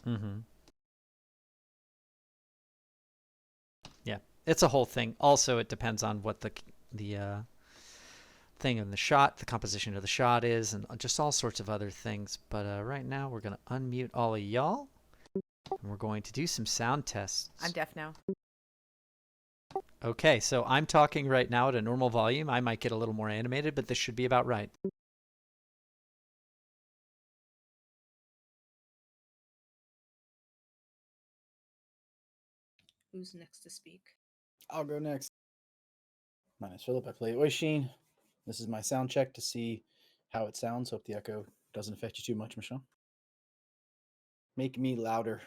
Mm-hmm. Yeah, it's a whole thing. Also, it depends on what the thing in the shot, the composition of the shot is, and just all sorts of other things. But right now, we're gonna unmute all of y'all, and we're going to do some sound tests. I'm deaf now. Okay, so I'm talking right now at a normal volume. I might get a little more animated, but this should be about right. Who's next to speak? I'll go next. My name is Philip. I play Oishin. This is my sound check to see how it sounds. Hope the echo doesn't affect you too much, Michelle. Make me louder.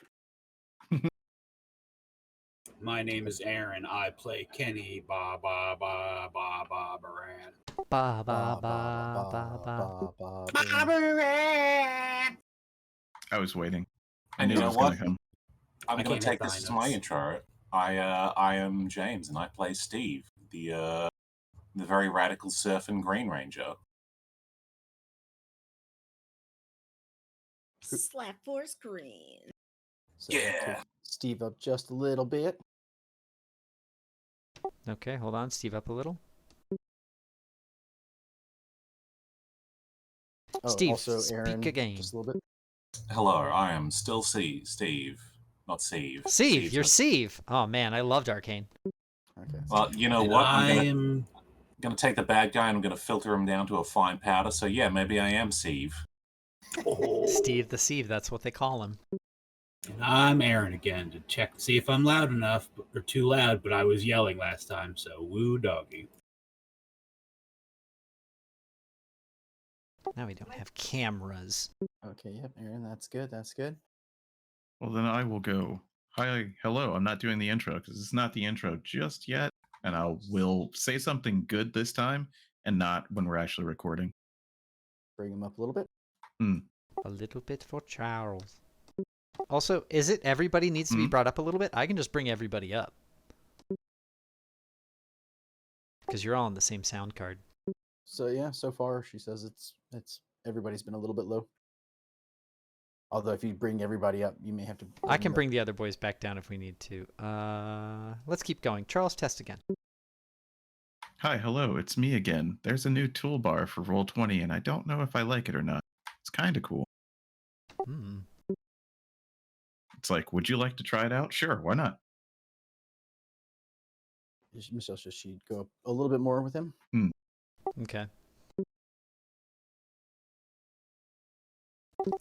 My name is Aaron. I play Kenny Ba Ba Ba Ba Ba Baran. Ba ba ba ba ba. ba. Baran. I was waiting. I And knew you it know was what? going to come. I'm I going can't to take hit the this high as my notes. intro. I am James, and I play Steve, the very radical surf and green ranger. Slap Force Green. So Yeah. take Steve up just a little bit. Okay, hold on. Steve up a little. Oh, Steve, also Aaron, speak again. just a little bit. Hello, I am still Steve, not Steve. Steve, you're not... Steve. Oh man, I loved Arcane. Okay. Well, you know And what? I'm gonna take the bad guy and I'm gonna filter him down to a fine powder. So yeah, maybe I am Steve. Steve the Sieve, that's what they call him. And I'm Aaron again to check to see if I'm loud enough or too loud, but I was yelling last time, so woo doggy. Now we don't have cameras. Okay, yep, Aaron, that's good. That's good. Well, then I will go. Hi, hello. I'm not doing the intro because it's not the intro just yet. And I will say something good this time and not when we're actually recording. Bring him up a little bit. A little bit for Charles. Also, is it everybody needs to be brought up a little bit? I can just bring everybody up. Because you're all on the same sound card. So yeah, so far she says it's everybody's been a little bit low. Although if you bring everybody up, you may have to. I can bring the other boys back down if we need to. Let's keep going. Charles, test again. Hi, hello. It's me again. There's a new toolbar for Roll20, and I don't know if I like it or not. It's kind of cool. It's like, would you like to try it out? Sure, why not? Michelle says she'd go up a little bit more with him. Okay.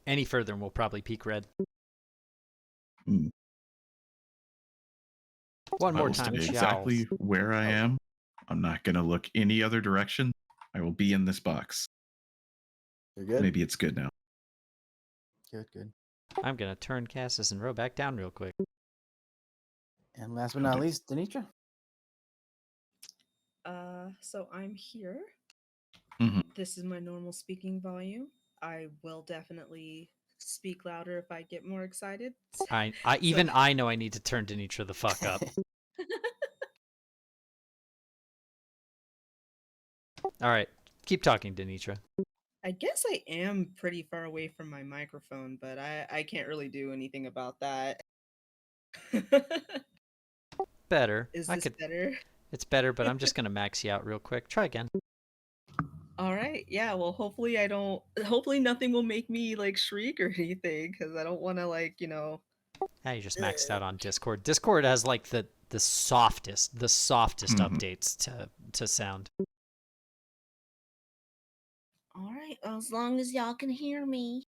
Any further and we'll probably peak red. One more time, stay Charles. exactly where I am. I'm not going to look any other direction. I will be in this box. You're good? Maybe it's good now. Good, good. I'm going to turn Cassis and Row back down real quick. And last but not least, Denitra. So I'm here. Mhm. This is my normal speaking volume. I will definitely speak louder if I get more excited. I know I need to turn Denitra the fuck up. All right, keep talking, Denitra. I guess I am pretty far away from my microphone, but I can't really do anything about that. Better. Is this better? It's better, but I'm just going to max you out real quick. Try again. All right. Yeah, well, hopefully nothing will make me like shriek or anything, because I don't want to Now you just maxed out on Discord. Discord has like the softest updates to sound. All right, as long as y'all can hear me.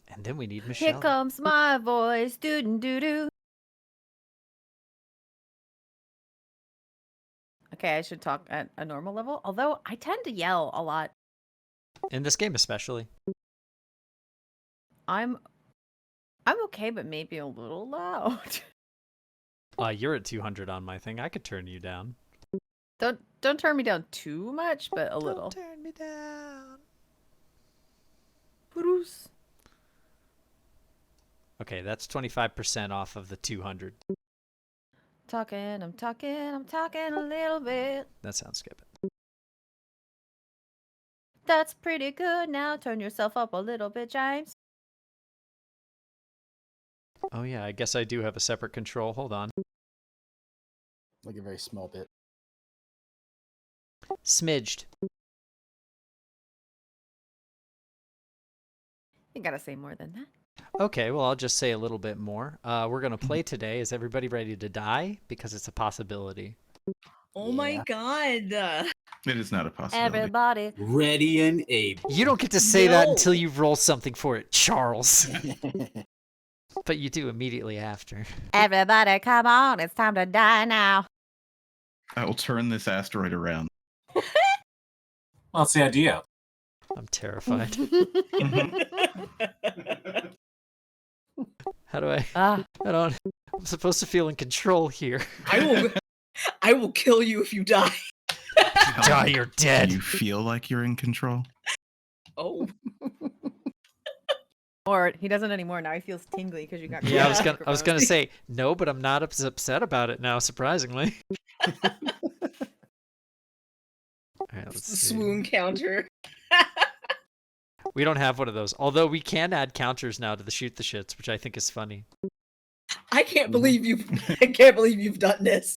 And then we need Michelle. Here comes my voice. Doo-doo-doo-doo. Okay, I should talk at a normal level, although I tend to yell a lot. In this game especially. I'm okay, but maybe a little loud. You're at 200 on my thing. I could turn you down. Don't turn me down too much, but a little. Don't turn me down. Bruce. Okay, that's 25% off of the 200. I'm talking a little bit. That sounds good. That's pretty good. Now turn yourself up a little bit, James. Oh yeah, I guess I do have a separate control. Hold on. Like a very small bit. Smidged. You gotta say more than that. Okay, well, I'll just say a little bit more. We're going to play today. Is everybody ready to die? Because it's a possibility. Oh my Yeah. god. It is not a possibility. Everybody. Ready and able. You don't get to say that No. until you roll something for it, Charles. But you do immediately after. Everybody, come on. It's time to die now. I will turn this asteroid around. Well, that's the idea. I'm terrified. How do I... Ah, I don't... I'm supposed to feel in control here. I will kill you if you die. Die, you're Do dead. you feel like you're in control? Oh. or he doesn't anymore. Now he feels tingly because you got Yeah, I close to was the gonna microphone. say no, but I'm not upset about it now. Surprisingly. All right, let's It's the see. swoon counter. We don't have one of those. Although we can add counters now to the shoot the shits, which I think is funny. I can't believe you've done this.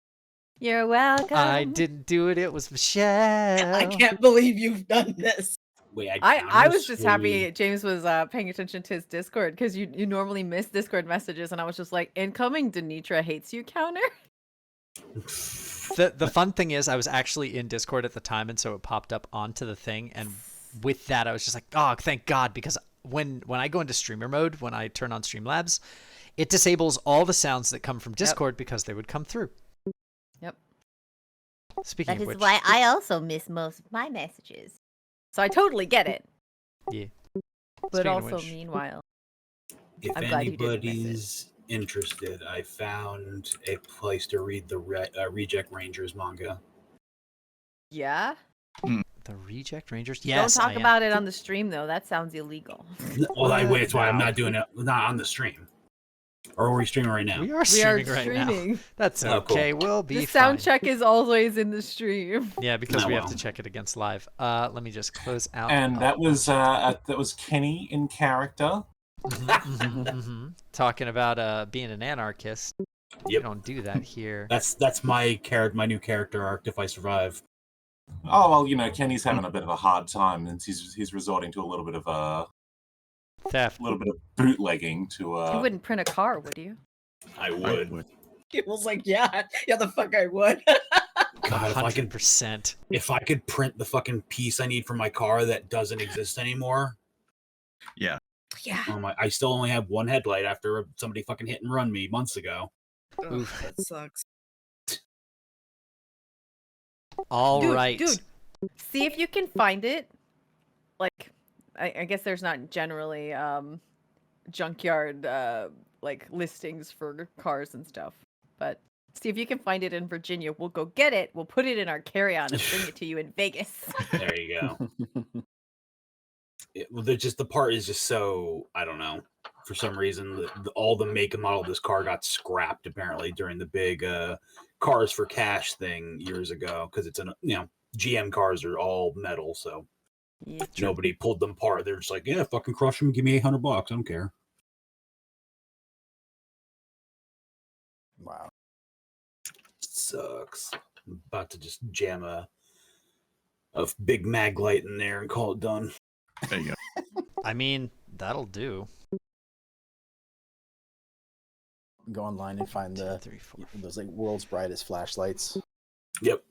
You're welcome. I didn't do it. It was Michelle. I can't believe you've done this. Wait, I was just happy James was paying attention to his Discord because you normally miss Discord messages, and I was just like, incoming Denitra hates you counter. The fun thing is I was actually in Discord at the time, and so it popped up onto the thing, and with that I was just like, oh, thank God, because when I go into streamer mode, when I turn on Streamlabs, it disables all the sounds that come from Discord because they would come through. Yep. Speaking That of is which, why I also miss most of my messages. So I totally get it. yeah. But Speaking of also, which- meanwhile, If I'm glad you didn't miss it. anybody's interested, I found a place to read the Reject Rangers manga. yeah. The Reject Rangers. Yes, Don't I talk am. about it on the stream though. That sounds illegal. Well, that's why I'm Now. not doing it. Not on the stream. Or are we streaming right now? We are We are streaming right now. streaming. That's Oh, cool. okay. We'll be The fine. sound check is always in the stream. Yeah, because Oh, we have well. to check it against live. Let me just close out. And that was Kenny in character. Talking about being an anarchist. You Yep. don't do that here. That's my new character arc if I survive. Oh well, you know, Kenny's having a bit of a hard time, and he's resorting to a little bit of Theft. bootlegging to. You wouldn't print a car, would you? I I would. would. It was like, yeah, the fuck I would. God, if 100%. I could print the fucking piece I need for my car that doesn't exist anymore. yeah. I still only have one headlight after somebody fucking hit and run me months ago. Ugh, Oof. that sucks. All right. Dude, see if you can find it. Like, I guess there's not generally junkyard like listings for cars and stuff, but see if you can find it in Virginia. We'll go get it. We'll put it in our carry-on and bring it to you in Vegas. There you go. The part is just so, I don't know. For some reason, all the make and model of this car got scrapped apparently during the big cars for cash thing years ago because it's GM cars are all metal, so Yeah. nobody pulled them apart. They're just like, yeah, fucking crush them, give me $800. I don't care. Wow. Sucks. I'm about to just jam a big mag light in there and call it done. There you go. I mean, that'll do. Go online and find 2, the 3, 4. those like world's brightest flashlights. Yep.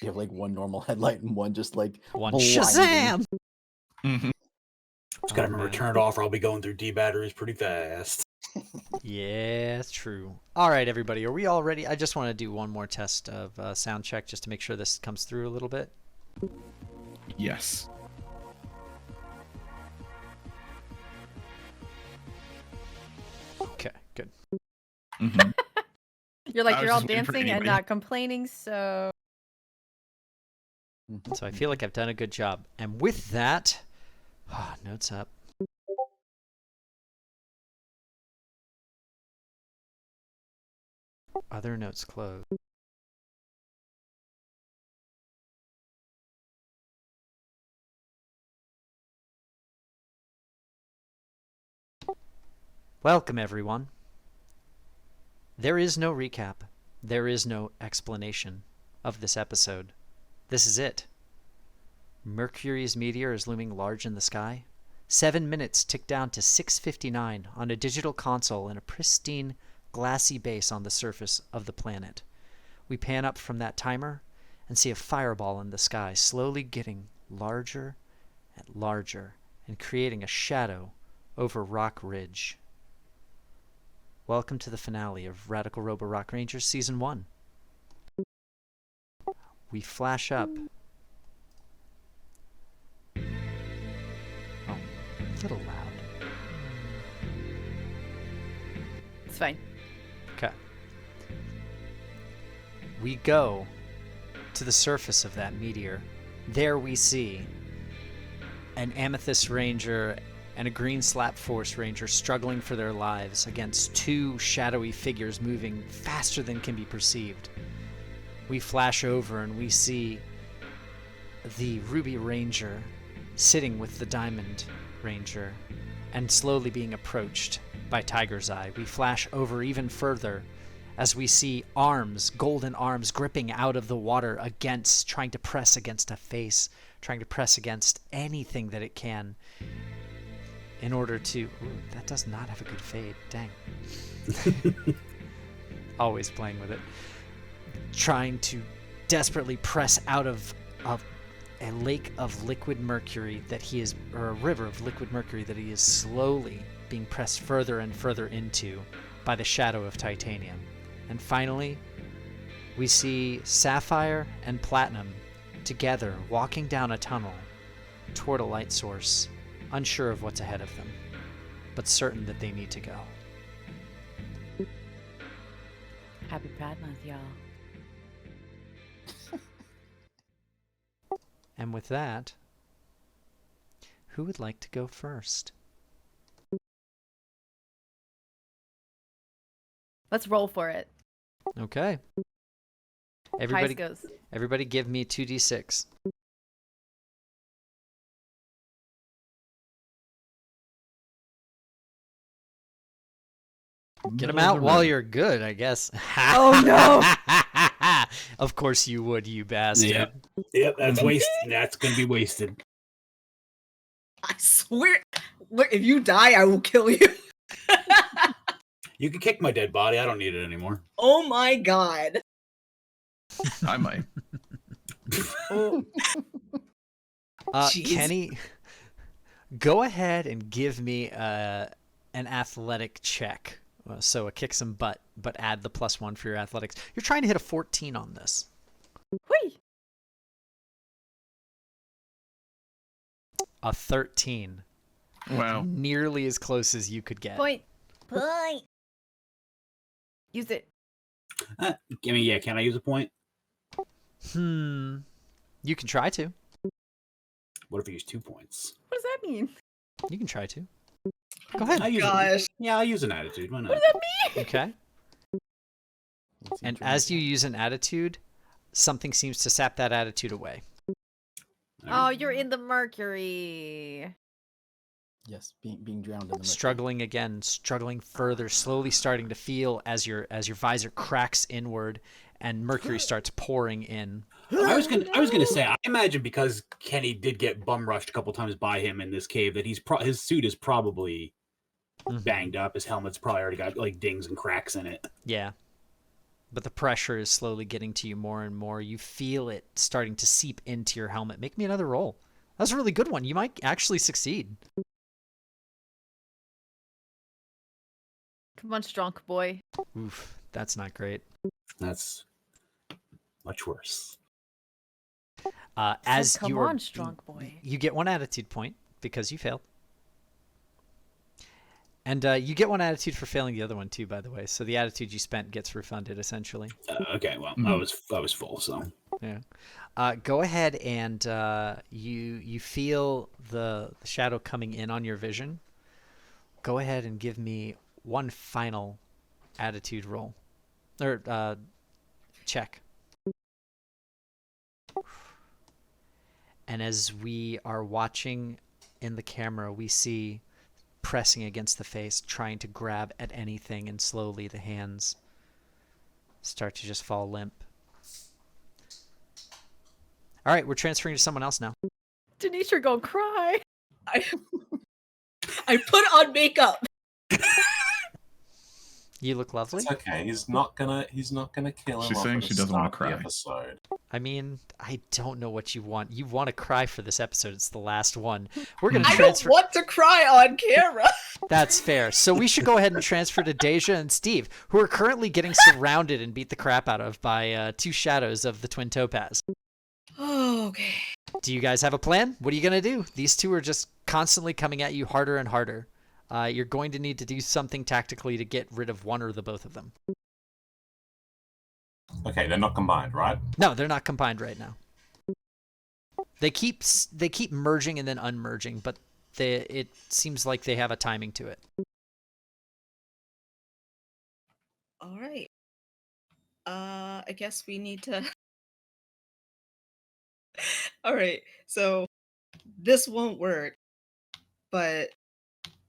You have like one normal headlight and one just like One blinding. Shazam! Mhm. Just gotta Oh, remember man. to turn it off or I'll be going through D batteries pretty fast. Yeah, it's true. All right, everybody, are we all ready? I just want to do one more test of sound check just to make sure this comes through a little bit. Yes. Okay, good. Mhm. You're like, I you're was all just waiting for dancing and anybody. not complaining, so So I feel like I've done a good job. And with that, notes up. Other notes closed. Welcome, everyone. There is no recap. There is no explanation of this episode. This is it. Mercury's meteor is looming large in the sky. 7 minutes tick down to 6:59 on a digital console in a pristine, glassy base on the surface of the planet. We pan up from that timer and see a fireball in the sky slowly getting larger and larger and creating a shadow over Rock Ridge. Welcome to the finale of Radical Robo Rock Rangers Season 1. We flash up. Oh, a little loud. It's fine. Okay. We go to the surface of that meteor. There we see an Amethyst Ranger and a Green Slap Force Ranger struggling for their lives against two shadowy figures moving faster than can be perceived. We flash over and we see the Ruby Ranger sitting with the Diamond Ranger and slowly being approached by Tiger's Eye. We flash over even further as we see arms, golden arms, gripping out of the water against, trying to press against a face, trying to press against anything that it can in order to... Ooh, that does not have a good fade. Dang. Always playing with it. Trying to desperately press out of a lake of liquid mercury that he is, or a river of liquid mercury that he is slowly being pressed further and further into by the shadow of titanium. And finally, we see Sapphire and Platinum together walking down a tunnel toward a light source, unsure of what's ahead of them, but certain that they need to go. Happy Pride Month, y'all. And with that, who would like to go first? Let's roll for it. Okay. Highest goes. Everybody give me 2d6. Get them out while you're good, I guess. Oh, no. Of course you would, you bastard. Yep, that's wasted. That's gonna be wasted. I swear, look, if you die, I will kill you. You can kick my dead body. I don't need it anymore. Oh my god. I might. Jeez. Kenny, go ahead and give me an athletic check. So a kick some butt, but add the +1 for your athletics. You're trying to hit a 14 on this. Whee! A 13. Wow. Nearly as close as you could get. Point. Point. Use it. Can I use a point? You can try to. What if I use 2 points? What does that mean? You can try to. Go ahead. I'll use an attitude. Why not? What does that mean? Okay. And as you use an attitude, something seems to sap that attitude away. Oh, you're in the mercury. Yes, being drowned in the mercury. Struggling again, struggling further, slowly starting to feel as your visor cracks inward and mercury starts pouring in. I was gonna say, I imagine because Kenny did get bum rushed a couple times by him in this cave that his suit is probably banged up. His helmet's probably already got like dings and cracks in it. Yeah. But the pressure is slowly getting to you more and more. You feel it starting to seep into your helmet. Make me another roll. That's a really good one. You might actually succeed. Come on, strong boy. Oof, that's not great. That's much worse. As Come you are, on, strong boy. you get 1 attitude point because you failed. And you get 1 attitude for failing the other one too, by the way. So the attitude you spent gets refunded essentially. Okay, well, I was full, so Yeah. Go ahead and you feel the shadow coming in on your vision. Go ahead and give me 1 final attitude roll or check. And as we are watching in the camera, we see pressing against the face, trying to grab at anything, and slowly the hands start to just fall limp. All right, we're transferring to someone else now. Denisha gonna cry. I put on makeup. You look lovely. It's okay. He's not gonna kill him. She's off saying at the she doesn't wanna start of the cry. Episode. I mean, I don't know what you want. You want to cry for this episode. It's the last one. We're going to I transfer. don't want to cry on camera. That's fair. So we should go ahead and transfer to Deja and Steve, who are currently getting surrounded and beat the crap out of by two shadows of the twin topaz. Oh, okay. Do you guys have a plan? What are you going to do? These two are just constantly coming at you harder and harder. You're going to need to do something tactically to get rid of one or the both of them. Okay, they're not combined, right? No, they're not combined right now. They keep merging and then unmerging, but it seems like they have a timing to it. All right. I guess we need to. All right. So this won't work, but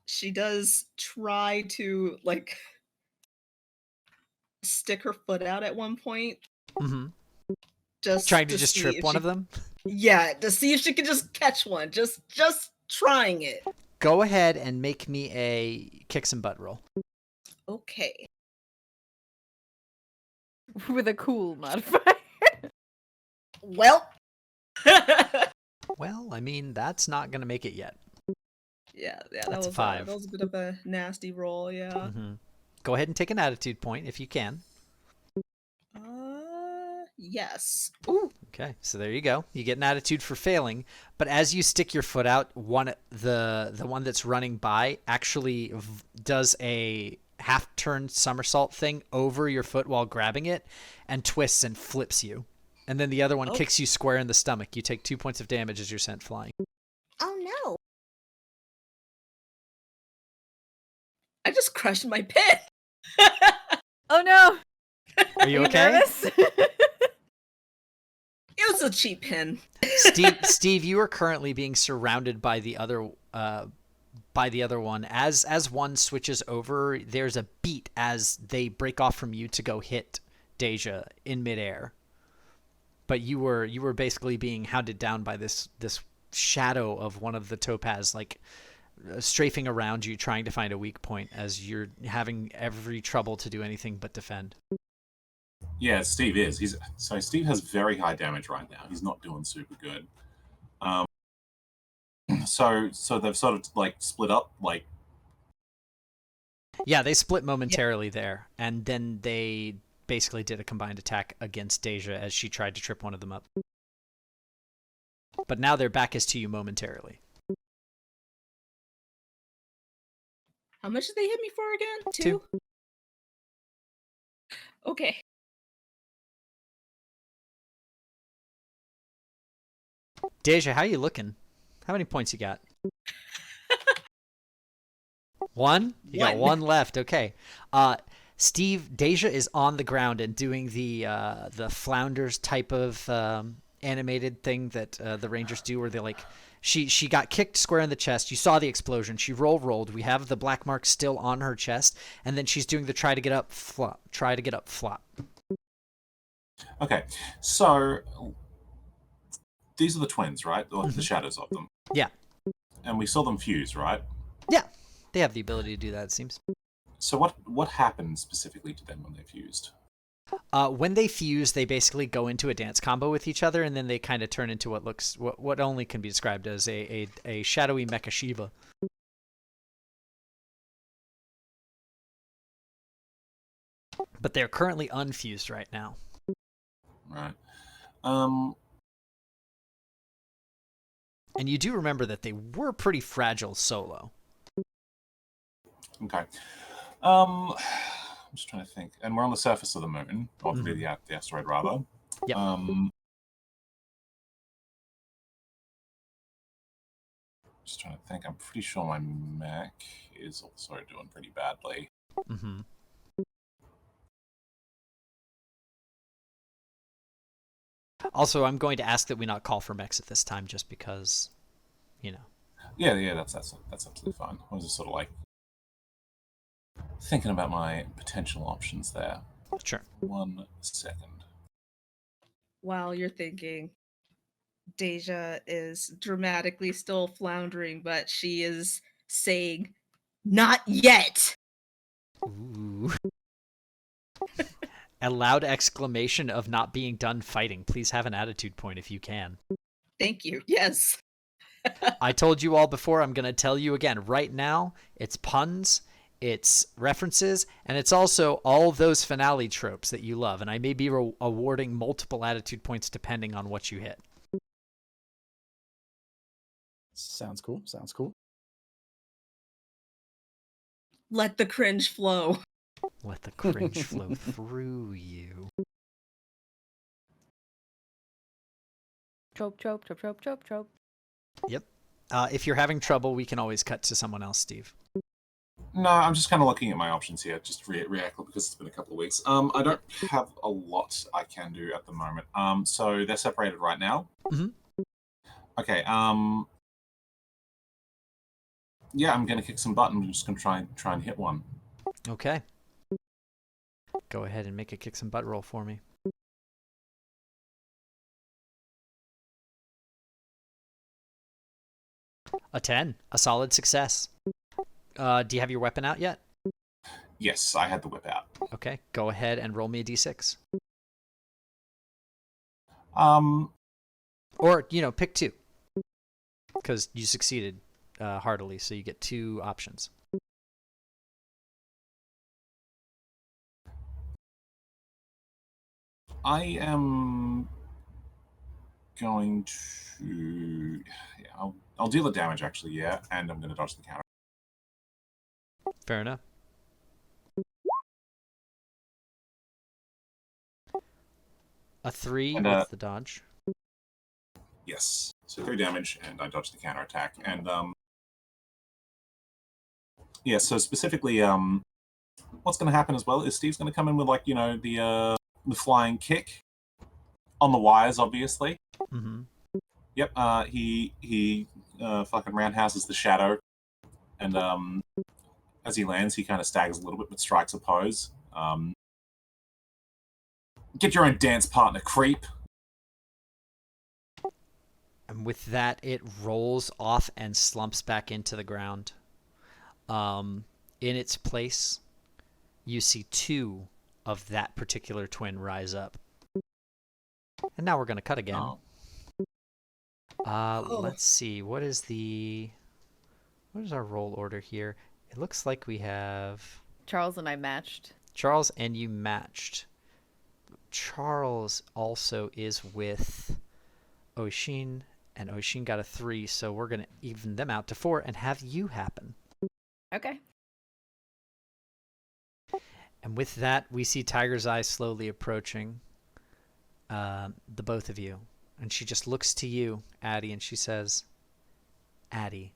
she does try to like stick her foot out at one point. Mm-hmm. Just Trying to just see trip if one she- of them? Yeah, to see if she can just catch one. Just trying it. Go ahead and make me a kick some butt roll. Okay. With a cool modifier. Well. Well, I mean, that's not going to make it yet. Yeah, That's that a was 5. that was a bit of a nasty roll, yeah. Mm-hmm. Go ahead and take an attitude point if you can. Yes. Okay, so there you go. You get an attitude for failing, but as you stick your foot out, the one that's running by actually does a half-turn somersault thing over your foot while grabbing it and twists and flips you. And then the other one kicks you square in the stomach. You take 2 points of damage as you're sent flying. Oh no. I just crushed my pen. Oh no. Are you okay? Nervous? It was a cheap pen. Steve, you are currently being surrounded by the other one. As one switches over, there's a beat as they break off from you to go hit Deja in midair. But you were basically being hounded down by this shadow of one of the topaz, like strafing around you, trying to find a weak point as you're having every trouble to do anything but defend. Yeah, Steve is. Steve has very high damage right now. He's not doing super good. So they've sort of like split up, like. Yeah, they split momentarily there, and then they basically did a combined attack against Deja as she tried to trip one of them up. But now their back is to you momentarily. How much did they hit me for again? 2. Okay. Deja, how you looking? How many points you got? 1? You got 1 left. Okay. Steve, Deja is on the ground and doing the flounders type of animated thing that the Rangers do, where they like she got kicked square in the chest. You saw the explosion. She rolled. We have the black mark still on her chest, and then she's doing the try to get up flop. Okay, so these are the twins, right? Or the shadows of them. Yeah. And we saw them fuse, right? Yeah, they have the ability to do that, it seems. So what happened specifically to them when they fused? When they fuse, they basically go into a dance combo with each other, and then they kind of turn into what only can be described as a shadowy mecha Shiva. But they're currently unfused right now. Right. And you do remember that they were pretty fragile solo. Okay. I'm just trying to think. And we're on the surface of the moon, or the asteroid, rather. Yep. Just trying to think. I'm pretty sure my mech is also doing pretty badly. Mm-hmm. Also, I'm going to ask that we not call for mechs at this time, just because, you know. Yeah, that's absolutely fine. I was just sort of like thinking about my potential options there. Sure. 1 second. While you're thinking, Deja is dramatically still floundering, but she is saying, "Not yet." Ooh. A loud exclamation of not being done fighting. Please have an attitude point if you can. Thank you. Yes. I told you all before, I'm going to tell you again. Right now, it's puns, it's references, and it's also all those finale tropes that you love. And I may be awarding multiple attitude points depending on what you hit. Sounds cool. Sounds cool. Let the cringe flow. Let the cringe flow through you. Trope, trope, trope, trope, trope, trope. Yep. If you're having trouble, we can always cut to someone else, Steve. No, I'm just kind of looking at my options here, just react because it's been a couple of weeks. I don't have a lot I can do at the moment. So they're separated right now. Mhm. Okay. Yeah, I'm gonna kick some butt. I'm just gonna try and hit one. Okay. Go ahead and make a kick some butt roll for me. A 10. A solid success. Do you have your weapon out yet? Yes, I had the whip out. Okay. Go ahead and roll me a d6. Or, pick 2. Because you succeeded heartily, so you get 2 options. I am going to. Yeah, I'll deal the damage actually. Yeah, and I'm gonna dodge the counter. Fair enough. A 3 And, with the dodge. Yes, so 3 damage, and I dodge the counter attack. And yeah. So specifically, what's going to happen as well is Steve's going to come in with the flying kick on the wires, obviously. Mm-hmm. Yep. He fucking roundhouses the shadow, and as he lands, he kind of staggers a little bit, but strikes a pose. Get your own dance partner, creep. And with that, it rolls off and slumps back into the ground. In its place, you see 2 of that particular twin rise up. And now we're going to cut again. Let's see. What is our roll order here? It looks like we have Charles and I matched. Charles and you matched. Charles also is with Oshin, and Oshin got a 3, so we're going to even them out to 4 and have you happen. Okay. And with that, we see Tiger's Eye slowly approaching the both of you. And she just looks to you, Addie, and she says, Addie,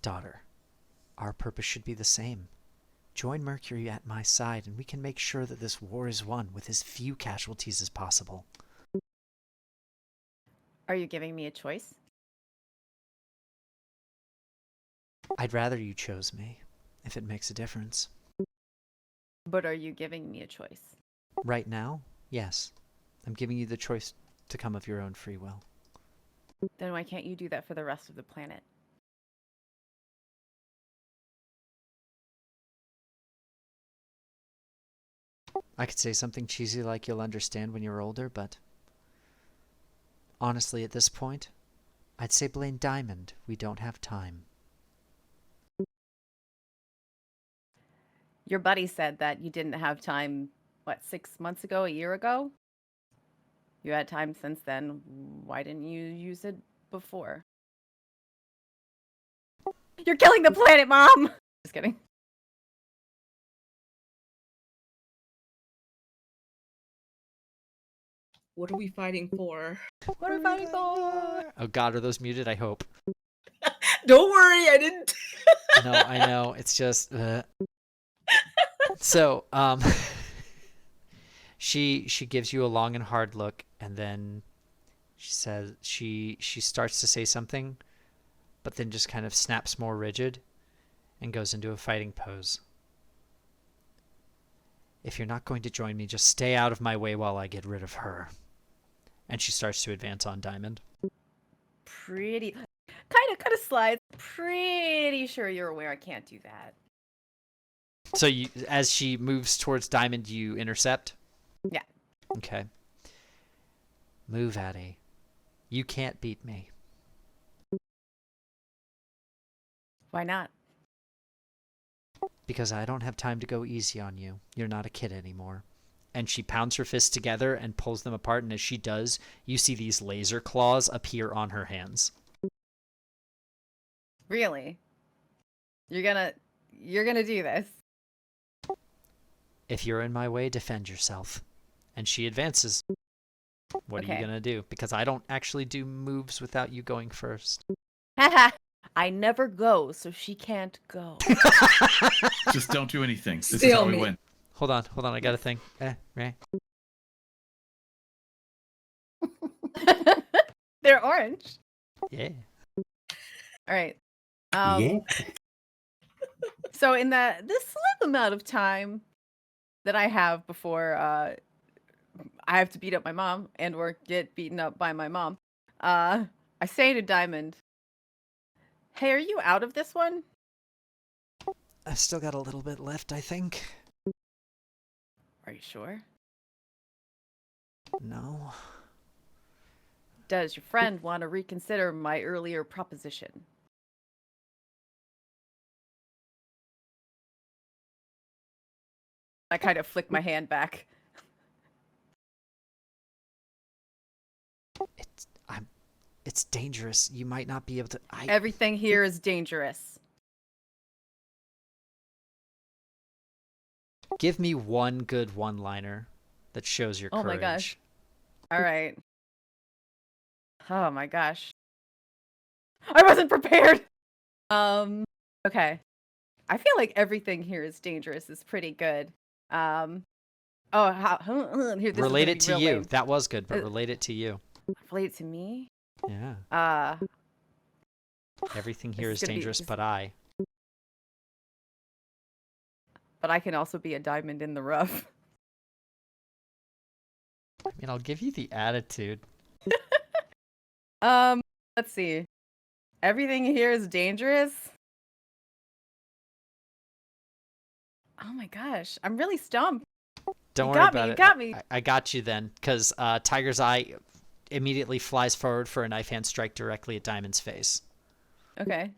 daughter, our purpose should be the same. Join Mercury at my side, and we can make sure that this war is won with as few casualties as possible. Are you giving me a choice? I'd rather you chose me, if it makes a difference. But are you giving me a choice? Right now, yes. I'm giving you the choice to come of your own free will. Then why can't you do that for the rest of the planet? I could say something cheesy like you'll understand when you're older, but honestly, at this point, I'd say blame Diamond. We don't have time. Your buddy said that you didn't have time, 6 months ago, a year ago? You had time since then. Why didn't you use it before? You're killing the planet, Mom! Just kidding. What are we fighting for? What are we fighting for? Oh God, are those muted? I hope. Don't worry, I didn't. No, I know. It's just. So, she gives you a long and hard look, and then she says she starts to say something, but then just kind of snaps more rigid and goes into a fighting pose. If you're not going to join me, just stay out of my way while I get rid of her. And she starts to advance on Diamond. Pretty. Kind of slides. Pretty sure you're aware I can't do that. So you, as she moves towards Diamond, you intercept? Yeah. Okay. Move, Addie. You can't beat me. Why not? Because I don't have time to go easy on you. You're not a kid anymore. And she pounds her fists together and pulls them apart, and as she does, you see these laser claws appear on her hands. Really? You're gonna do this? If you're in my way, defend yourself. And she advances. What are you Okay. going to do? Because I don't actually do moves without you going first. Haha. I never go, so she can't go. Just don't do anything. This is how we Stalemate. win. Hold on. I got a thing. Right. They're orange. Yeah. All right. Yeah. So in the slim amount of time that I have before I have to beat up my mom and or get beaten up by my mom, I say to Diamond, "Hey, are you out of this one?" I've still got a little bit left, I think. Are you sure? No. Does your friend want to reconsider my earlier proposition? I kind of flick my hand back. It's dangerous. You might not be able to. Everything here is dangerous. Give me one good one-liner that shows your Oh courage. my gosh. All right. Oh my gosh. I wasn't prepared. Okay. I feel like everything here is dangerous is pretty good. Here, this is Relate gonna it be to real you. lame. That was good, but Uh, relate it to you. Relate it to me? Yeah. Everything here This is is gonna be- dangerous, this- but I. But I can also be a diamond in the rough. I mean, I'll give you the attitude. Let's see. Everything here is dangerous. Oh my gosh, I'm really stumped. Don't You worry got me, about you it. got me. I got you then, because Tiger's Eye immediately flies forward for a knife hand strike directly at Diamond's face. Okay.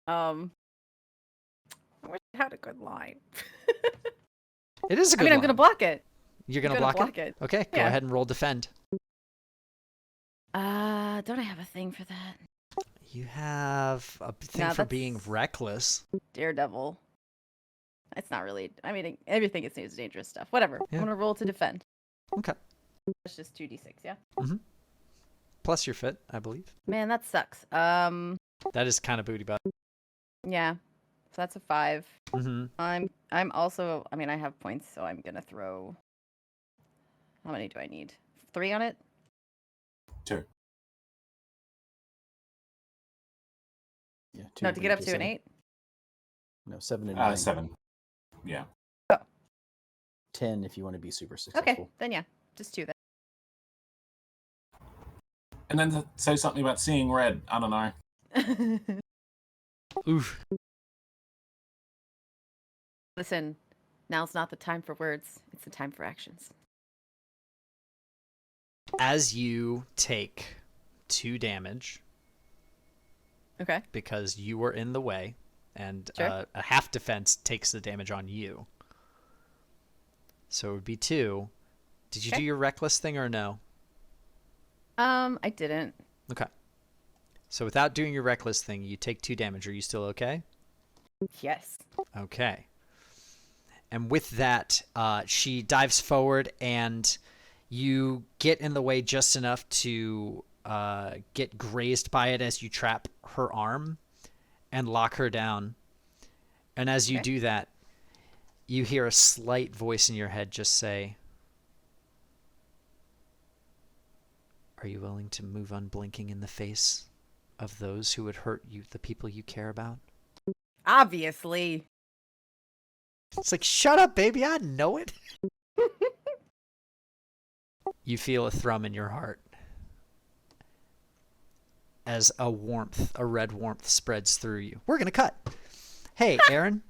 I wish I had a good line. It is a I good mean, I'm gonna line. block it. You're gonna gonna block, block it? it. Okay, go Yeah. ahead and roll defend. Don't I have a thing for that? You have a thing No, for being that's- reckless. Daredevil. It's not really. I mean, everything is dangerous stuff. Whatever. Yeah. I'm gonna roll to defend. Okay. It's just 2d6, yeah. Plus your fit, I believe. Man, that sucks. That is kind of booty butt. Yeah. So that's a 5. Mm-hmm. I'm also. I mean, I have points, so I'm gonna throw. How many do I need? 3 on it. 2. Yeah. No, to get up brings to you an 7. 8. No, 7 and 9. 7. Yeah. 10 if you want to be super successful. Okay, then yeah, just 2 then. And then to say something about seeing red. I don't know. Oof. Listen, now's not the time for words. It's the time for actions. As you take 2 damage Okay. because you were in the way, and Sure. a half defense takes the damage on you. So it would be 2. Did you Okay. do your reckless thing or no? I didn't. Okay. So without doing your reckless thing, you take 2 damage. Are you still okay? Yes. Okay. And with that, she dives forward, and you get in the way just enough to get grazed by it as you trap her arm and lock her down. And as you Okay. do that, you hear a slight voice in your head just say, "Are you willing to move unblinking in the face of those who would hurt you, the people you care about? Obviously. It's like, shut up, baby, I know it. You feel a thrum in your heart as a red warmth spreads through you. We're going to cut. Hey, Aaron.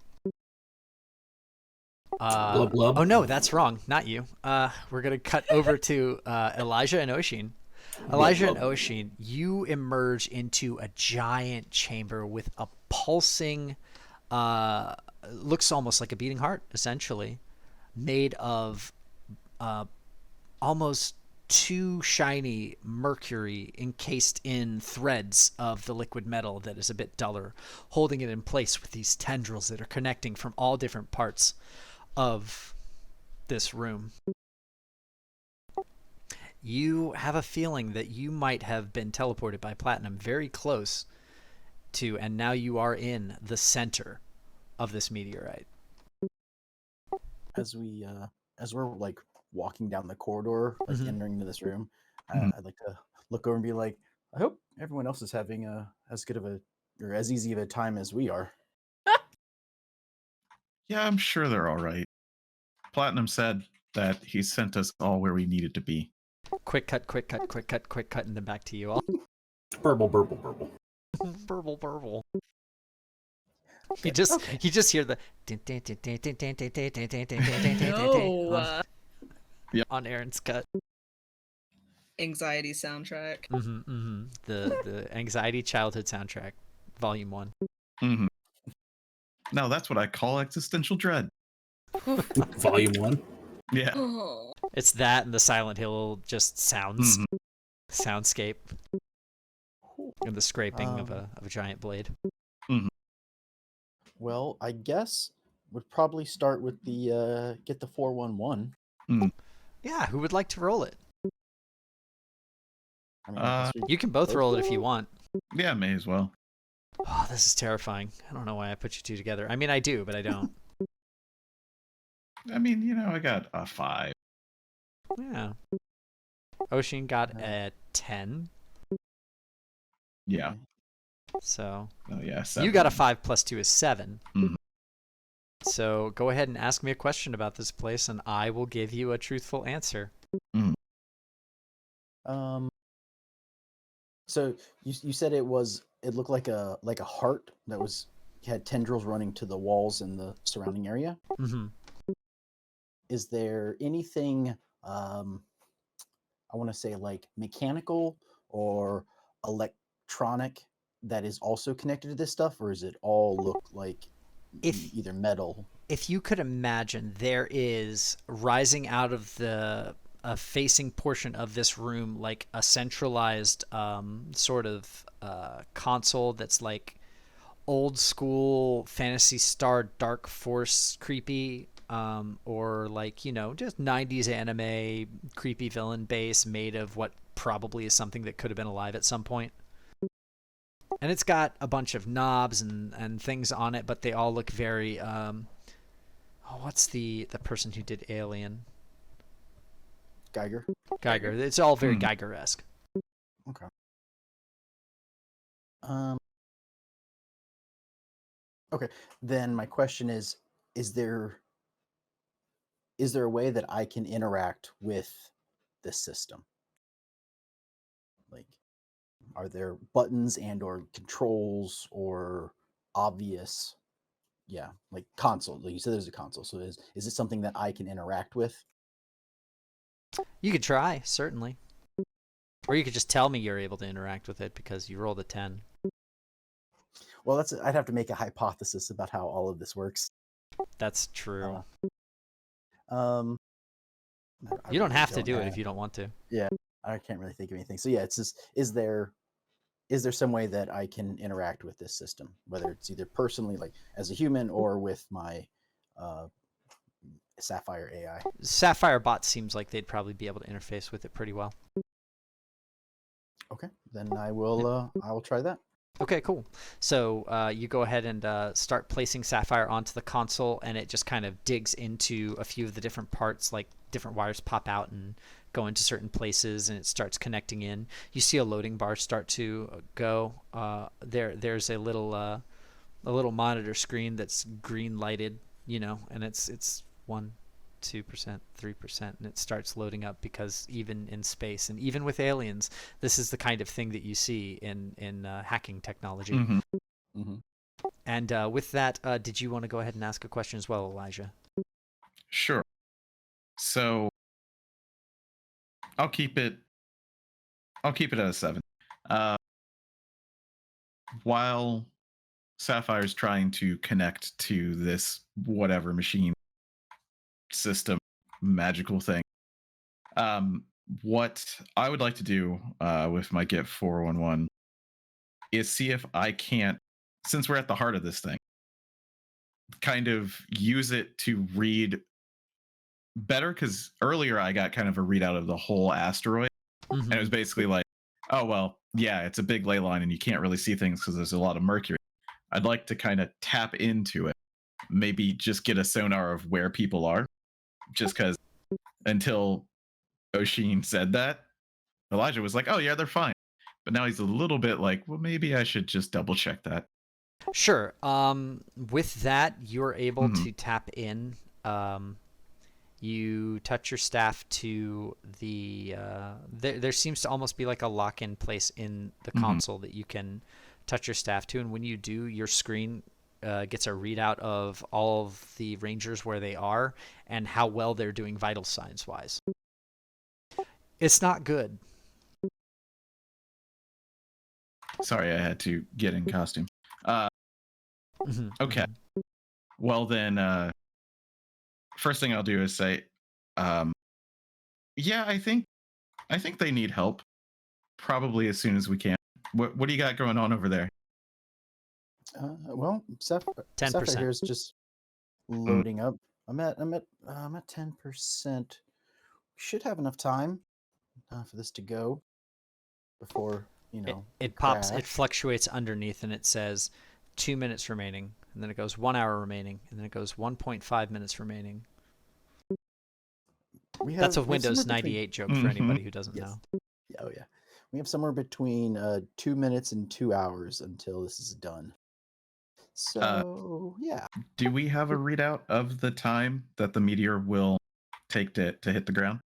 Blub, blub. Oh, no, that's wrong. Not you. We're going to cut over to Elijah and Oshin. Elijah and Oshin, you emerge into a giant chamber with a pulsing, looks almost like a beating heart, essentially, made of almost too shiny mercury encased in threads of the liquid metal that is a bit duller, holding it in place with these tendrils that are connecting from all different parts of this room. You have a feeling that you might have been teleported by Platinum very close to, and now you are in the center of this meteorite. As we're like walking down the corridor, like entering into this room, I'd like to look over and be like, I hope everyone else is having as good of a or as easy of a time as we are. Yeah, I'm sure they're all right. Platinum said that he sent us all where we needed to be. Quick cut, and then back to you all. Burble, burble, burble. Burble, burble. Okay, You just hear the No. on Aaron's cut. Anxiety soundtrack. The Anxiety Childhood Soundtrack, Volume 1. Mm-hmm. Now that's what I call existential dread. Volume 1. Yeah. Oh. It's that and the Silent Hill just sounds, soundscape, and the scraping of a giant blade. Well, I guess would probably start with the get the 411. Yeah, who would like to roll it? I mean, I guess we You can both roll it if you want. Yeah, may as well. Oh, this is terrifying. I don't know why I put you two together. I mean, I do, but I don't. I mean, I got a 5. Yeah. Oshin got a 10. Yeah. So Oh yeah. 7. you got a 5 plus 2 is 7. Mhm. So go ahead and ask me a question about this place, and I will give you a truthful answer. So you said it looked like a heart that had tendrils running to the walls in the surrounding area. Mm-hmm. Is there anything I want to say like mechanical or electronic that is also connected to this stuff, or is it all look like either metal? If you could imagine, there is rising out of the facing portion of this room like a centralized sort of console that's like old school Phantasy Star Dark Force creepy, or like, just 90s anime creepy villain base made of what probably is something that could have been alive at some point. And it's got a bunch of knobs and things on it, but they all look very what's the person who did Alien? Geiger. It's all very Geiger-esque. Okay. Okay. Then my question is there a way that I can interact with this system? Like, are there buttons and or controls or obvious, like console? Like you said, there's a console. So is it something that I can interact with? You could try, certainly. Or you could just tell me you're able to interact with it because you rolled a 10. Well, I'd have to make a hypothesis about how all of this works. That's true. You You don't have to do it if you don't want to. Yeah, I can't really think of anything. So yeah, it's just is there some way that I can interact with this system, whether it's either personally, like as a human, or with my Sapphire AI? Sapphire bot seems like they'd probably be able to interface with it pretty well. Okay, then I will try that. Okay, cool. So you go ahead and start placing Sapphire onto the console, and it just kind of digs into a few of the different parts, like different wires pop out and go into certain places and it starts connecting in. You see a loading bar start to go. There's a little monitor screen that's green lighted, and it's 1%, 2%, 3%, and it starts loading up, because even in space and even with aliens, this is the kind of thing that you see in hacking technology. Mhm. Mm-hmm. And with that, did you want to go ahead and ask a question as well, Elijah? Sure. So I'll keep it at a 7. While Sapphire's trying to connect to this whatever machine system magical thing, what I would like to do with my Get 411 is see if I can't, since we're at the heart of this thing, kind of use it to read better, because earlier I got kind of a readout of the whole asteroid, and it was basically like, oh, well, yeah, it's a big ley line and you can't really see things because there's a lot of mercury. I'd like to kind of tap into it, maybe just get a sonar of where people are, just because until Oshin said that, Elijah was like, oh, yeah, they're fine. But now he's a little bit like, well, maybe I should just double check that. Sure. With that, you're able to tap in. You touch your staff to the there seems to almost be like a lock-in place in the console that you can touch your staff to, and when you do, your screen gets a readout of all of the Rangers, where they are and how well they're doing vital signs wise. It's not good. Sorry, I had to get in costume. Okay. Well, then, first thing I'll do is say, yeah, I think they need help. Probably as soon as we can. What do you got going on over there? Well, Sapphire here is just loading up. I'm at 10%. We should have enough time for this to go before it crash. pops. It fluctuates underneath, and it says 2 minutes remaining, and then it goes 1 hour remaining, and then it goes 1.5 minutes remaining. That's a Windows 98 joke for anybody who doesn't know. Oh yeah, we have somewhere between 2 minutes and 2 hours until this is done. So yeah. Do we have a readout of the time that the meteor will take to hit the ground?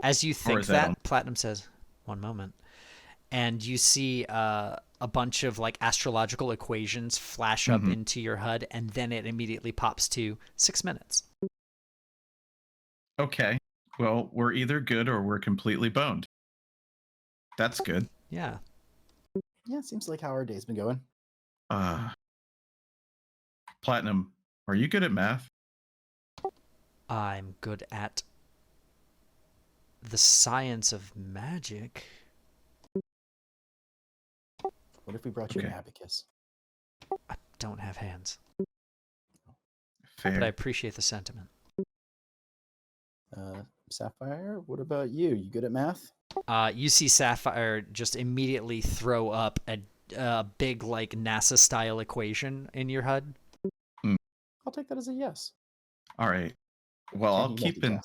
As you think that, Platinum says, "One moment," and you see a bunch of like astrological equations flash up into your HUD, and then it immediately pops to 6 minutes. Okay. Well, we're either good or we're completely boned. That's good. Yeah. Yeah, it seems like how our day's been going. Platinum, are you good at math? I'm good at the science of magic. What if we brought you an abacus? I don't have hands. Fair. But I appreciate the sentiment. Sapphire, what about you? You good at math? You see Sapphire just immediately throw up a big like NASA style equation in your HUD. I'll take that as a yes. All right. Well, I'll keep in.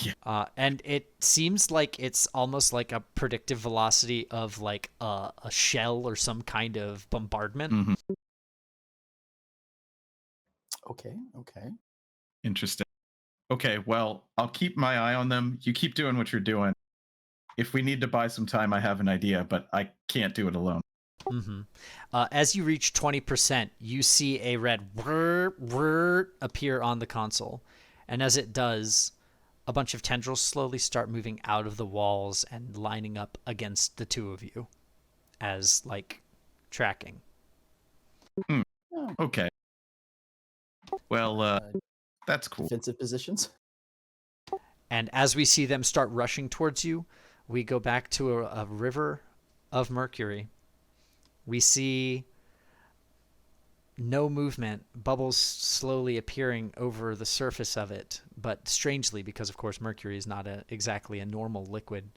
Yeah. And it seems like it's almost like a predictive velocity of like a shell or some kind of bombardment. Okay. Interesting. Okay, well, I'll keep my eye on them. You keep doing what you're doing. If we need to buy some time, I have an idea, but I can't do it alone. As you reach 20%, you see a red whir appear on the console. And as it does, a bunch of tendrils slowly start moving out of the walls and lining up against the two of you as, like, tracking. Okay. Well, that's cool. Defensive positions. And as we see them start rushing towards you, we go back to a river of mercury. We see no movement, bubbles slowly appearing over the surface of it, but strangely, because of course mercury is not exactly a normal liquid,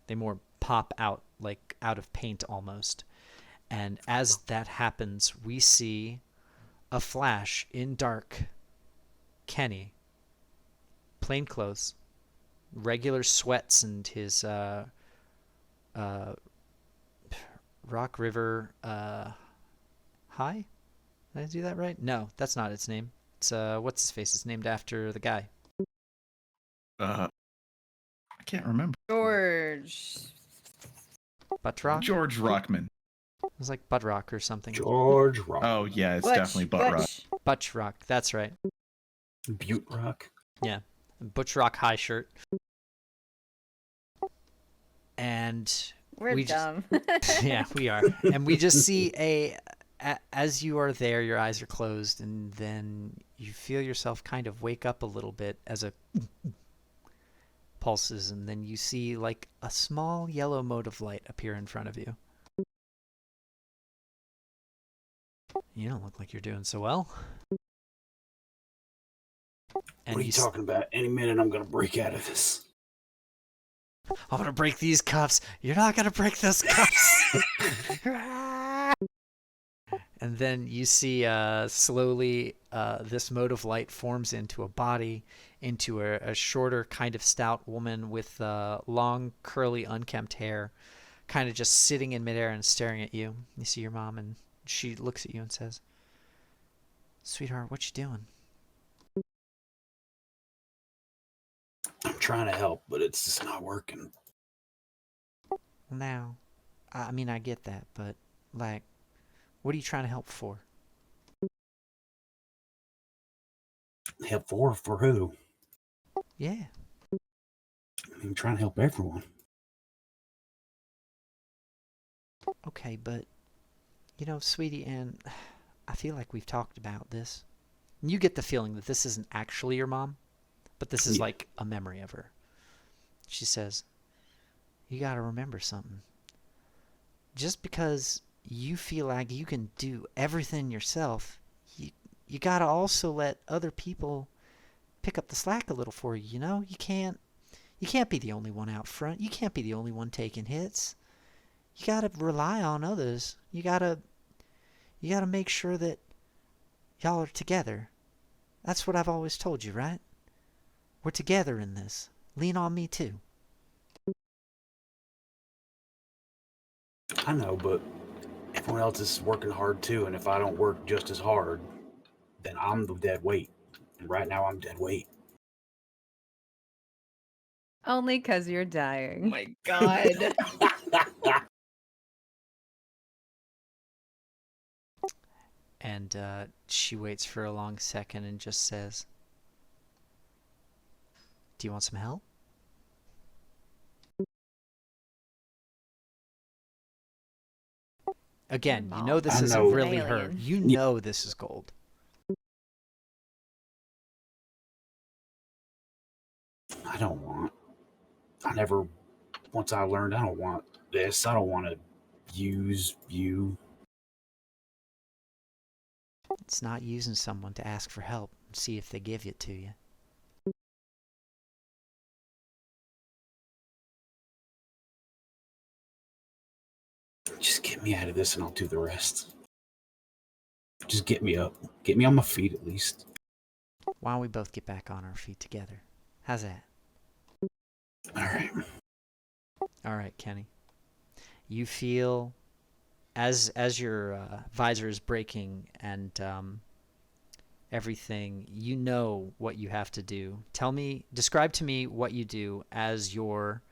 they more pop out, like out of paint almost. And as that happens, we see a flash in dark. Kenny, plainclothes, regular sweats and his Rock River High. Did I do that right? No, that's not its name. It's what's his face? It's named after the guy. I can't remember. George. Buttrock? George Rockman. It was like Buttrock or something. George Rock. Oh yeah, it's Butch, definitely Butt Rock. Butch. Butch Rock. That's right. Butte Rock. Yeah. Butch Rock high shirt. And We're we just- dumb. yeah, we are. And we just see as you are there, your eyes are closed, and then you feel yourself kind of wake up a little bit as a pulses, and then you see like a small yellow mote of light appear in front of you. You don't look like you're doing so well. And What are you talking about? Any minute I'm gonna break out of this. I'm gonna break these cuffs. You're not gonna break those cuffs. And then you see slowly this mote of light forms into a body, into a shorter, kind of stout woman with long, curly, unkempt hair, kind of just sitting in midair and staring at you. You see your mom, and she looks at you and says, "Sweetheart, what you doing?" I'm trying to help, but it's just not working. Now, I mean, I get that, but like, what are you trying to help for? Help for who? Yeah. I'm trying to help everyone. Okay, but you know, sweetie, and I feel like we've talked about this. You get the feeling that this isn't actually your mom, but this is Yeah. like a memory of her. She says, "You got to remember something. Just because you feel like you can do everything yourself, you got to also let other people pick up the slack a little for you, you know? You can't be the only one out front. You can't be the only one taking hits. You got to rely on others. You got to make sure that y'all are together. That's what I've always told you, right? We're together in this. Lean on me too." I know, but everyone else is working hard too, and if I don't work just as hard, then I'm the dead weight. And right now I'm dead weight. Only because you're Oh dying. my god. And she waits for a long second and just says, "Do you want some help?" Again, you know this I isn't know. really her. Alien. You know this is gold. I don't want. Once I learned, I don't want this. I don't want to use you. It's not using someone to ask for help and see if they give it to you. Just get me out of this and I'll do the rest. Just get me up. Get me on my feet at least. Why don't we both get back on our feet together? How's that? All right. All right, Kenny. You feel as your visor is breaking and everything, you know what you have to do. Describe to me what you do as your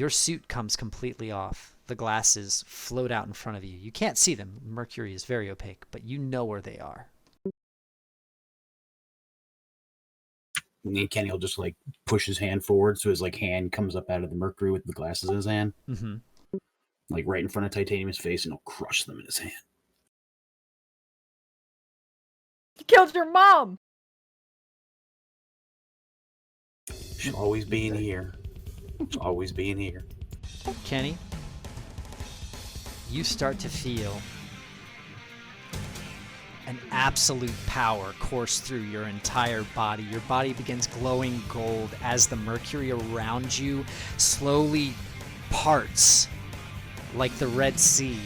suit comes completely off. The glasses float out in front of you. You can't see them. Mercury is very opaque, but you know where they are. And then Kenny will just like push his hand forward so his like hand comes up out of the mercury with the glasses in his hand. Mm-hmm. Like right in front of Titanium's face, and he'll crush them in his hand. You killed your mom! She'll always be in here. She'll always be in here. Kenny, you start to feel an absolute power course through your entire body. Your body begins glowing gold as the mercury around you slowly parts like the Red Sea,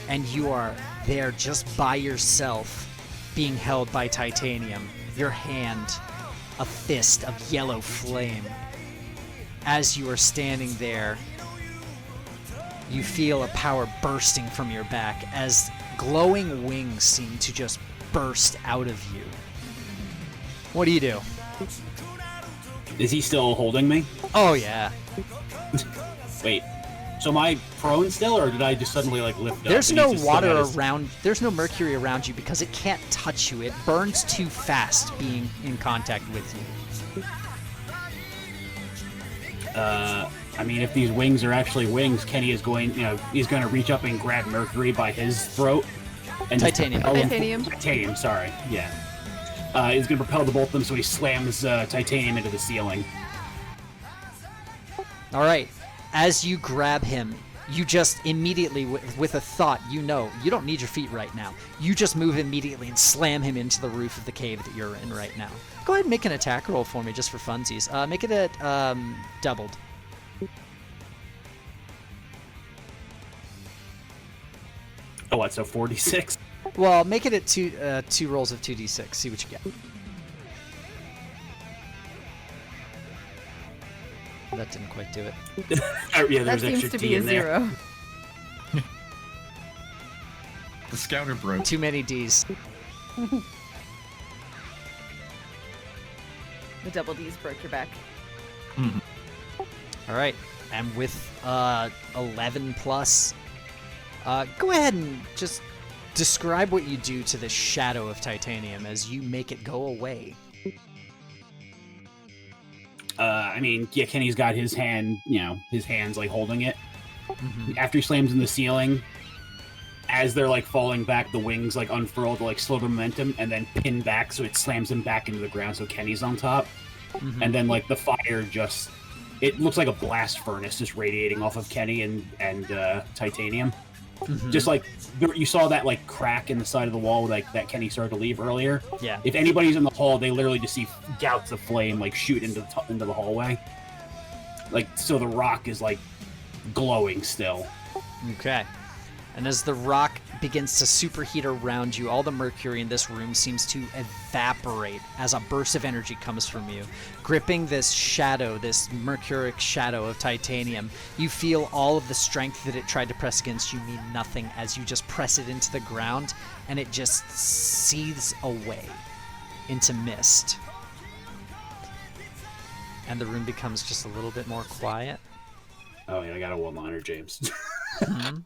and you are there just by yourself, being held by Titanium. Your hand, a fist of yellow flame. as you are standing there, you feel a power bursting from your back as glowing wings seem to just burst out of you. What do you do? Is he still holding me? Oh, yeah. Wait. So am I prone still, or did I just suddenly like lift up? There's and no he's just water still at his- around. There's no mercury around you because it can't touch you. It burns too fast being in contact with you. I mean, if these wings are actually wings, Kenny is going, he's going to reach up and grab Mercury by his throat. And just Titanium. propel him- Titanium. Titanium, sorry. Yeah. He's going to propel the both of them, so he slams Titanium into the ceiling. All right. As you grab him, you just immediately, with a thought, you don't need your feet right now. You just move immediately and slam him into the roof of the cave that you're in right now. Go ahead and make an attack roll for me just for funsies. Make it at doubled. Oh, what? So 46? Well, make it at two rolls of 2d6. See what you get. That didn't quite do it. Yeah, That there's seems extra to D be a in there. 0. The scouter broke. Too many Ds. The double D's broke your back. All right, and with 11 plus, go ahead and just describe what you do to this shadow of titanium as you make it go away. I mean, yeah, Kenny's got his hand, his hands like holding it. Mhm. After he slams in the ceiling, as they're like falling back, the wings like unfurl to like slow the momentum and then pin back, so it slams him back into the ground. So Kenny's on top, Mhm. and then like the fire it looks like a blast furnace just radiating off of Kenny and Titanium. Mhm. Just like you saw that like crack in the side of the wall like that Kenny started to leave earlier. Yeah. If anybody's in the hall, they literally just see gouts of flame like shoot into the hallway. Like, so the rock is like glowing still. Okay. And as the rock begins to superheat around you, all the mercury in this room seems to evaporate as a burst of energy comes from you. Gripping this shadow, this mercuric shadow of titanium, you feel all of the strength that it tried to press against you mean nothing as you just press it into the ground and it just seethes away into mist. And the room becomes just a little bit more quiet. Oh yeah, I got a one-liner, James. Mhm.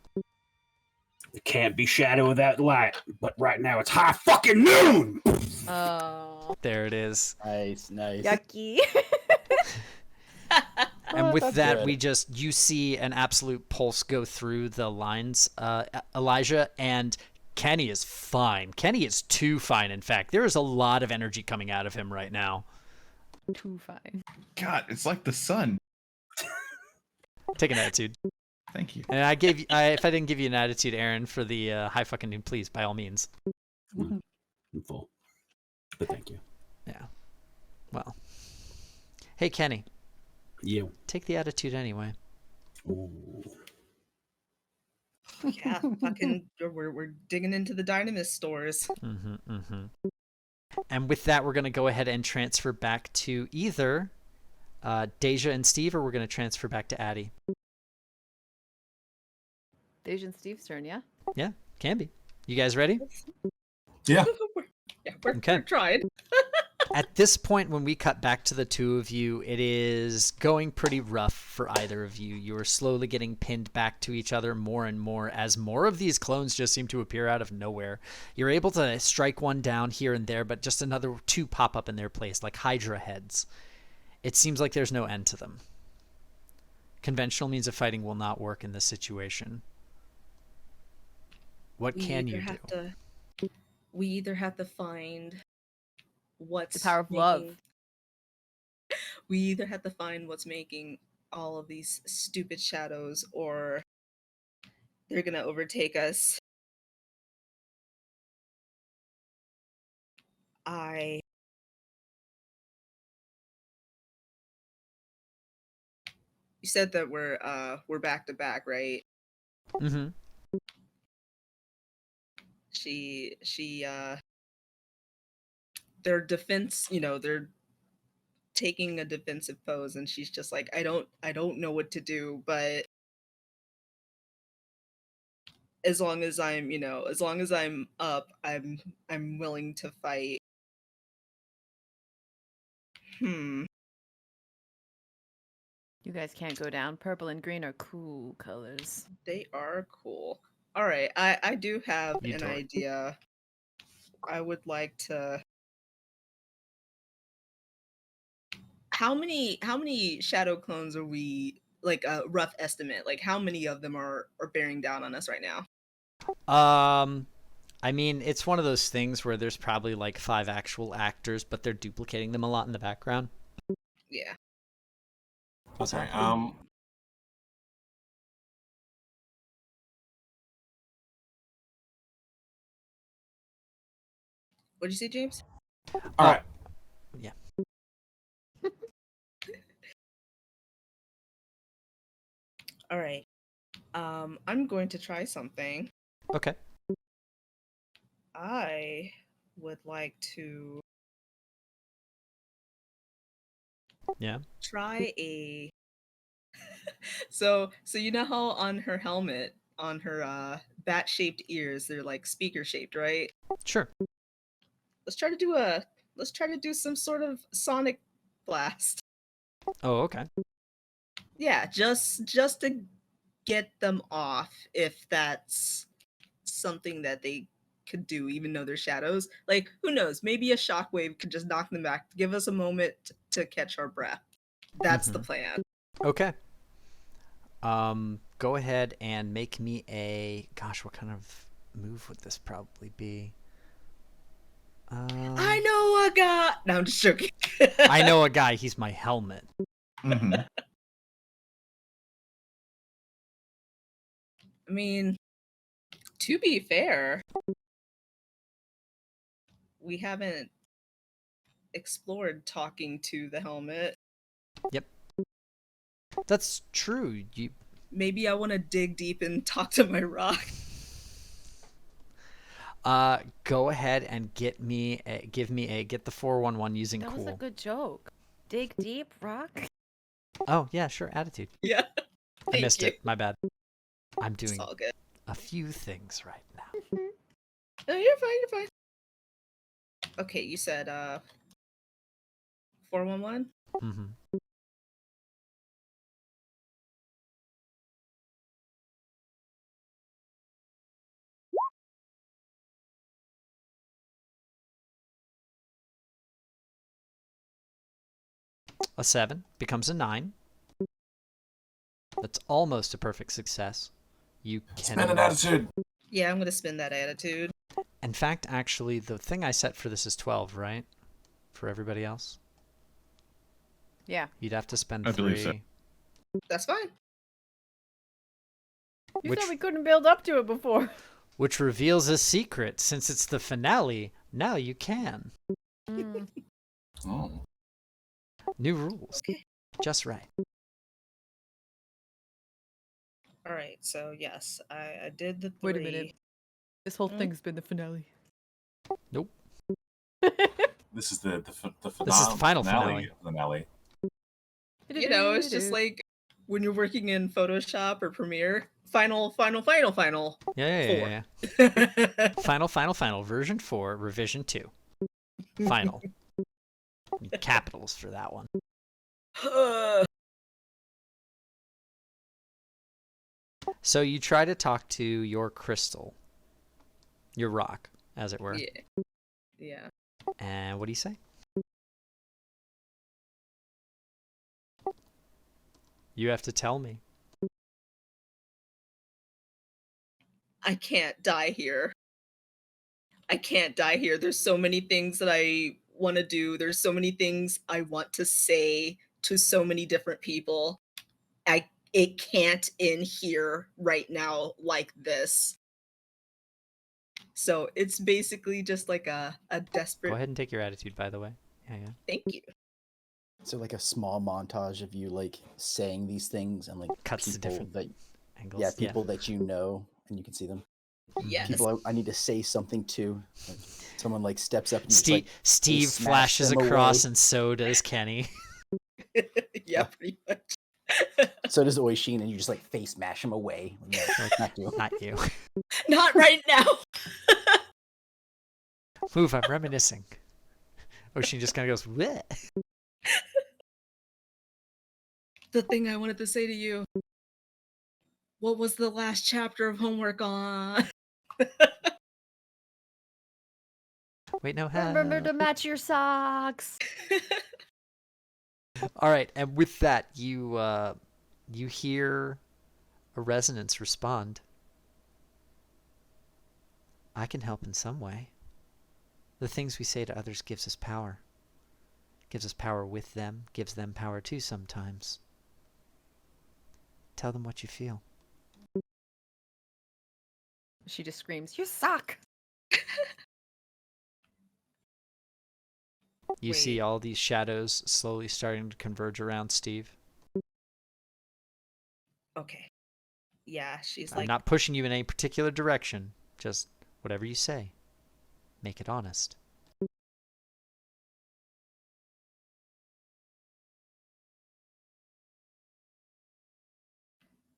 It can't be shadow without light, but right now it's high fucking noon! Oh, There it is. Nice, nice. yucky. And with that's that, good. you see an absolute pulse go through the lines, Elijah, and Kenny is fine. Kenny is too fine, in fact. There is a lot of energy coming out of him right now. Too fine. God, it's like the sun. Take an attitude. Thank you. And if I didn't give you an attitude, Aaron, for the high fucking noon, please, by all means. I'm full. But thank you. Yeah. Well. Hey, Kenny, You. take the attitude anyway. Ooh. Yeah, fucking, we're digging into the Dynamis stores. And with that, we're going to go ahead and transfer back to either Deja and Steve, or we're going to transfer back to Addie. Deja and Steve's turn, yeah? Yeah, can be. You guys ready? Yeah. We're Okay. trying. At this point, when we cut back to the two of you, it is going pretty rough for either of you. You are slowly getting pinned back to each other more and more as more of these clones just seem to appear out of nowhere. You're able to strike one down here and there, but just another two pop up in their place, like Hydra heads. It seems like there's no end to them. Conventional means of fighting will not work in this situation. What can you do? We either have to find what's The power of love. We either have to find what's making all of these stupid shadows, or they're gonna overtake us. You said that we're back to back, right? Mm-hmm. Their defense, their taking a defensive pose, and she's just like, I don't know what to do, but as long as I'm, as long as I'm up, I'm willing to fight. Hmm. You guys can't go down. Purple and green are cool colors. They are cool. All right, I do have You an dork. idea. I would like to. How many shadow clones are we, like, a rough estimate? Like, how many of them are bearing down on us right now? I mean, it's one of those things where there's probably like 5 actual actors, but they're duplicating them a lot in the background. Yeah. Okay. What'd you say, James? All right. Yeah. All right. I'm going to try something. Okay. I would like to Yeah. try a so you know how on her helmet, on her bat shaped ears, they're like speaker shaped, right? Sure. Let's try to do some sort of sonic blast. Oh, okay. Yeah, just to get them off, if that's something that they could do, even though they're shadows. Like, who knows? Maybe a shockwave could just knock them back, give us a moment to catch our breath. That's the plan. Okay. Go ahead and make me a. Gosh, what kind of move would this probably be? I know a guy. No, I'm just joking. I know a guy. He's my helmet. Mhm. I mean, to be fair, we haven't explored talking to the helmet. Yep. That's true. You. Maybe I want to dig deep and talk to my rock. Go ahead and get the 411 using That cool. was a good joke. Dig deep, rock. Oh yeah, sure. Attitude. Yeah. I missed you. it. My bad. I'm It's doing all good. a few things right now. No, you're fine. You're fine. Okay, you said 411. Mm-hmm. A 7 becomes a 9. That's almost a perfect success. You can. Spend an attitude. Yeah, I'm gonna spin that attitude. In fact, actually, the thing I set for this is 12, right? For everybody else, Yeah. you'd have to spend I 3. believe so. That's fine. You Which- said we couldn't build up to it before. Which reveals a secret. Since it's the finale, now you can. Mm. Oh. New rules. Okay. Just right. All right. So yes, I did the 3. Wait a minute. This whole Hmm? thing's been the finale. Nope. This is the finale. This is the final finale. Finale. You know, it's just like when you're working in Photoshop or Premiere. Final. Yeah. Final. Version 4, revision 2. Final. Capitals for that one. So you try to talk to your crystal, your rock, as it were. Yeah. And what do you say? You have to tell me. I can't die here. There's so many things that I want to do. There's so many things I want to say to so many different people. It can't end here right now like this. So it's basically just like a desperate. Go ahead and take your attitude, by the way. Yeah. Thank you. So like a small montage of you like saying these things and like Cuts to people different that Angles. people that you know and you can see them. Yes. People I need to say something to. Like, someone like steps up and Steve just, like, Steve smash flashes them across, away. and so does Kenny. Yeah, pretty much. So does Oishin, and you just like face mash him away. No, not you. Not you. Not right now. Move, I'm reminiscing. Oshin just kind of goes, "Bleh." The thing I wanted to say to you. What was the last chapter of homework on? Wait, no, Remember to match your socks. All right, and with that, you hear a resonance respond. I can help in some way. The things we say to others gives us power. Gives us power with them, gives them power too sometimes. Tell them what you feel. She just screams, "You suck!" You see Wait. all these shadows slowly starting to converge around Steve. Okay. Yeah, she's I'm like, not pushing you in any particular direction. Just whatever you say. Make it honest.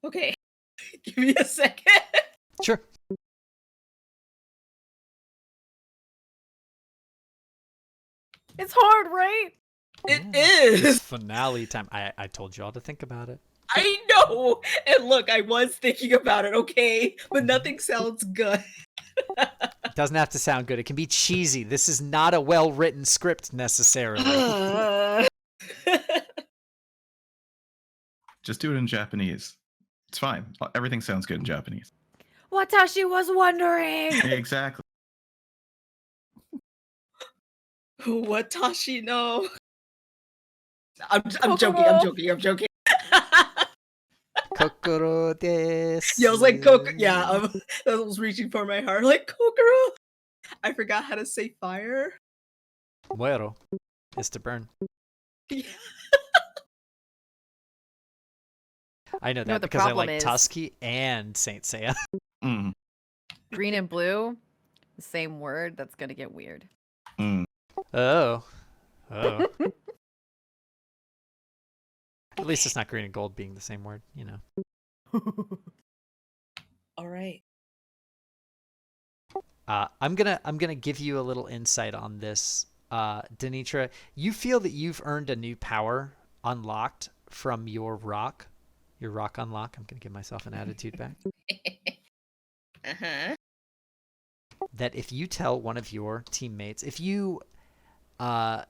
okay, give me a second. Sure. It's hard, right? It Yeah. is. It's finale time. I told you all to think about it. I know. And look, I was thinking about it, okay? But Mhm. nothing sounds good. It doesn't have to sound good. It can be cheesy. This is not a well-written script necessarily. Just do it in Japanese. It's fine. Everything sounds good in Japanese. Watashi was wondering. Exactly. Watashi no. I'm Kokoro. joking. Kokoro desu. Yeah, I was like, I was reaching for my heart, like, Kokoro. I forgot how to say fire. Muero is to burn. Yeah. I know know that what the because I problem like is? Tusky and Saint Seiya. Mm, Green and blue, the same word. That's gonna get weird. mm. Oh. Oh. At least it's not green and gold being the same word, you know. All right. I'm gonna give you a little insight on this, Denitra. You feel that you've earned a new power unlocked from your rock unlock. I'm gonna give myself an attitude back. Uh-huh. That if you tell one of your teammates, if you, what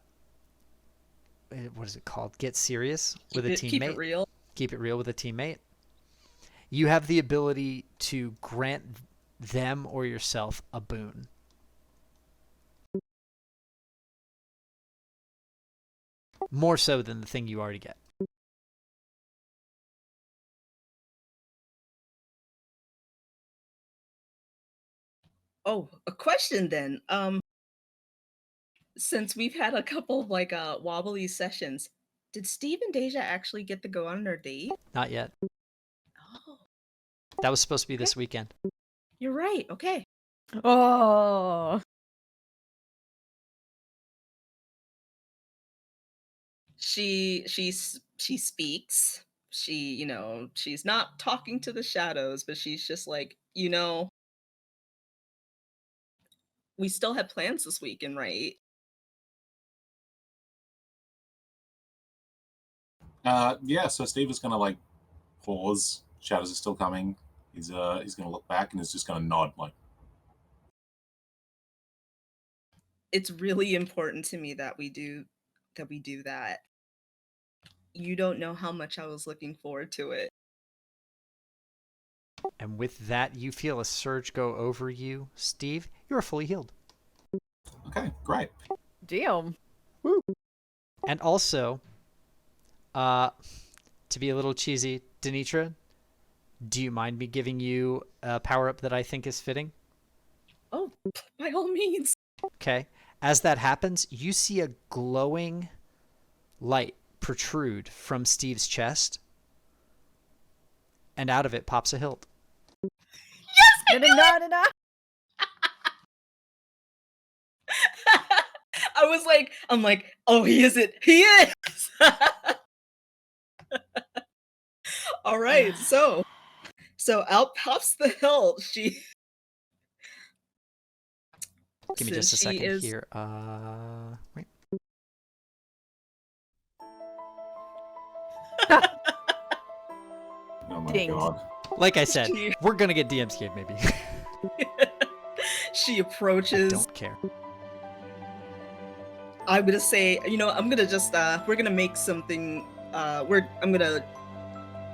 is it called? Get serious with a teammate. Keep it real. Keep it real with a teammate. You have the ability to grant them or yourself a boon. More so than the thing you already get. Oh, a question then. Since we've had a couple of like wobbly sessions, did Steve and Deja actually get to go on their date? Not yet. Oh, That was supposed to be this weekend. you're right. Okay. Oh. She speaks. She's not talking to the shadows, but she's just like, we still have plans this weekend, right? Yeah, so Steve is gonna like pause. Shadows are still coming. He's gonna look back and is just gonna nod like, It's really important to me that we do that. You don't know how much I was looking forward to it. And with that, you feel a surge go over you, Steve. You are fully healed. okay, great. Damn. And also, to be a little cheesy, Denitra, do you mind me giving you a power-up that I think is fitting? Oh, by all means. Okay. As that happens, you see a glowing light protrude from Steve's chest, and out of it pops a hilt. Yes, Na-na-na-na-na. I'm like, oh, he is it. He is. All right, so out pops the hilt. She Give me just a since she second is here. Wait. Oh my Dinged. god. Like I said, She- we're gonna get DMCA'd maybe. she approaches. Don't care. I'm gonna say, I'm gonna just we're gonna make something. I'm gonna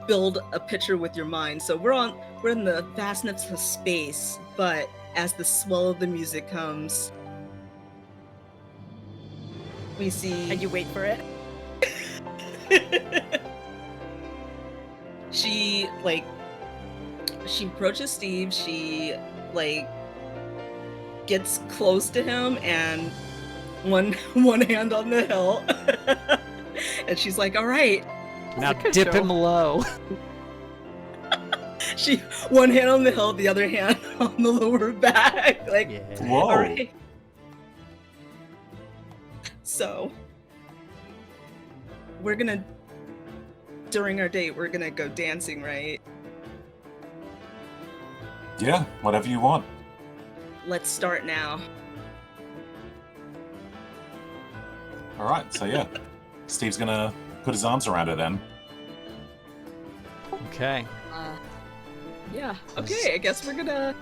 build a picture with your mind. So we're in the vastness of space, but as the swell of the music comes, we see. And you wait for it. She approaches Steve. She gets close to him and one hand on the hilt, and she's like, "All right." Now good dip show. him low. She one hand on the hilt, the other hand on the lower back. Like, Yeah. Whoa. all right. So we're gonna during our date we're gonna go dancing, right? Yeah, whatever you want. Let's start now. All right, so yeah, Steve's gonna put his arms around her then. Okay. Yeah. Okay, I guess we're gonna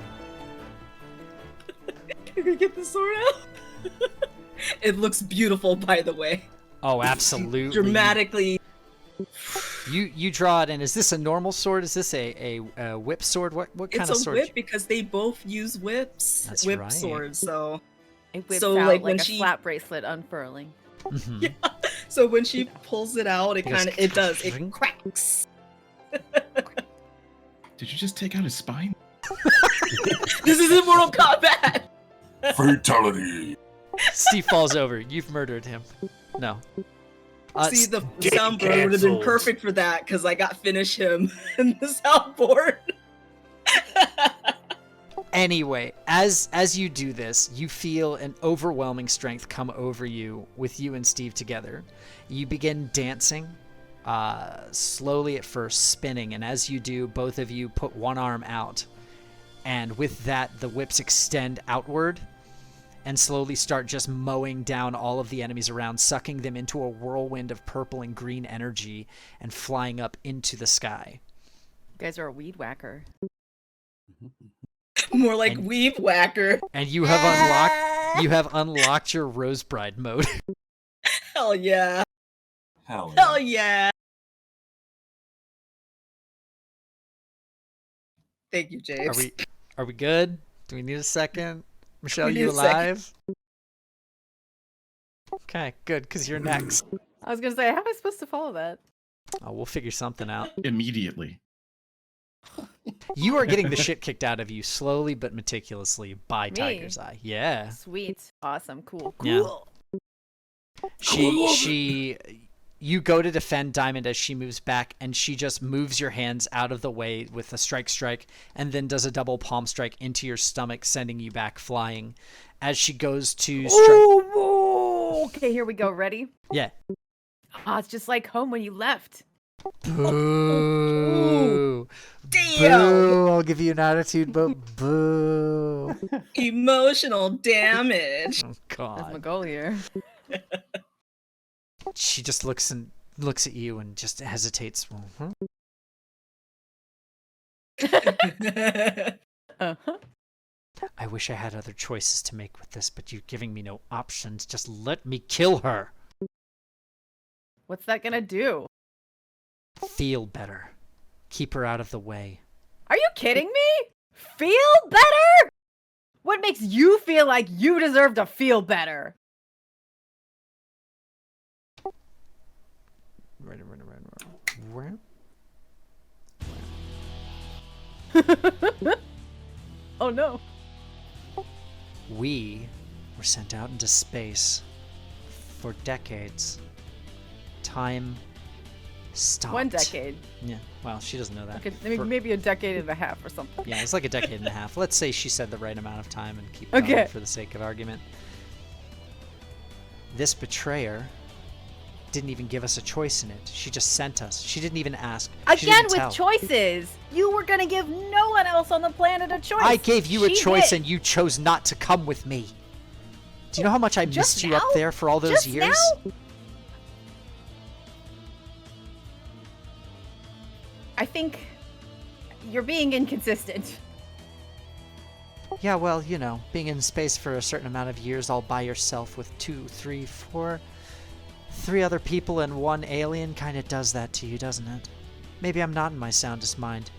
Can we get the sword out? It looks beautiful, by the way. Oh, absolutely. Dramatically. You draw it, and is this a normal sword? Is this a whip sword? What kind It's of a sword? whip because they both use whips. That's whip right. swords. So It whips So, out like, like when a she- slap bracelet unfurling. Mhm. Yeah. So when she pulls it out, it It goes it clink. cracks. Did you just take out his spine? This isn't Mortal Kombat. Fatality. Steve falls over. You've murdered him. No. See, the Get soundboard would have been canceled. perfect for that because I got finish him in the soundboard. Anyway, as you do this, you feel an overwhelming strength come over you with you and Steve together. You begin dancing, slowly at first, spinning, and as you do, both of you put one arm out. And with that, the whips extend outward and slowly start just mowing down all of the enemies around, sucking them into a whirlwind of purple and green energy and flying up into the sky. You guys are a weed whacker. More like And- weave whacker. And you have unlocked your Rose Bride mode. Hell yeah. Hell yeah. Hell yeah. Thank you, James. Are we good? Do we need a second? Michelle, We need you a second. alive? Okay, good, because you're next. I was gonna say, how am I supposed to follow that? Oh, we'll figure something out. Immediately. You are getting the shit kicked out of you slowly but meticulously by Me? Tiger's Eye. Yeah. Sweet. Awesome. Cool. Yeah. Cool. You go to defend Diamond as she moves back, and she just moves your hands out of the way with a strike, and then does a double palm strike into your stomach, sending you back flying. As she goes to strike. Oh, okay, here we go. Ready? Yeah. Ah, it's just like home when you left. Boo. Damn. Boo. I'll give you an attitude, but boo. Emotional damage. Oh, That's my God. goal here. She just looks at you and just hesitates. Mhm. Uh-huh. I wish I had other choices to make with this, but you're giving me no options. Just let me kill her. What's that gonna do? Feel better. Keep her out of the way. Are you kidding me? Feel better? What makes you feel like you deserve to feel better? Right. Oh no. We were sent out into space for decades. Time stopped. 1 decade. Yeah. Well, she doesn't know that. Okay, maybe a decade and a half or something. Yeah, it's like a decade and a half. Let's say she said the right amount of time and keep going Okay. for the sake of argument. This betrayer didn't even give us a choice in it. She just sent us. She didn't even ask. She Again, didn't with tell. choices. You were gonna give no one else on the planet a choice. I gave you a She choice did. and you chose not to come with me. Do you know how much I Just missed you up now? there for all those Just years? now? I think you're being inconsistent. Yeah, well, you know, being in space for a certain amount of years all by yourself with 2, 3, 4, 3 other people and 1 alien kind of does that to you, doesn't it? Maybe I'm not in my soundest mind,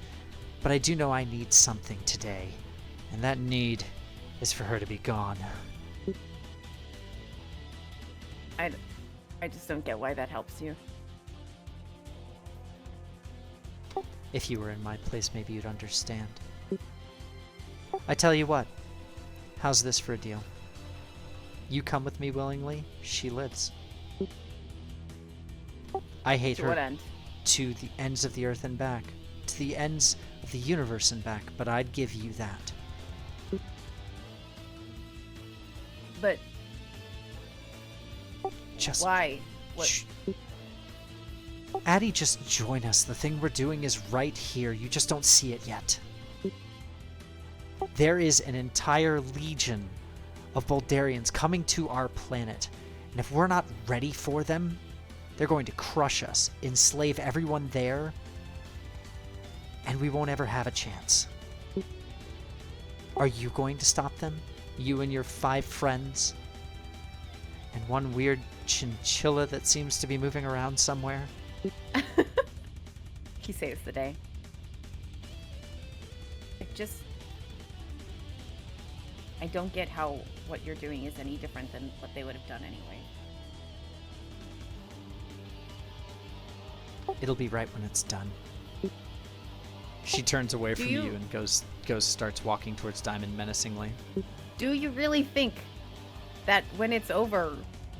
but I do know I need something today, and that need is for her to be gone. I just don't get why that helps you. If you were in my place, maybe you'd understand. I tell you what, how's this for a deal? You come with me willingly, she lives. I hate To her what end? to the ends of the earth and back, to the ends of the universe and back, but I'd give you that. But Just why? What? Shh. Addie, just join us. The thing we're doing is right here. You just don't see it yet. There is an entire legion of Boldarians coming to our planet, and if we're not ready for them, they're going to crush us, enslave everyone there, and we won't ever have a chance. Are you going to stop them? You and your 5 friends? And 1 weird chinchilla that seems to be moving around somewhere? He saves the day. I don't get how what you're doing is any different than what they would have done anyway. It'll be right when it's done. She turns away Do from you- you and starts walking towards Diamond menacingly. Do you really think that when it's over,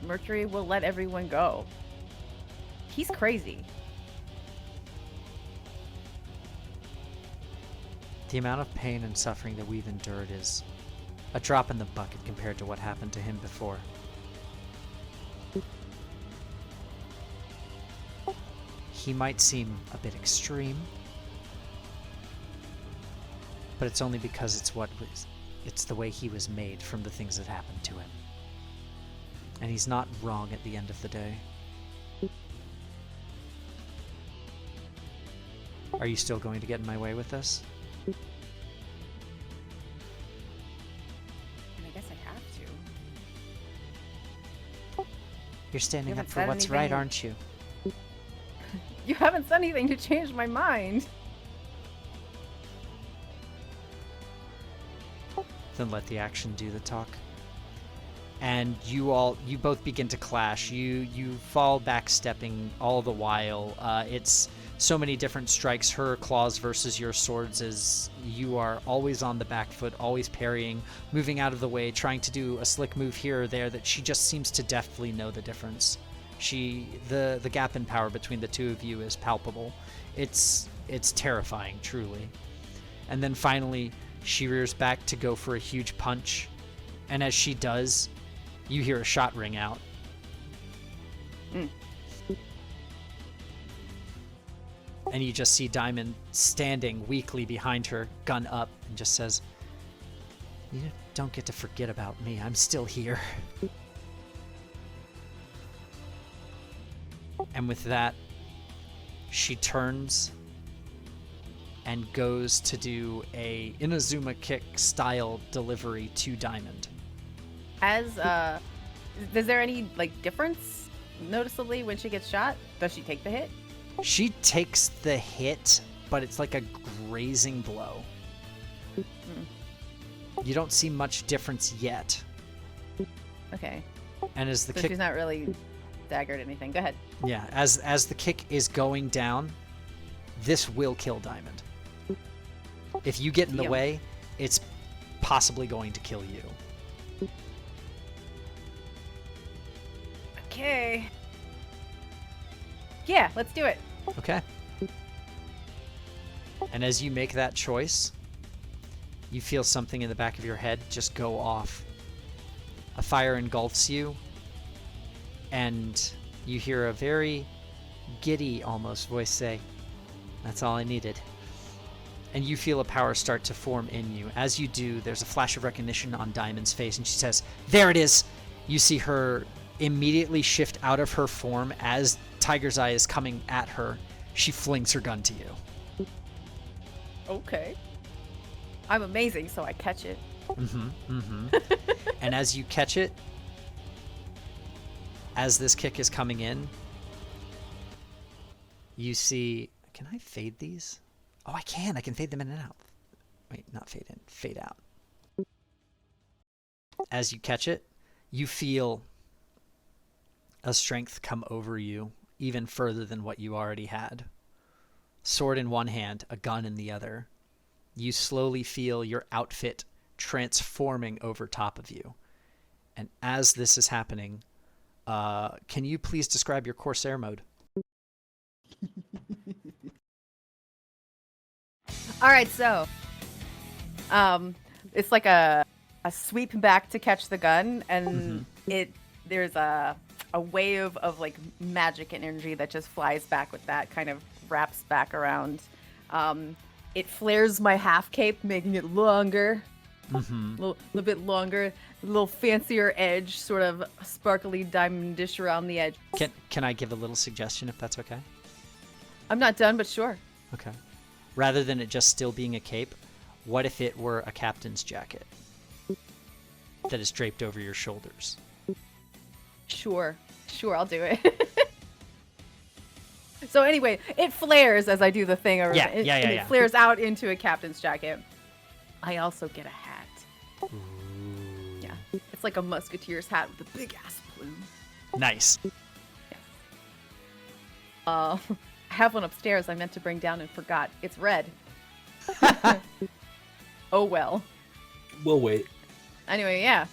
Mercury will let everyone go? He's crazy. The amount of pain and suffering that we've endured is a drop in the bucket compared to what happened to him before. He might seem a bit extreme, but it's only because it's the way he was made from the things that happened to him. And he's not wrong at the end of the day. Are you still going to get in my way with this? And I guess I have to. You're standing You up haven't for said what's right, anything. aren't you? You haven't said anything to change my mind. Then let the action do the talk. And you both begin to clash. You fall back stepping all the while. It's so many different strikes, her claws versus your swords, as you are always on the back foot, always parrying, moving out of the way, trying to do a slick move here or there that she just seems to deftly know the difference. The gap in power between the two of you is palpable. It's terrifying, truly. And then finally, she rears back to go for a huge punch, and as she does, you hear a shot ring out. And you just see Diamond standing weakly behind her, gun up, and just says, "You don't get to forget about me. I'm still here." And with that, she turns and goes to do a Inazuma kick style delivery to Diamond. Is there any difference noticeably when she gets shot? Does she take the hit? She takes the hit, but it's like a grazing blow. You don't see much difference yet. Okay. And as the So kick, she's not really staggered or anything. Go ahead. yeah, as the kick is going down, this will kill Diamond. If you get in the Damn. way, it's possibly going to kill you. Okay. Yeah, let's do it. Okay. And as you make that choice, you feel something in the back of your head just go off. A fire engulfs you, and you hear a very giddy almost voice say, "That's all I needed." And you feel a power start to form in you. As you do, there's a flash of recognition on Diamond's face, and she says, "There it is!" You see her immediately shift out of her form as Tiger's Eye is coming at her. She flings her gun to you. Okay. I'm amazing, so I catch it. And as you catch it, as this kick is coming in, you see... Can I fade these? Oh, I can. I can fade them in and out. Wait, not fade in. Fade out. As you catch it, you feel a strength come over you even further than what you already had. Sword in one hand, a gun in the other. You slowly feel your outfit transforming over top of you. And as this is happening, can you please describe your Corsair mode? All right, so it's like a sweep back to catch the gun, and there's a wave of like magic and energy that just flies back with that, kind of wraps back around. It flares my half cape, making it longer, a little bit longer, a little fancier edge, sort of sparkly diamondish around the edge. Can I give a little suggestion if that's okay? I'm not done, but sure. Okay. Rather than it just still being a cape, what if it were a captain's jacket that is draped over your shoulders? Sure, I'll do it. So anyway, it flares as I do the thing. Yeah. It flares out into a captain's jacket. I also get a hat. Ooh. Yeah, it's like a musketeer's hat with a big ass plume. Nice. I have one upstairs I meant to bring down and forgot. It's red. Oh well. We'll wait. Anyway, yeah.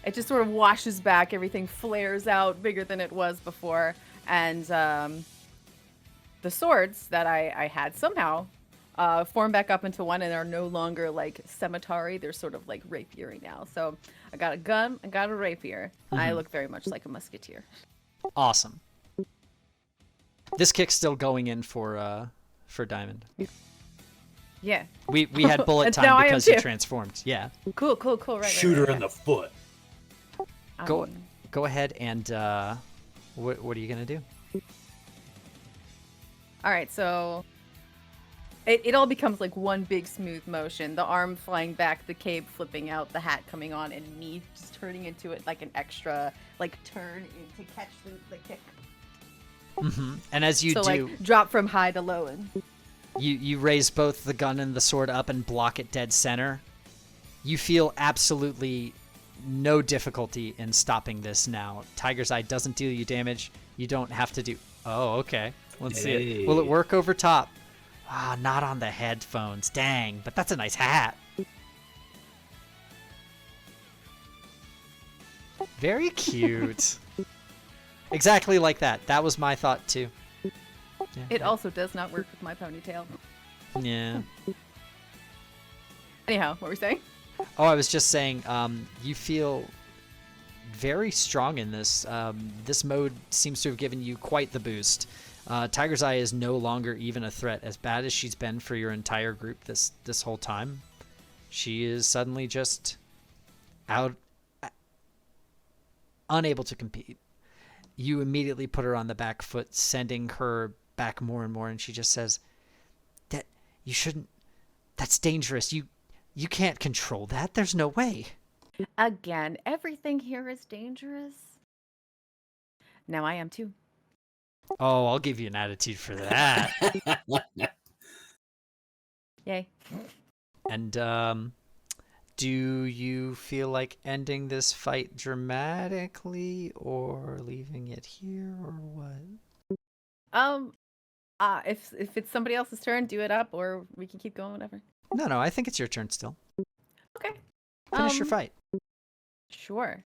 It just sort of washes back. Everything flares out bigger than it was before. And the swords that I had somehow form back up into one and are no longer like scimitar. They're sort of like rapiery now. So I got a gun, I got a rapier. I look very much like a musketeer. Awesome. This kick's still going in for Diamond. Yeah. We had bullet And time now I am because you too. transformed. Yeah. Cool. Right. Shoot her right. in the foot. Go ahead and what are you gonna do? All right, so it all becomes like one big smooth motion. The arm flying back, the cape flipping out, the hat coming on, and me just turning into it like an extra like turn in to catch the kick. And as you so do, like drop from high to low, and you raise both the gun and the sword up and block it dead center. You feel absolutely no difficulty in stopping this now. Tiger's Eye doesn't deal you damage. You don't have to do... Oh, okay. Let's see it. Will it work over top? Ah, not on the headphones. Dang, but that's a nice hat. Very cute. Exactly like that. That was my thought, too. Yeah. it also does not work with my ponytail. Yeah. Anyhow, what were we saying? Oh, I was just saying, you feel very strong in this. This mode seems to have given you quite the boost. Tiger's Eye is no longer even a threat. As bad as she's been for your entire group this whole time, she is suddenly just unable to compete. You immediately put her on the back foot, sending her back more and more, and she just says, "That you shouldn't. That's dangerous. You can't control that. There's no way." Again, everything here is dangerous. Now I am too. Oh, I'll give you an attitude for that. Yay. And do you feel like ending this fight dramatically or leaving it here or what? If it's somebody else's turn, do it up, or we can keep going, whatever. No, I think it's your turn still. Okay. Finish your fight. Sure.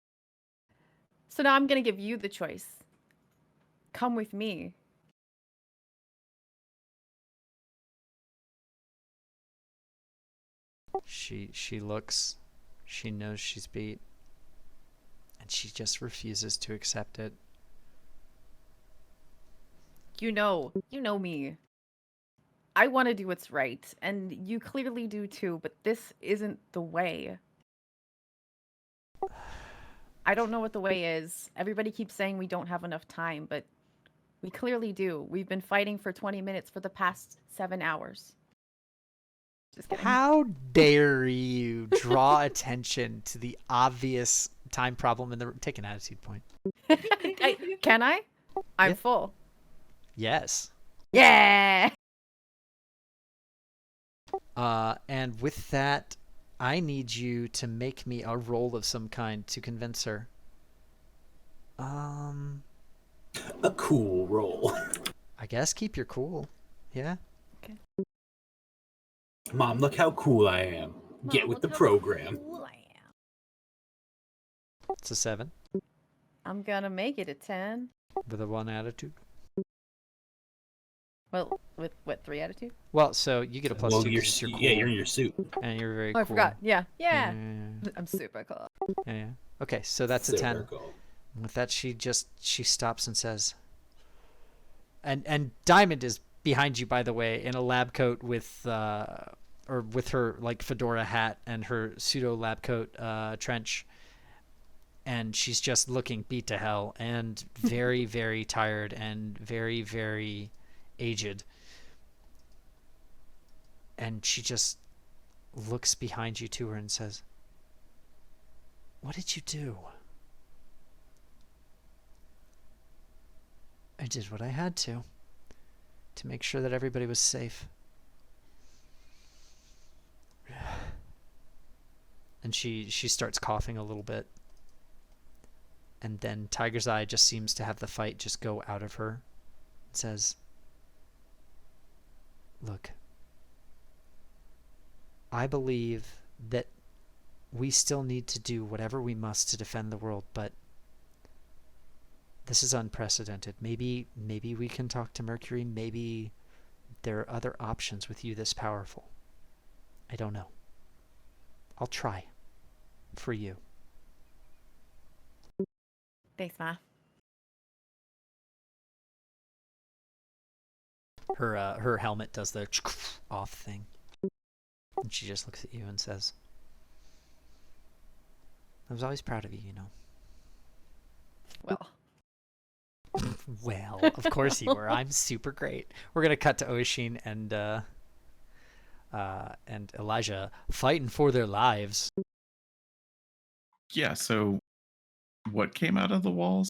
So now I'm gonna give you the choice. Come with me. She looks, she knows she's beat, and she just refuses to accept it. you know me. I want to do what's right, and you clearly do too, but this isn't the way. I don't know what the way is. Everybody keeps saying we don't have enough time, but we clearly do. We've been fighting for 20 minutes for the past 7 hours. Just kidding. How dare you draw attention to the obvious time problem in the take an attitude point. Can I? I'm Yeah. full. Yes. Yeah. And with that, I need you to make me a roll of some kind to convince her. A cool roll. I guess keep your cool. Yeah. Mom, look how cool I am. Get with the program. It's a 7 I'm gonna make it a 10. with a 1 attitude. Well, with what, 3 attitude? Well, so you get a plus Well, 2 you're, 'cause you're cool. yeah, you're in your suit. And you're very Oh, cool. I forgot. Yeah. Yeah. I'm super cool. Yeah. Okay, so that's a 10. Super cool. With that, she stops and says, and Diamond is behind you, by the way, in a lab coat with her like fedora hat and her pseudo lab coat trench, and she's just looking beat to hell and very very tired and very very aged, and she just looks behind you to her and says, "What did you do?" I did what I had to make sure that everybody was safe. And she starts coughing a little bit. And then Tiger's Eye just seems to have the fight just go out of her. And says, "Look, I believe that we still need to do whatever we must to defend the world, but this is unprecedented. Maybe we can talk to Mercury. Maybe there are other options with you this powerful. I don't know. I'll try. For you." Thanks, Ma. Her helmet does the off thing. And she just looks at you and says, "I was always proud of you, you know." Well. Well, of course you were. I'm super great. We're gonna cut to Oshin and Elijah fighting for their lives. Yeah, so what came out of the walls?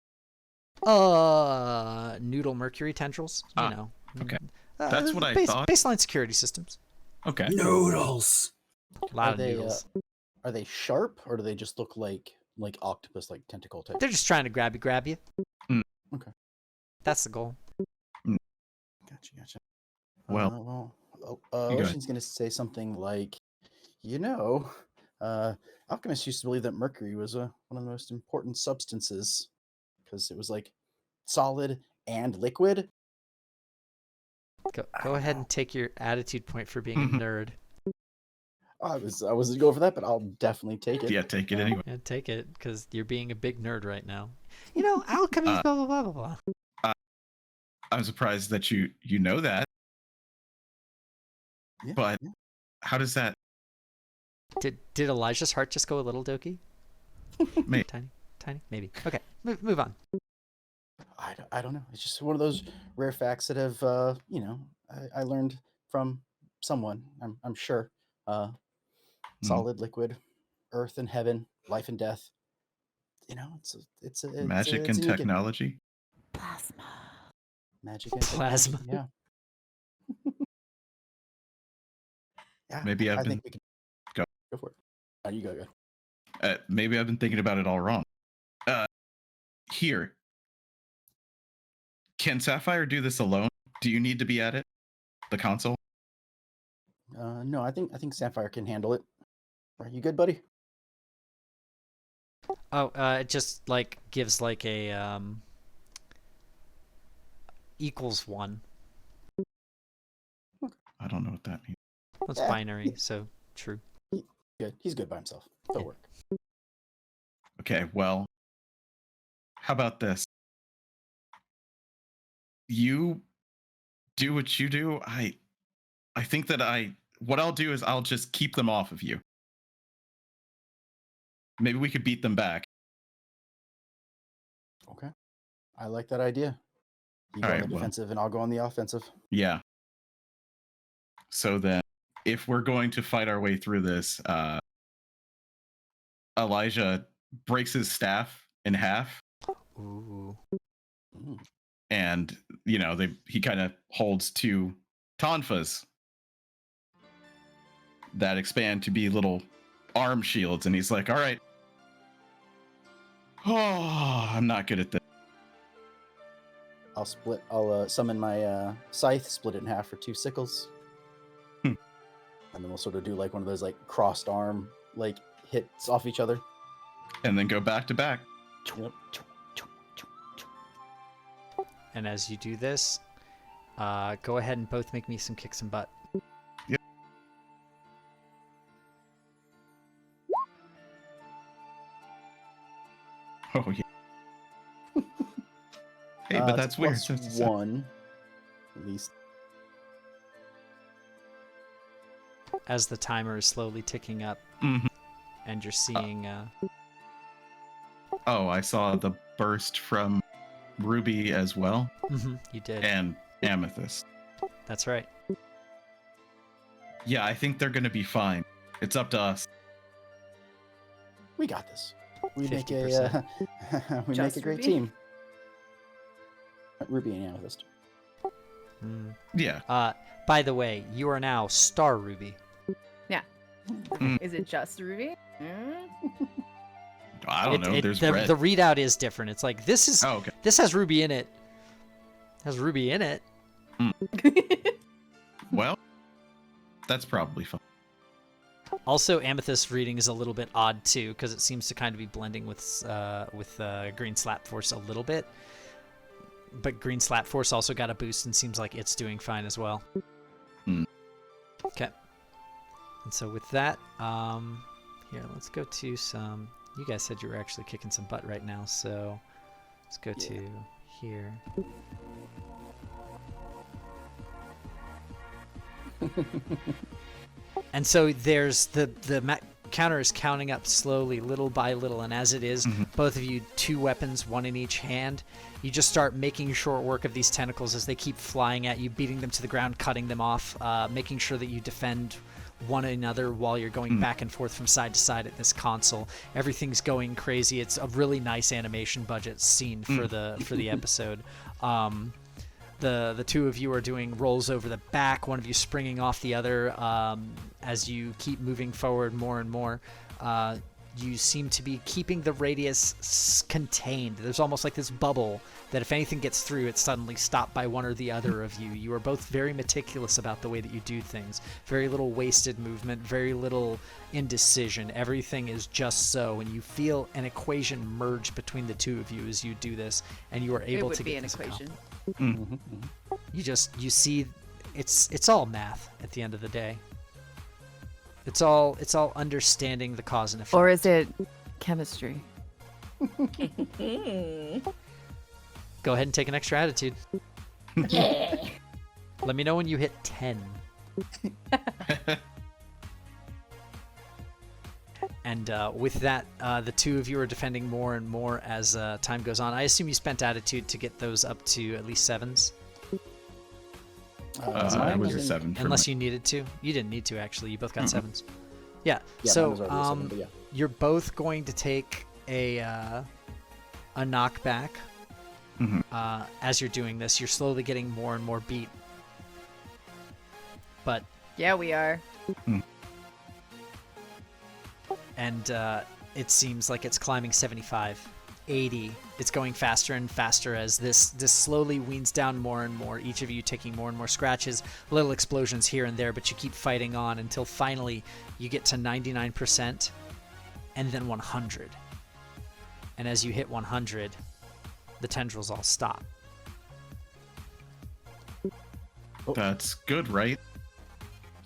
Noodle mercury tendrils. You Ah, know. okay. That's what I thought. Baseline security systems. Okay. Noodles. A lot Are of they noodles. are they sharp or do they just look like octopus, like tentacle type? They're just trying to grab you. Mm. Okay. That's the goal. Gotcha. Well, Well, you go ahead. Ocean's gonna say something like, alchemists used to believe that mercury was one of the most important substances because it was like solid and liquid. Go ahead and take your attitude point for being a nerd. I wasn't going for that, but I'll definitely take it. Yeah, take it anyway. Yeah, take it, because you're being a big nerd right now. You know, alchemy is blah, blah, blah, blah, blah. I'm surprised that you know that, Yeah, but yeah. how does that Did Elijah's heart just go a little dokey? make? Tiny? Maybe. Okay, move on. I don't know. It's just one of those rare facts that have I learned from someone. I'm sure. Solid, liquid, earth and heaven, life and death. It's Magic and a unique- technology? Plasma. Magic and Plasma. technology, yeah. Maybe I I've been think we can go. Go for it. Oh, you go. Maybe I've been thinking about it all wrong. Here, can Sapphire do this alone? Do you need to be at it? The console? No, I think Sapphire can handle it. Are you good, buddy? Oh, it just like gives like a equals 1. I don't know what that means. That's Yeah. binary, so true. Good. He's good by himself. It'll Yeah. work. Okay, well, how about this? You do what you do. I think that what I'll do is I'll just keep them off of you. Maybe we could beat them back. Okay. I like that idea. You go on the defensive and I'll go on the offensive. Yeah. So then, if we're going to fight our way through this, Elijah breaks his staff in half. Ooh. And, he kind of holds 2 tonfas that expand to be little arm shields. And he's like, all right. Oh, I'm not good at this. I'll summon my scythe, split it in half for 2 sickles. And then we'll sort of do like one of those like crossed arm like hits off each other. And then go back to back. And as you do this, go ahead and both make me some kick some butt. Yep. Oh, yeah. Hey, but that's weird. Plus 1, at least. As the timer is slowly ticking up, and you're seeing... Oh, I saw the burst from Ruby as well. You did. And Amethyst. That's right. Yeah, I think they're going to be fine. It's up to us. We got this. We make 50%. we make a great Ruby? team. Ruby and Amethyst. Yeah. By the way, you are now Star Ruby. Is it just Ruby? I don't know. There's red. The readout is different. It's like this is Oh, okay. this has Ruby in it. Has Ruby in it. Well, that's probably fine. Also, Amethyst reading is a little bit odd too, because it seems to kind of be blending with Green Slap Force a little bit. But Green Slap Force also got a boost and seems like it's doing fine as well. Okay. And so with that, here, let's go to some... You guys said you were actually kicking some butt right now, so let's go to here. And so there's the counter is counting up slowly, little by little, and as it is, both of you, 2 weapons, 1 in each hand, you just start making short work of these tentacles as they keep flying at you, beating them to the ground, cutting them off, making sure that you defend one another while you're going back and forth from side to side at this console. Everything's going crazy. It's a really nice animation budget scene for the episode. The 2 of you are doing rolls over the back, one of you springing off the other. As you keep moving forward more and more, you seem to be keeping the radius contained. There's almost like this bubble that if anything gets through, it's suddenly stopped by one or the other of you. You are both very meticulous about the way that you do things. Very little wasted movement, very little indecision. Everything is just so, and you feel an equation merge between the 2 of you as you do this, and you are able to get an this equation. You see, it's all math at the end of the day. It's all understanding the cause and effect. Or is it chemistry? Go ahead and take an extra attitude. Yeah. Let me know when you hit 10. And with that, the 2 of you are defending more and more as time goes on. I assume you spent attitude to get those up to at least 7s. It was a 7. For Unless you needed to. You didn't need to, actually. You both got 7s. Yeah. Yeah, So mine was already a 7, but yeah. you're both going to take a knockback. As you're doing this, you're slowly getting more and more beat. But Yeah, we are. and it seems like it's climbing 75, 80. It's going faster and faster as this slowly weans down more and more, each of you taking more and more scratches, little explosions here and there, but you keep fighting on until finally you get to 99% and then 100. And as you hit 100, the tendrils all stop. That's good, right?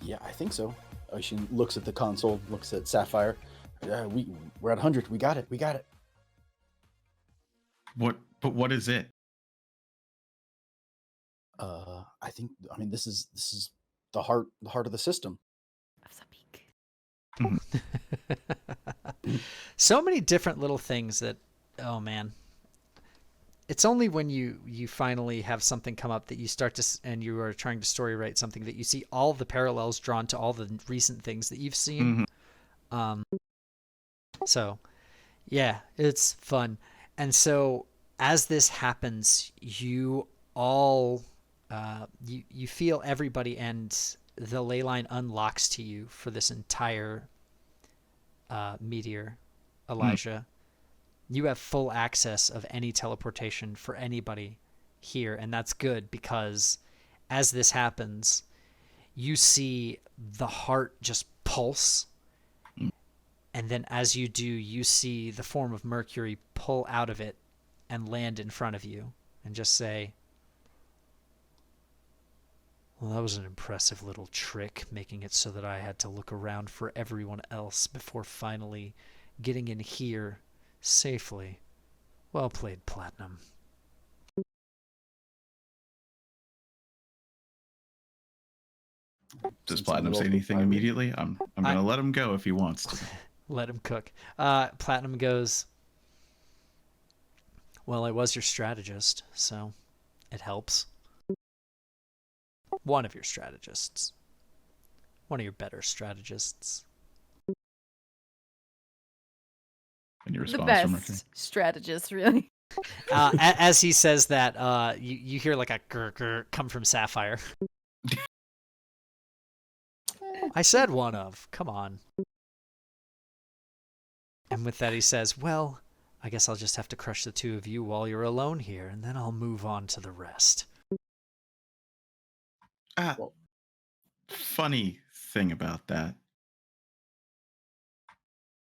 Yeah, I think so. She looks at the console, looks at Sapphire. We're at 100. We got it. We got it. But what is it? I think, I mean, this is the heart of the system. So many different little things that, oh man. It's only when you finally have something come up that you start to, and you are trying to story write something, that you see all the parallels drawn to all the recent things that you've seen. So yeah, it's fun. And so as this happens, you all, you feel everybody, and the ley line unlocks to you for this entire meteor, Elijah. You have full access of any teleportation for anybody here, and that's good, because as this happens, you see the heart just pulse, and then as you do, you see the form of Mercury pull out of it and land in front of you and just say, well, that was an impressive little trick, making it so that I had to look around for everyone else before finally getting in here safely. Well played, Platinum. Does Seems a Platinum say little anything fiery. immediately? I'm gonna let him go if he wants to. Let him cook. Platinum goes, well, I was your strategist, so it helps. One of your strategists. One of your better strategists. And your The response from Mercury. best strategist, really. As he says that, you hear like a grr grr come from Sapphire. I said one of. Come on. And with that he says, well, I guess I'll just have to crush the two of you while you're alone here, and then I'll move on to the rest. Funny thing about that.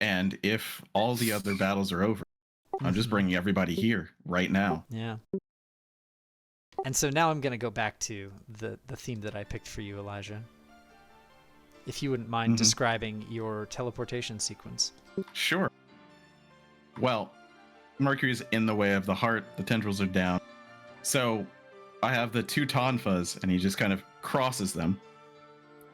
And if all the other battles are over, I'm just bringing everybody here right now. Yeah. And so now I'm going to go back to the theme that I picked for you, Elijah. If you wouldn't mind describing your teleportation sequence. Sure. Well, Mercury's in the way of the heart. The tendrils are down. So I have the two tonfas, and he just kind of crosses them.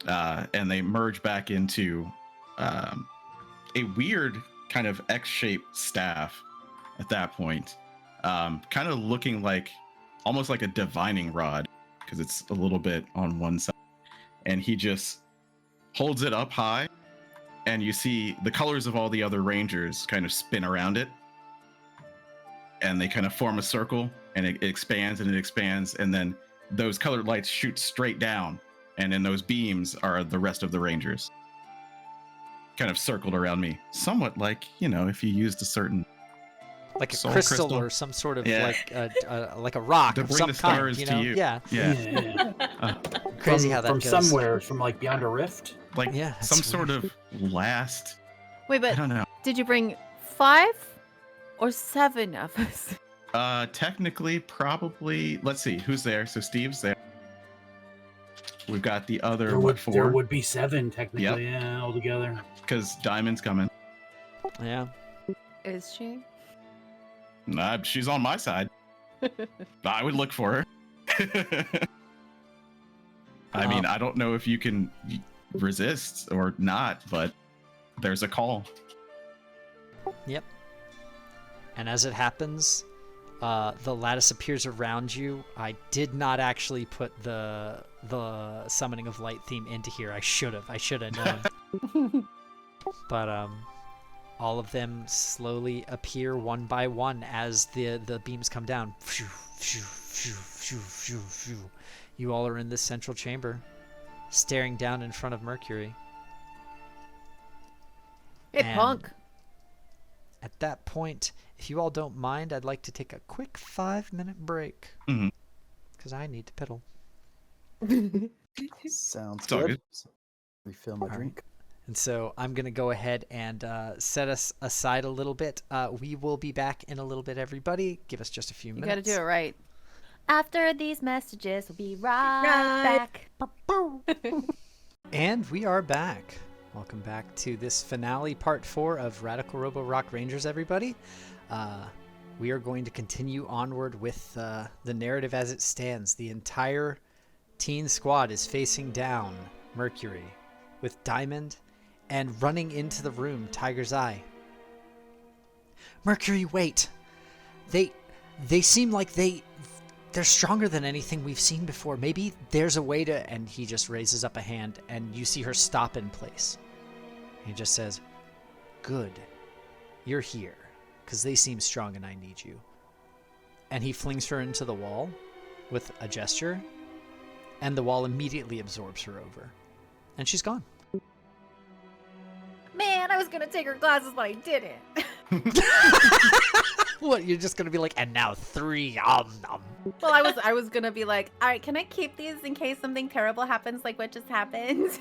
And they merge back into a weird kind of X-shaped staff at that point. Kind of looking like, almost like a divining rod, because it's a little bit on one side. And he just holds it up high, and you see the colors of all the other rangers kind of spin around it, and they kind of form a circle, and it expands and it expands, and then those colored lights shoot straight down, and in those beams are the rest of the rangers kind of circled around me, somewhat like, you know, if you used a certain like a soul crystal or some sort of like a rock to of bring some the stars kind, to you. Yeah. Crazy how that from goes. somewhere, from like beyond a rift. Like that's some sort of last. Wait, I but don't know. did you bring 5 or 7 of us? Technically, probably. Let's see who's there. So Steve's there. We've got the other There 4? would be 7 technically, yeah, altogether. Because Diamond's coming. Yeah. Is she? She's on my side. I would look for her. I mean, I don't know if you can resist or not, but there's a call. Yep. And as it happens, the lattice appears around you. I did not actually put the summoning of light theme into here. I should have known. But all of them slowly appear one by one as the beams come down. You all are in this central chamber, staring down in front of Mercury. Hey, And punk. At that point, if you all don't mind, I'd like to take a quick 5-minute break. Mhm. Because I need to piddle. Sounds It's all good. good. Refill my All right. drink. And so I'm going to go ahead and set us aside a little bit. We will be back in a little bit, everybody. Give us just a few You minutes. gotta do it right. After these messages, we'll be right back. And we are back. Welcome back to this finale, part 4 of Radical Robo Rock Rangers, everybody. We are going to continue onward with the narrative as it stands. The entire Teen Squad is facing down Mercury with Diamond and running into the room, Tiger's Eye. Mercury, wait. They seem like they're stronger than anything we've seen before. Maybe there's a way to... And he just raises up a hand, and you see her stop in place. He just says, good. You're here, because they seem strong and I need you. And he flings her into the wall with a gesture, and the wall immediately absorbs her over. And she's gone. Man, I was gonna take her glasses, but I didn't. What, you're just going to be like, and now 3, nom. Well, I was gonna be like, all right, can I keep these in case something terrible happens, like what just happened?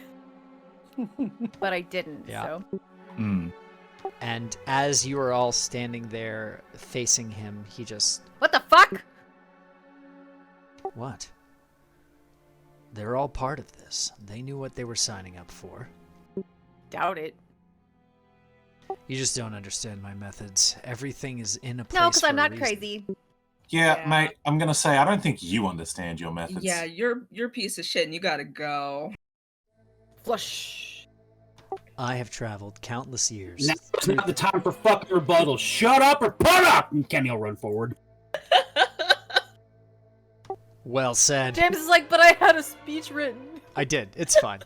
But I didn't. Yeah. So And as you are all standing there facing him, he just... what the fuck? What? They're all part of this. They knew what they were signing up for. Doubt it. You just don't understand my methods. Everything is in a place No, because for I'm a not reason. crazy. Yeah, Yeah. mate, I'm gonna say I don't think you understand your methods. Yeah, you're a piece of shit and you gotta go. Flush. I have traveled countless years. Now it's not the time for fucking rebuttal. Shut up or put up! And Kenny will run forward. Well said. James is like, but I had a speech written. I did. It's fine.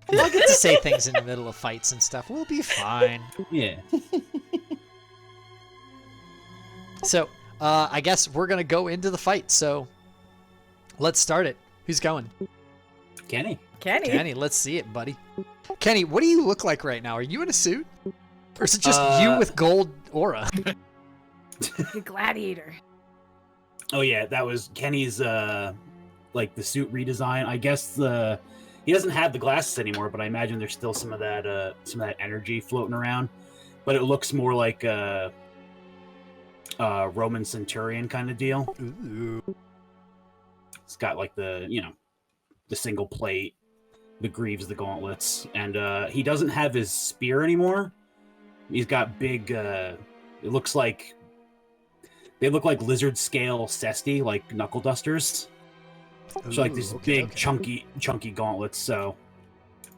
I'll get to say things in the middle of fights and stuff. We'll be fine. Yeah. So, I guess we're going to go into the fight. So, let's start it. Who's going? Kenny. Kenny. Kenny, let's see it, buddy. Kenny, what do you look like right now? Are you in a suit? Or is it just you with gold aura? The gladiator. Oh yeah, that was Kenny's like the suit redesign. I guess he doesn't have the glasses anymore, but I imagine there's still some of that energy floating around. But it looks more like a Roman centurion kind of deal. Ooh. It's got like the single plate, the greaves, the gauntlets, and he doesn't have his spear anymore. He's got big. It looks like they look like lizard scale cesti, like knuckle dusters. So like these big chunky gauntlets. So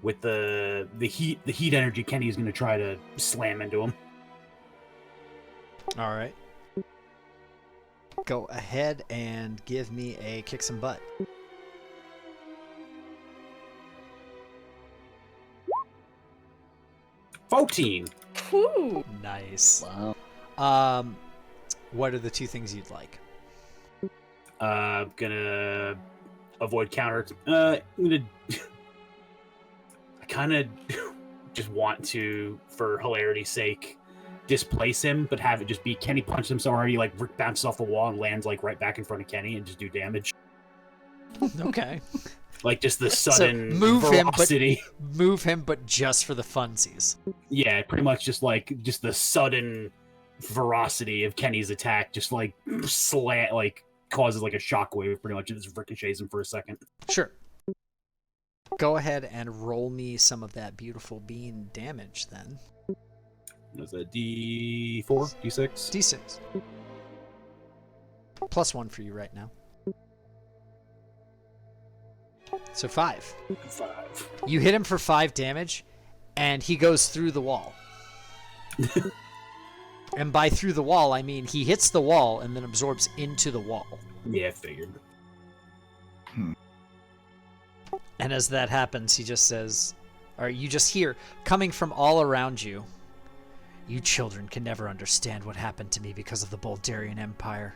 with the heat energy, Kenny's gonna try to slam into him. All right. Go ahead and give me a kick some butt. $14. Whew. Nice. Wow. What are the two things you'd like? Gonna avoid counter. I'm gonna. I kind of just want to, for hilarity's sake, displace him, but have it just be Kenny punches him so hard he like bounces off the wall and lands like right back in front of Kenny and just do damage. Okay. Like just the sudden move ferocity. Move him, but just for the funsies. Yeah, pretty much just the sudden ferocity of Kenny's attack, just like causes like a shockwave. Pretty much, it just ricochets him for a second. Sure. Go ahead and roll me some of that beautiful bean damage then. That's a D4, D6. D6. +1 for you right now. So 5. 5. You hit him for 5 damage, and he goes through the wall. And by through the wall, I mean he hits the wall and then absorbs into the wall. Yeah, figured. And as that happens, he just says, or you just hear, coming from all around you, "You children can never understand what happened to me because of the Bulgarian Empire.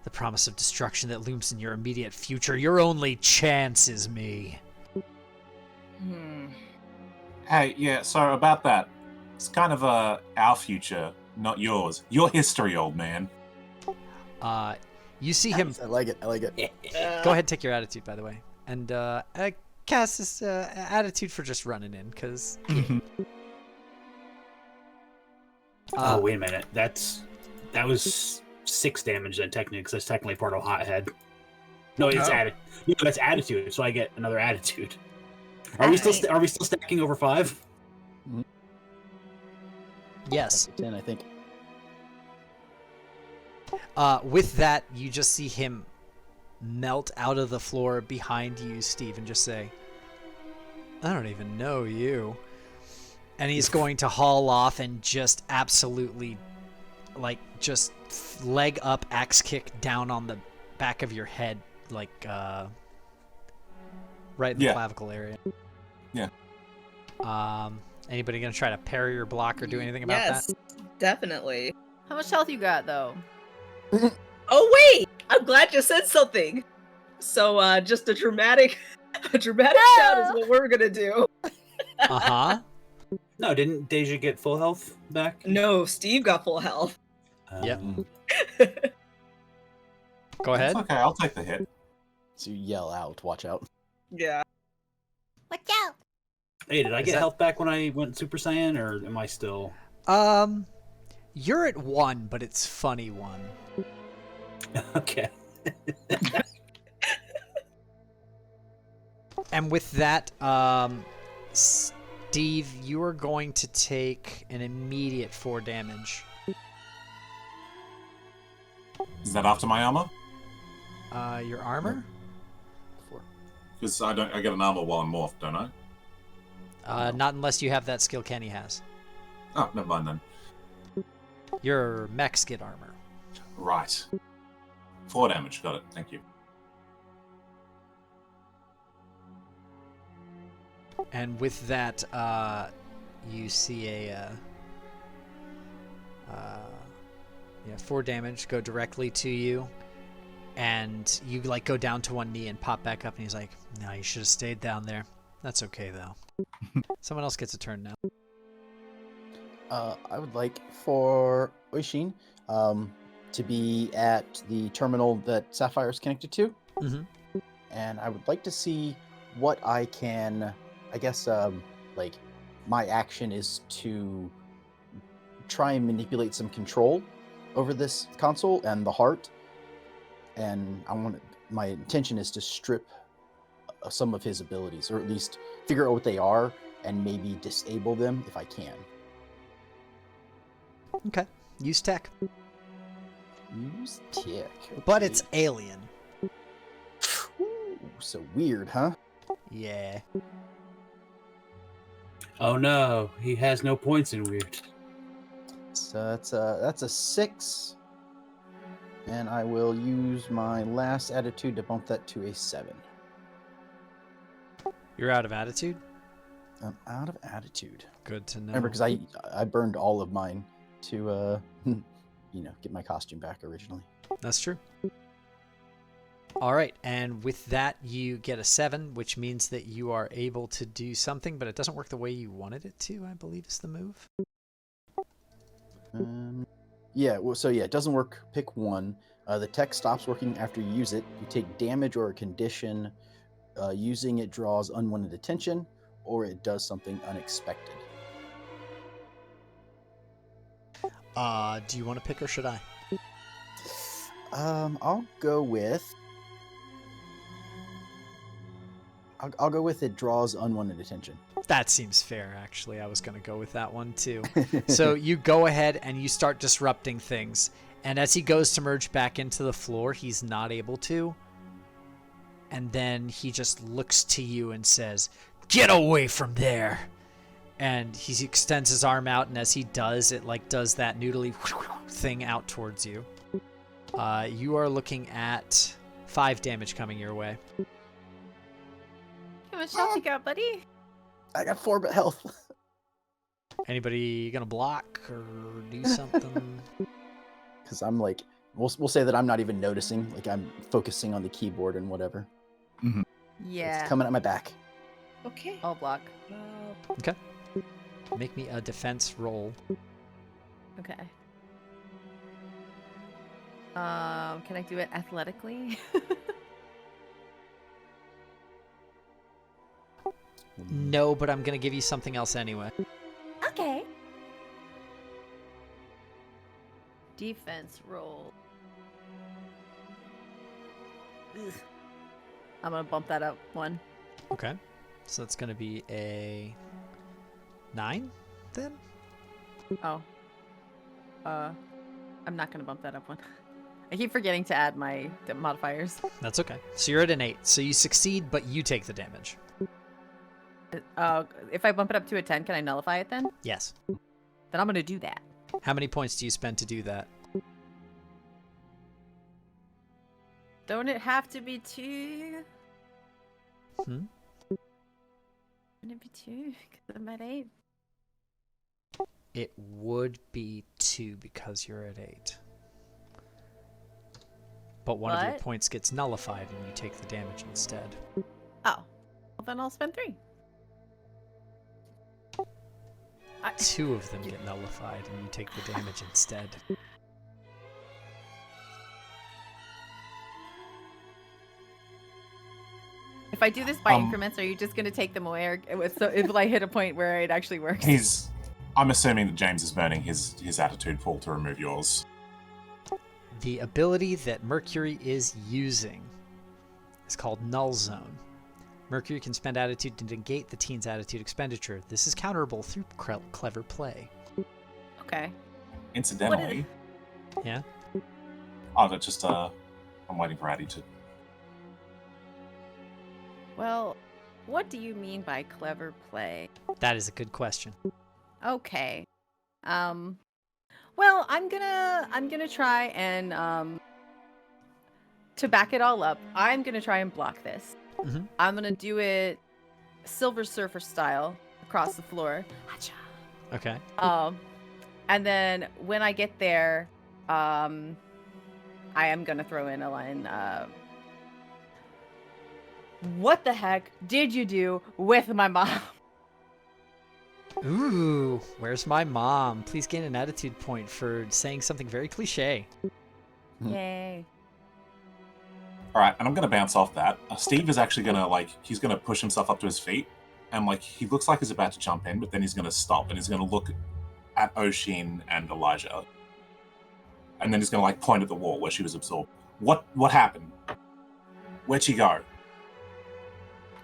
The promise of destruction that looms in your immediate future. Your only chance is me." Hey, yeah, so about that, it's kind of our future, not yours. Your history, old man. You see him. I like it. I like it. Go ahead, take your attitude, by the way, and cast this attitude for just running in, because. Oh, wait a minute. That was 6 damage then, technically, because that's technically part of Hothead. No, it's added. No, that's attitude, so I get another attitude. Are we still stacking over 5? Yes. 10, I think. With that, you just see him melt out of the floor behind you, Steve, and just say, I don't even know you. And he's going to haul off and just absolutely, like, just leg up, axe kick down on the back of your head, like, right in the clavicle area. Yeah. Anybody gonna try to parry or block or do anything about Yes, definitely. How much health you got though? Oh wait, I'm glad you said something. So just a dramatic shout is what we're gonna do. that? Uh-huh. No, didn't Deja get full health back? No, Steve got full health. Yep. Um, Go ahead. It's okay, I'll take the hit. So you yell out, watch out. Yeah. Watch out! Hey, did I Is get that- health back when I went Super Saiyan, or am I still? You're at 1, but it's funny 1. Okay. And with that, Steve, you are going to take an immediate 4 damage. Is that after my armor? Your armor? 4. Because I get an armor while I'm morphed, don't I? Not unless you have that skill Kenny has. Oh, never mind then. Your mechs get armor. Right. 4 damage, got it. Thank you. And with that, you see a 4 damage go directly to you, and you like go down to one knee and pop back up, and he's like, "No, you should have stayed down there. That's okay though." Someone else gets a turn now. I would like for Oishin to be at the terminal that Sapphire is connected to. Mm-hmm. And I would like to see what I can, I guess, like, my action is to try and manipulate some control over this console and the heart. And my intention is to strip some of his abilities, or at least figure out what they are and maybe disable them if I can. Okay. Use tech, Use tech. but okay. it's alien. Ooh, so weird, huh? Yeah. Oh no, he has no points in weird. So that's a 6, and I will use my last attitude to bump that to a 7. You're out of attitude. I'm out of attitude. Good to know. Remember, because I burned all of mine to get my costume back originally. That's true. All right, and with that, you get a 7, which means that you are able to do something, but it doesn't work the way you wanted it to, I believe is the move. Yeah, well, so yeah, it doesn't work. Pick one. The tech stops working after you use it. You take damage or a condition. Using it draws unwanted attention, or it does something unexpected. Do you want to pick or should I? I'll go with. I'll go with it draws unwanted attention. That seems fair, actually. I was going to go with that one, too. So you go ahead and you start disrupting things. And as he goes to merge back into the floor, he's not able to. And then he just looks to you and says, "Get away from there!" And he extends his arm out, and as he does, it like does that noodly thing out towards you. You are looking at 5 damage coming your way. How much health you got, buddy? I got 4 but health. Anybody gonna block or do something? Because I'm like, we'll say that I'm not even noticing. Like, I'm focusing on the keyboard and whatever. Yeah. It's coming at my back. Okay. I'll block. Okay. Make me a defense roll. Okay. Can I do it athletically? No, but I'm gonna give you something else anyway. Okay. Defense roll. Ugh. I'm gonna bump that up 1. Okay. So that's gonna be a 9 then? Oh. I'm not gonna bump that up 1. I keep forgetting to add my modifiers. That's okay. So you're at an 8. So you succeed, but you take the damage. If I bump it up to a 10, can I nullify it then? Yes. Then I'm gonna do that. How many points do you spend to do that? Don't it have to be 2? Hmm? Wouldn't it be 2? Because I'm at 8. It would be 2 because you're at 8. But one of your What? points gets nullified and you take the damage instead. Oh. Well, then I'll spend 3. 2 of them get nullified and you take the damage instead. If I do this by Um, increments, are you just gonna take them away, or so if I hit a point where it actually works? I'm assuming that James is burning his attitude pool to remove yours. The ability that Mercury is using is called Null Zone. Mercury can spend attitude to negate the teen's attitude expenditure. This is counterable through clever play. Okay. Incidentally, Yeah? oh, that's just I'm waiting for Addie to. Well, what do you mean by clever play? That is a good question. Okay. Well, I'm gonna try and to back it all up, I'm gonna try and block this. Mm-hmm. I'm gonna do it Silver Surfer style across the floor. Hacha. Okay. And then when I get there, I am gonna throw in a line. What the heck did you do with my mom? Ooh, where's my mom? Please gain an attitude point for saying something very cliche. Yay. All right, and I'm gonna bounce off that. Steve is actually gonna he's gonna push himself up to his feet, and he looks like he's about to jump in, but then he's gonna stop and he's gonna look at Oshin and Elijah, and then he's gonna point at the wall where she was absorbed. What happened? Where'd she go?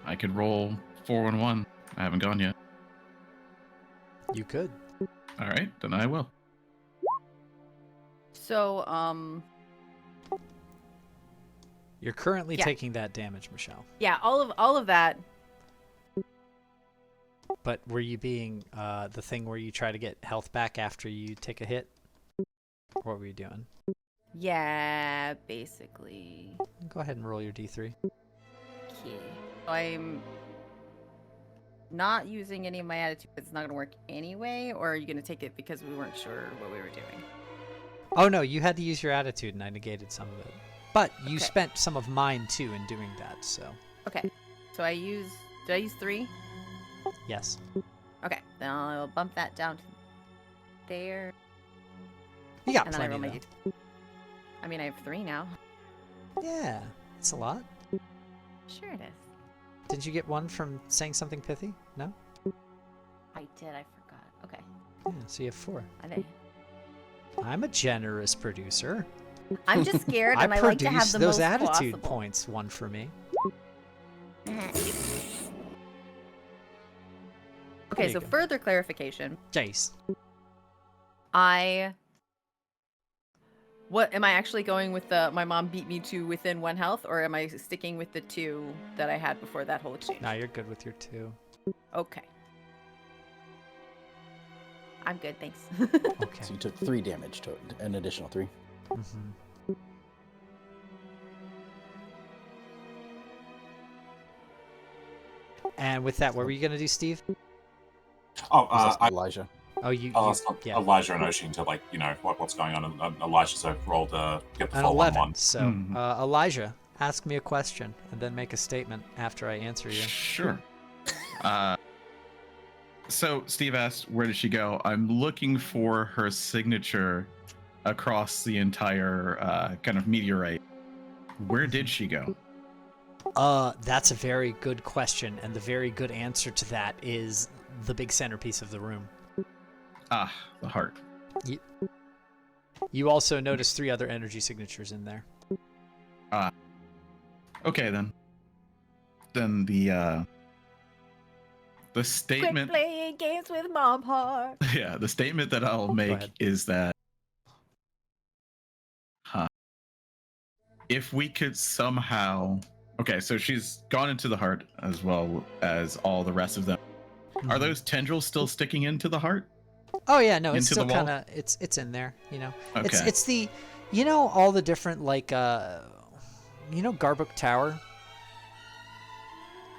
I could roll 411. I haven't gone yet. You could. All right, then I will. So, You're currently Yeah. taking that damage, Michelle. yeah, all of that. But were you being the thing where you try to get health back after you take a hit? What were you doing? Yeah, basically. Go ahead and roll your d3. Okay. I'm not using any of my attitude. It's not gonna work anyway, or are you gonna take it because we weren't sure what we were doing? Oh no, you had to use your attitude and I negated some of it. But you Okay. spent some of mine too in doing that, so Okay. So did I use 3? yes. Okay. Then I'll bump that down to there. You got And then I roll plenty my though. I mean, I have 3 now. Yeah, it's a lot. Sure it is. Did you get one from saying something pithy? No? I did. I forgot. Okay. Yeah, so you have 4. I did. I'm a generous producer. I'm just scared, I and I like to have produced the those most attitude possible. points, one for me. Okay, you so go. further clarification. Jace. What am I actually going with my mom beat me to within 1 health, or am I sticking with the 2 that I had before that whole exchange? Now you're good with your 2. Okay. I'm good, thanks. Okay. So you took 3 damage to an additional 3. Mm-hmm. And with that, what were you gonna do, Steve? Oh, That's I Elijah. Oh, you asked yeah, Elijah and Oshin to what's going on. And Elijah so rolled get the an full 11. 1-1. So, Mhm. Elijah, ask me a question and then make a statement after I answer you. Sure. So Steve asked, where did she go? I'm looking for her signature across the entire kind of meteorite. Where did she go? That's a very good question, and the very good answer to that is the big centerpiece of the room. Ah, the heart. You also notice 3 other energy signatures in there. Okay, then. Then the Quit statement playing games with Mom Heart. yeah, the statement that I'll make ahead. is that if we could somehow, okay, so she's gone into the heart as well as all the rest of them. Are Mhm. those tendrils still sticking into the heart? Oh yeah, no, it's into still the wall? kind of it's in there, you know. Okay. It's the, you know, all the different like you know, Garbuk Tower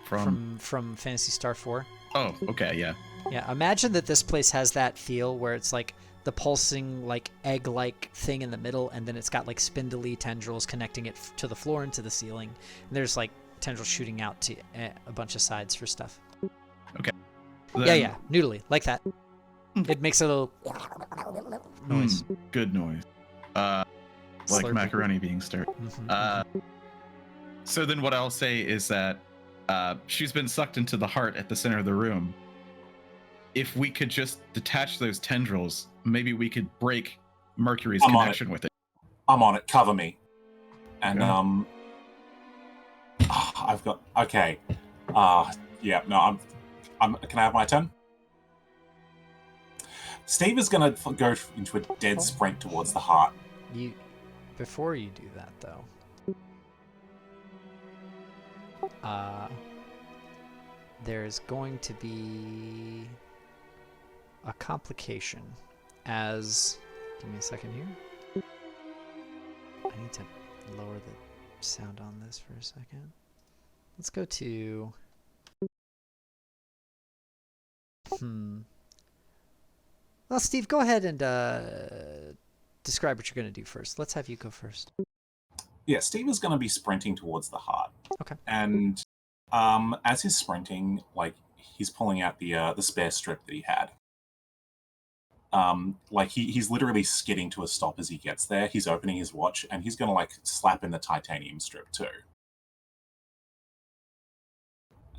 from Phantasy Star 4. Oh, okay, yeah. Yeah, imagine that this place has that feel where it's like the pulsing like egg-like thing in the middle, and then it's got like spindly tendrils connecting it to the floor and to the ceiling. And there's like tendrils shooting out to a bunch of sides for stuff. Then- Yeah, noodly, like that. It makes a little noise. Good noise. Like Slurping. macaroni being stirred. Mhm. So then what I'll say is that she's been sucked into the heart at the center of the room. If we could just detach those tendrils, maybe we could break Mercury's I'm on it. connection with it. I'm on it. Cover me. And Okay. I've got okay. Yeah, no, I'm. Can I have my turn? Steve is gonna go into a dead sprint towards the heart. Before you do that though, there's going to be a complication. Give me a second here. I need to lower the sound on this for a second. Let's go to Well, Steve, go ahead and describe what you're going to do first. Let's have you go first. Yeah, Steve is going to be sprinting towards the heart. Okay. And as he's sprinting, like he's pulling out the spare strip that he had. Like he's literally skidding to a stop as he gets there. He's opening his watch and he's going to like slap in the titanium strip too.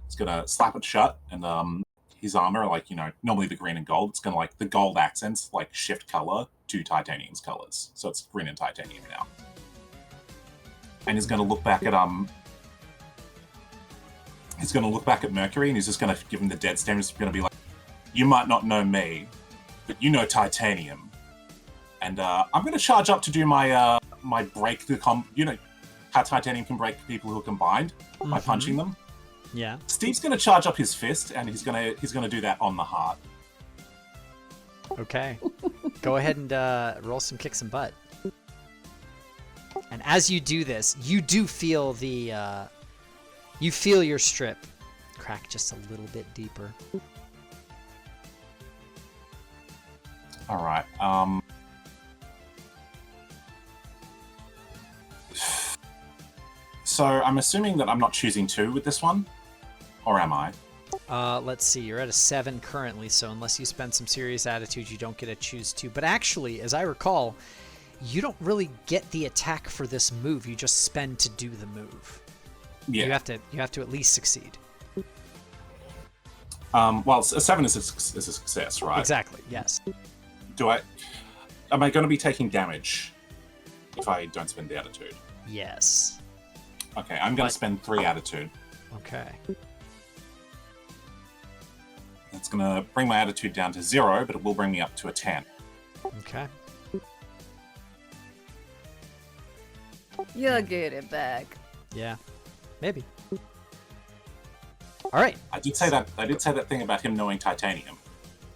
He's going to slap it shut and his armor, like, you know, normally the green and gold, it's going to like the gold accents like shift color to titanium's colors. So it's green and titanium now. And he's going to look back at Mercury and he's just going to give him the dead stare. He's going to be like, "You might not know me, but you know titanium." And I'm going to charge up to do my my break the you know how titanium can break people who are combined by punching them. Yeah. Steve's going to charge up his fist and he's going to do that on the heart. Okay. Go ahead and roll some kick some butt. And as you do this, you do feel you feel your strip crack just a little bit deeper. All right. So I'm assuming that I'm not choosing 2 with this one, or am I? Let's see. You're at a 7 currently, so unless you spend some serious attitude, you don't get to choose 2. But actually, as I recall, you don't really get the attack for this move. You just spend to do the move. Yeah. You have to at least succeed. Well, a 7 is a success, right? Exactly. Yes. Am I going to be taking damage if I don't spend the attitude? Yes. Okay, I'm going to spend 3 attitude. Okay. It's going to bring my attitude down to 0, but it will bring me up to a 10. Okay. You'll get it back. Yeah. Maybe. All right. I did say that thing about him knowing titanium,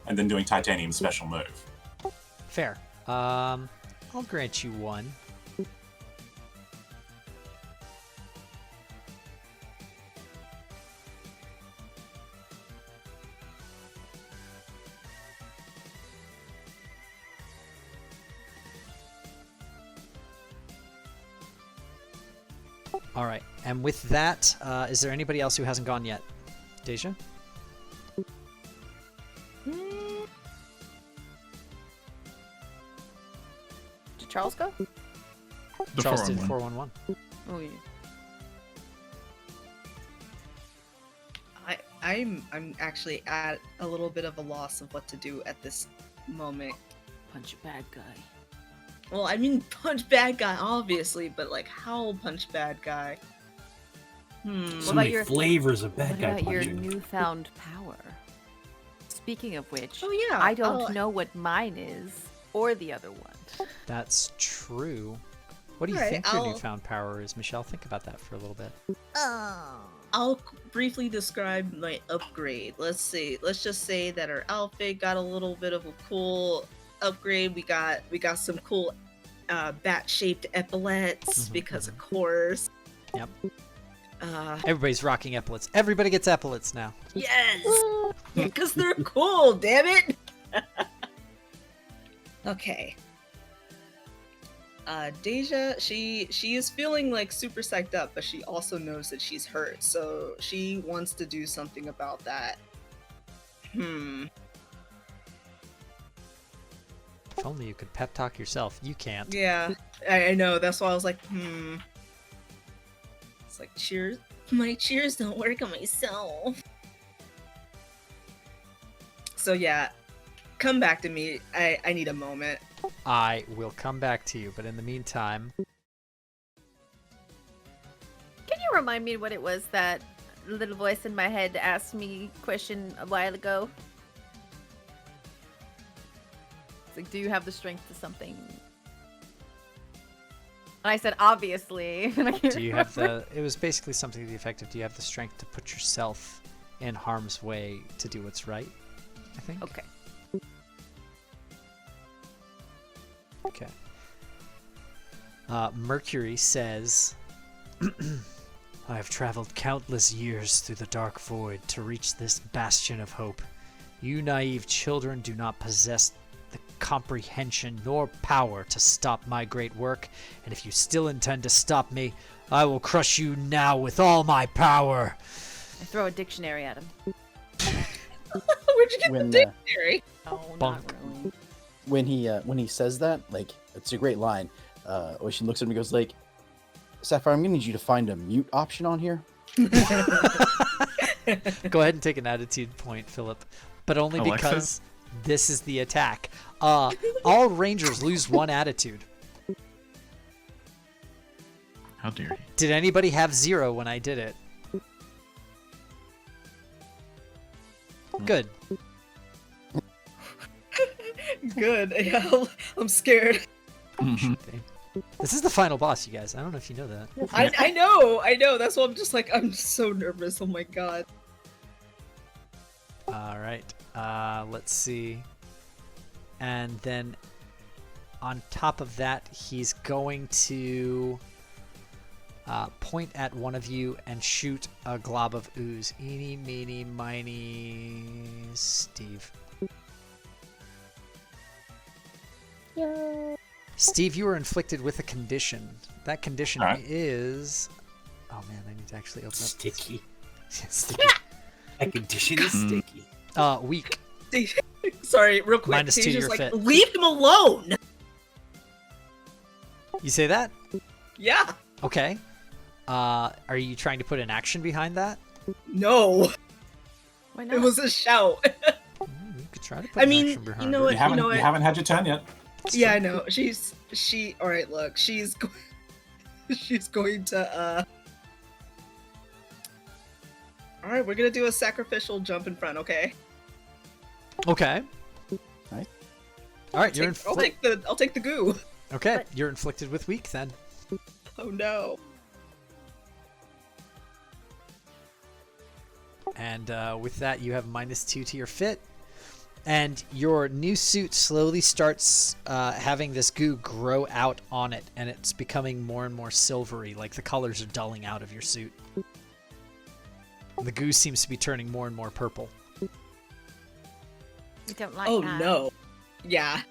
and then doing titanium's special move. Fair. I'll grant you 1. All right. And with that, is there anybody else who hasn't gone yet? Deja? Did Charles go? The Charles did 411. 411. Oh, yeah. I'm actually at a little bit of a loss of what to do at this moment. Punch a bad guy. Well, I mean, punch bad guy, obviously, but like, how punch bad guy? So What many about your- flavors of bad What guy about your punching. newfound power? Speaking of which, Oh yeah, I don't know what mine is or the other one. That's true. What do you Alright, think your I'll- newfound power is, Michelle? Think about that for a little bit. I'll briefly describe my upgrade. Let's see. Let's just say that our outfit got a little bit of a cool upgrade. We got some cool bat-shaped epaulets Mhm, because mhm. of course. Yep. Uh, Everybody's rocking epaulets. Everybody gets epaulets now. yes, because they're cool. Damn it. Okay. Deja, she is feeling like super psyched up, but she also knows that she's hurt, so she wants to do something about that. If only you could pep talk yourself. You can't. Yeah, I know. That's why I was like, It's like cheers. My cheers don't work on myself. So yeah, come back to me. I need a moment. I will come back to you, but in the meantime, Can you remind me what it was that little voice in my head asked me question a while ago? It's like, do you have the strength to something? And I said, obviously. And I can't do you have remember. the... It was basically something to the effect of, do you have the strength to put yourself in harm's way to do what's right? I think. Okay. Okay. Mercury says, I have traveled countless years through the dark void to reach this bastion of hope. You naive children do not possess the comprehension nor power to stop my great work, and if you still intend to stop me, I will crush you now with all my power. I throw a dictionary at him. Where'd you get When, the dictionary? Oh, Bonk. not really. when he says that, like, it's a great line. Ocean looks at him and goes like, Sapphire, I'm gonna need you to find a mute option on here. Go ahead and take an attitude point, Philip, but only Alexa? because this is the attack. All rangers lose one attitude. How dare you? Did anybody have 0 when I did it? Good. Good. Yeah, I'm scared. Mhm. Okay. This is the final boss, you guys. I don't know if you know that. I know. That's why I'm just like, I'm so nervous. Oh my god. All right. Let's see. And then on top of that, he's going to point at one of you and shoot a glob of ooze. Eeny, meeny, miny, Steve. Steve, you were inflicted with a condition. That condition Alright. is... Oh man, I need to actually open up... Sticky. Sticky. That condition is sticky. Weak. Sorry, real quick. -2 to He's your just like, fit. leave him alone. You say that? Yeah. Okay. Are you trying to put an action behind that? No. Why not? It was a shout. You could try to put I an mean, action behind you know it. what? You haven't had your turn yet. It's Yeah, I true. know. She. All right, look. She's going to. All right, we're gonna do a sacrificial jump in front. Okay. Okay. Nice. All right, you're I'll take the goo. Okay, But- you're inflicted with weak then. Oh no. And with that, you have -2 to your fit. And your new suit slowly starts having this goo grow out on it, and it's becoming more and more silvery, like the colors are dulling out of your suit. The goo seems to be turning more and more purple. We don't like Oh that. no. Yeah.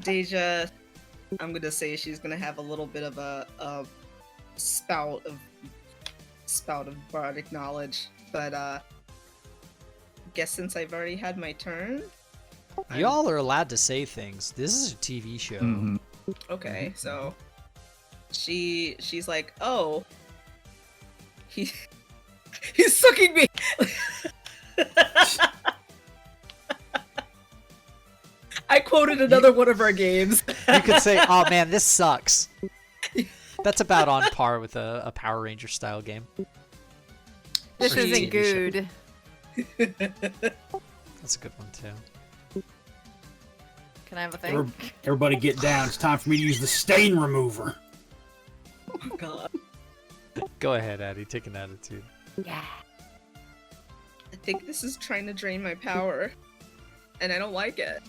Deja, I'm gonna say she's gonna have a little bit of a spout of bardic knowledge, but guess since I've already had my turn. Y'all are allowed to say things. This is a TV show. Mhm. Okay, so she's like, oh, he's sucking me. I quoted another one of our games. You could say, oh man, this sucks. That's about on par with a Power Ranger style game. This Or isn't TV show. good. That's a good one too. Can I have a thing? Everybody get down. It's time for me to use the stain remover. Oh god. Go ahead, Addie. Take an attitude. Yeah. I think this is trying to drain my power. And I don't like it.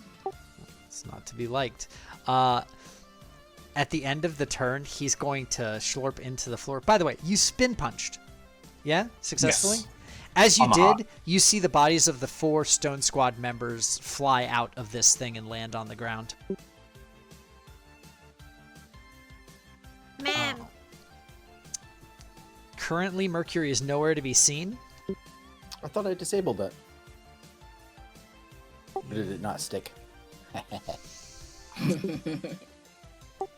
It's not to be liked. At the end of the turn, he's going to slurp into the floor. By the way, you spin punched. Yeah? Successfully? Yes. As you On the hot. did, you see the bodies of the 4 Stone Squad members fly out of this thing and land on the ground. Man. Currently, Mercury is nowhere to be seen. I thought I disabled that. Or did it not stick?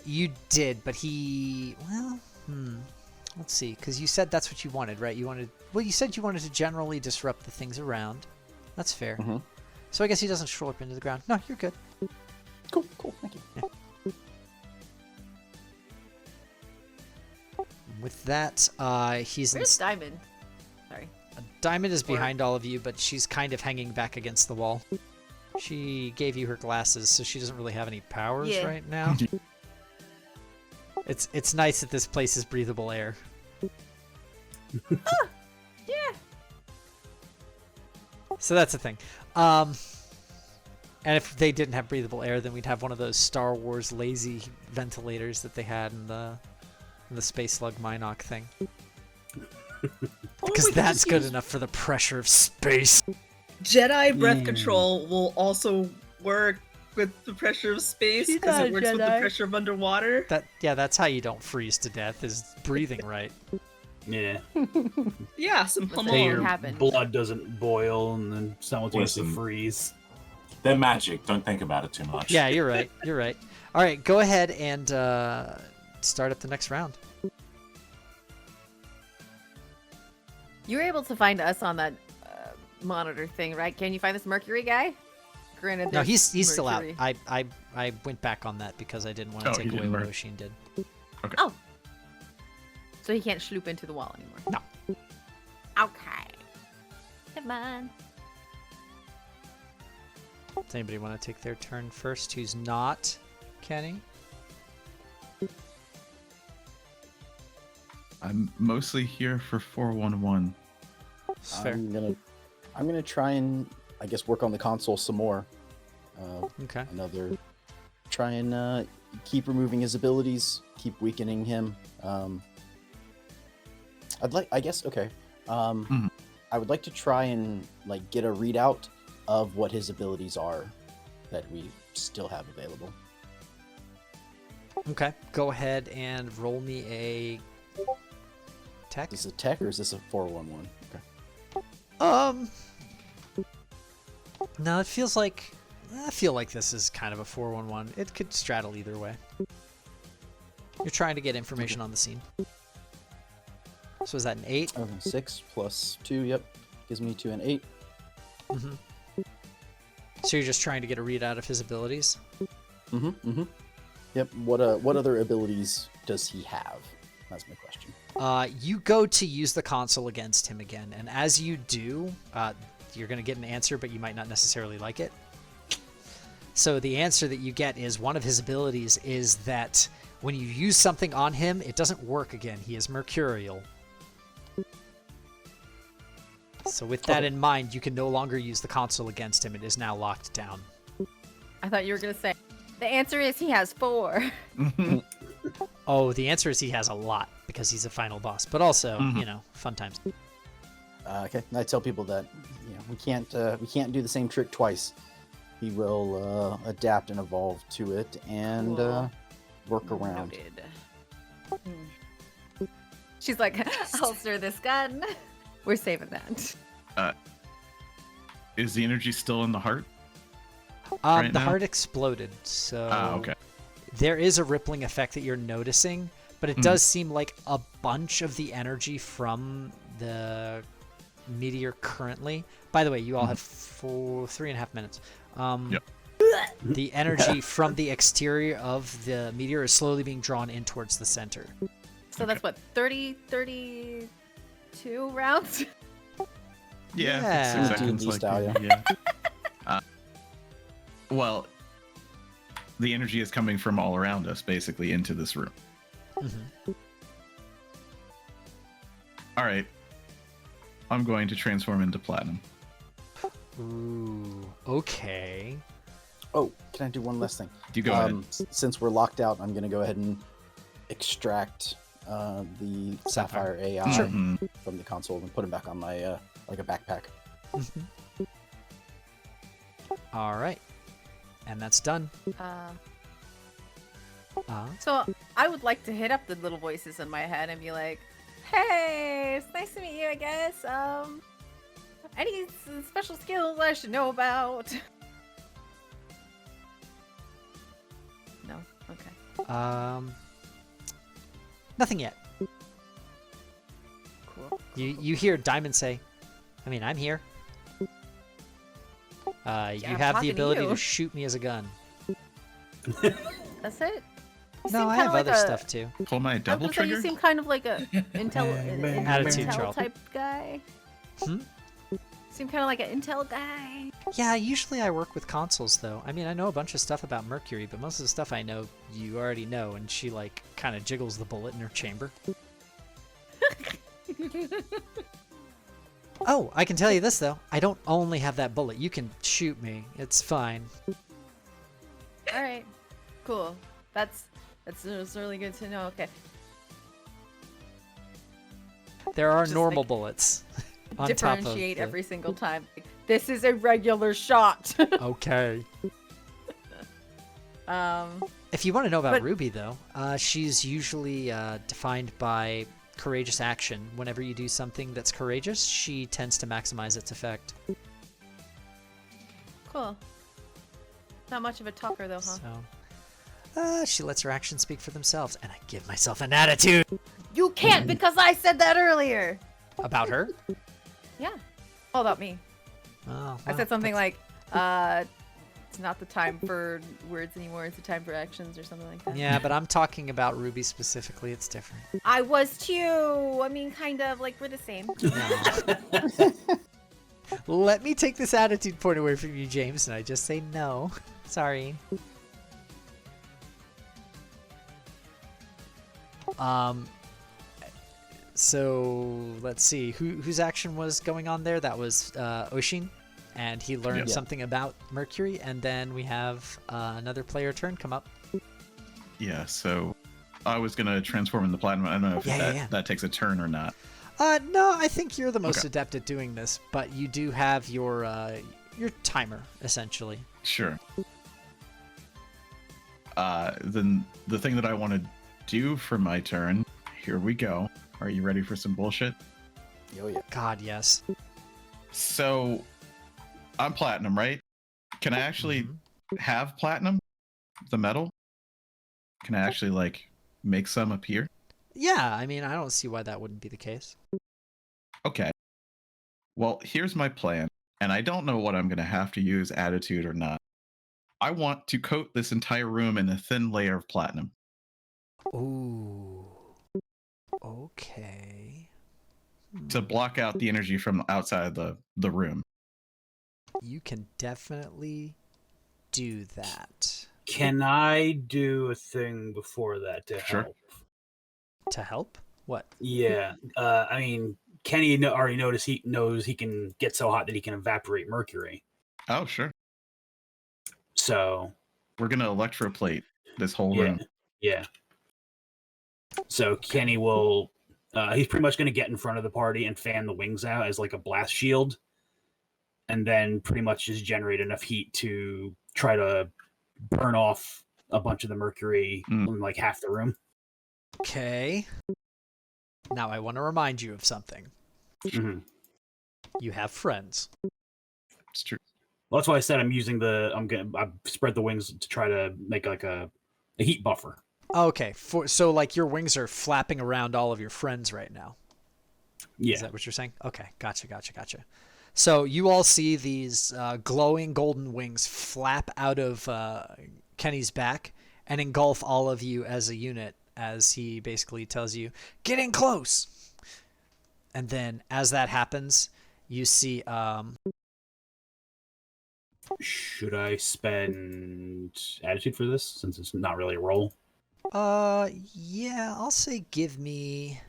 You did, but he... Well, let's see, because you said that's what you wanted, right? You said you wanted to generally disrupt the things around. That's fair. Mhm. So I guess he doesn't slurp into the ground. No, you're good. Cool, thank you. With that, he's... Where's Diamond? Sorry. Diamond is behind all of you, but she's kind of hanging back against the wall. She gave you her glasses, so she doesn't really have any powers Yeah. right now. It's nice that this place is breathable air. Yeah. So that's the thing. And if they didn't have breathable air, then we'd have one of those Star Wars lazy ventilators that they had in the Space Slug Minoc thing. Because that's good enough for the pressure of space. Jedi breath control will also work with the pressure of space She's because not it a works with the Jedi. pressure of underwater. That's how you don't freeze to death, is breathing right. Yeah. Yeah, some What's Hey, that your happened? blood doesn't boil and then simultaneously Listen. freeze. They're magic. Don't think about it too much. Yeah, you're right. You're right. All right, go ahead and start up the next round. You were able to find us on that monitor thing, right? Can you find this Mercury guy? Granted, No, there's he's still out. Mercury. I went back on that because I didn't want to Oh, take you away didn't what merge. Oshin did. So he can't sloop into the wall anymore. No. Okay. Never mind. Does anybody want to take their turn first? Who's not Kenny? I'm mostly here for 411. It's fair. I'm gonna try and I guess work on the console some more. Okay. Try and keep removing his abilities, keep weakening him. I would like to try and like get a readout of what his abilities are that we still have available. Okay. Go ahead and roll me a tech. Is this a tech or is this a 411? Okay. No, it feels like I feel like this is kind of a 411. It could straddle either way. You're trying to get information on the scene. So is that an 8? 6 plus 2, yep. Gives me 2 and 8. Mm-hmm. So you're just trying to get a readout of his abilities? Yep. What other abilities does he have? That's my question. You go to use the console against him again, and as you do, you're going to get an answer, but you might not necessarily like it. So the answer that you get is one of his abilities is that when you use something on him, it doesn't work again. He is mercurial. So with that in mind, you can no longer use the console against him. It is now locked down. I thought you were gonna say the answer is he has 4. Oh, the answer is he has a lot because he's a final boss, but also, fun times. Okay. I tell people that we can't do the same trick twice. He will adapt and evolve to it and Cool. work around. Noted. She's like, holster this gun. We're saving that. Is the energy still in the heart? The Right now? heart exploded, so Okay. there is a rippling effect that you're noticing, but it does seem like a bunch of the energy from the meteor currently. By the way, you all have 3.5 minutes. Yep. The energy from the exterior of the meteor is slowly being drawn in towards the center. So that's what, 32 rounds? Yeah, Yeah. 6 seconds. D&D style, yeah. Well, the energy is coming from all around us, basically, into this room. Mhm. All right. I'm going to transform into platinum. Ooh, okay. Oh, can I do one last thing? You go ahead. Since we're locked out, I'm going to go ahead and extract the Sapphire AI Mhm. from the console and put it back on my like a backpack. All right, and that's done. So I would like to hit up the little voices in my head and be like, "Hey, it's nice to meet you. I guess. Any special skills I should know about?" No. Okay. Nothing yet. Cool. You hear Diamond say, "I mean, I'm here." You I'm have talking the to ability you. to shoot me as a gun. That's it. You No, seem I kinda have like other a- stuff too. Pull my I was double gonna say, trigger. you seem kind of like a Attitude intel troll. type guy. Hmm? Seem kind of like an intel guy. Yeah, usually I work with consoles though. I mean, I know a bunch of stuff about Mercury, but most of the stuff I know you already know, and she like kind of jiggles the bullet in her chamber. Oh, I can tell you this though. I don't only have that bullet. You can shoot me. It's fine. All right. Cool. That's really good to know. Okay. There are Just, normal like, bullets on top of Differentiate the... every single time. Like, this is a regular shot. Okay. um. If you want to know about But- Ruby, though, she's usually defined by courageous action. Whenever you do something that's courageous, she tends to maximize its effect. Cool. Not much of a talker though, huh? So, she lets her actions speak for themselves, and I give myself an attitude You can't because I said that earlier. about her. Yeah. All about me. Oh, I well, said something that's- like, it's not the time for words anymore, it's the time for actions or something like that. Yeah, but I'm talking about Ruby specifically. It's different. I was too. I mean, kind of, like, we're the same. Let me take this attitude point away from you, James, and I just say no. Sorry. So let's see whose action was going on there. That was Oshin, and he learned Yeah. something about Mercury. And then we have another player turn come up. Yeah, so I was gonna transform into platinum. I don't know if Yeah. that takes a turn or not. No, I think you're the most Okay. adept at doing this, but you do have your timer essentially. Sure. Then the thing that I want to do for my turn, here we go. Are you ready for some bullshit? Oh yeah. God, yes. So, I'm platinum, right? Can I actually Mhm. have platinum? The metal? Can I actually, like, make some appear? Yeah, I mean, I don't see why that wouldn't be the case. Okay. Well, here's my plan, and I don't know what I'm going to have to use attitude or not. I want to coat this entire room in a thin layer of platinum. Ooh. Okay. To block out the energy from outside the room. You can definitely do that. Can I do a thing before that to Sure. help? To help? What? Yeah. I mean, Kenny already knows he can get so hot that he can evaporate mercury. Oh, sure. So We're going to electroplate this whole yeah, room. yeah. So Kenny will. He's pretty much going to get in front of the party and fan the wings out as like a blast shield, and then pretty much just generate enough heat to try to burn off a bunch of the mercury in like half the room. Okay. Now I want to remind you of something. Mm-hmm. You have friends. It's true. Well, that's why I said I spread the wings to try to make like a heat buffer. Okay, so like your wings are flapping around all of your friends right now. Yeah. Is that what you're saying? Okay, gotcha. So you all see these glowing golden wings flap out of Kenny's back and engulf all of you as a unit as he basically tells you, get in close. And then as that happens, you see... Should I spend attitude for this since it's not really a roll? yeah, I'll say give me...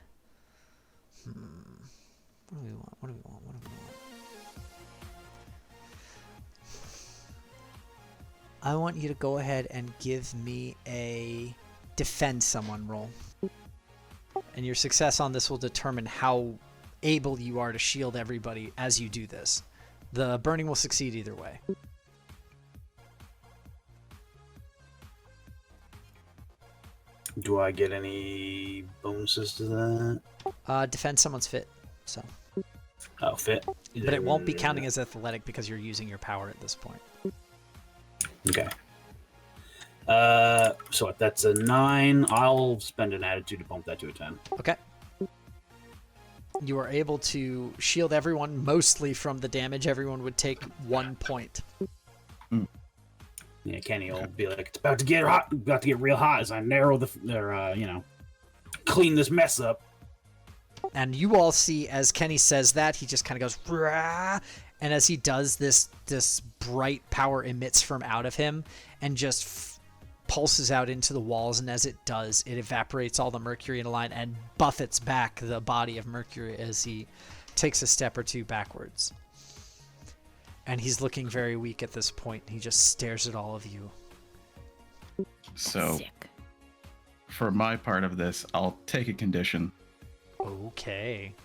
What do we want? What do we want? What do we want? I want you to go ahead and give me a defend someone roll. And your success on this will determine how able you are to shield everybody as you do this. The burning will succeed either way. Do I get any bonuses to that? Defend someone's fit. So, Oh, fit. but it won't be counting as athletic because you're using your power at this point. Okay. So if that's a 9, I'll spend an attitude to bump that to a 10. Okay. You are able to shield everyone mostly from the damage. Everyone would take 1 point. Yeah, Kenny will be like, "It's about to get hot, about to get real hot as I narrow clean this mess up." And you all see as Kenny says that, he just kind of goes, "Rah!" And as he does this bright power emits from out of him and just pulses out into the walls. And as it does, it evaporates all the mercury in a line and buffets back the body of Mercury as he takes a step or two backwards. And he's looking very weak at this point. He just stares at all of you. So, Sick. for my part of this, I'll take a condition. Okay.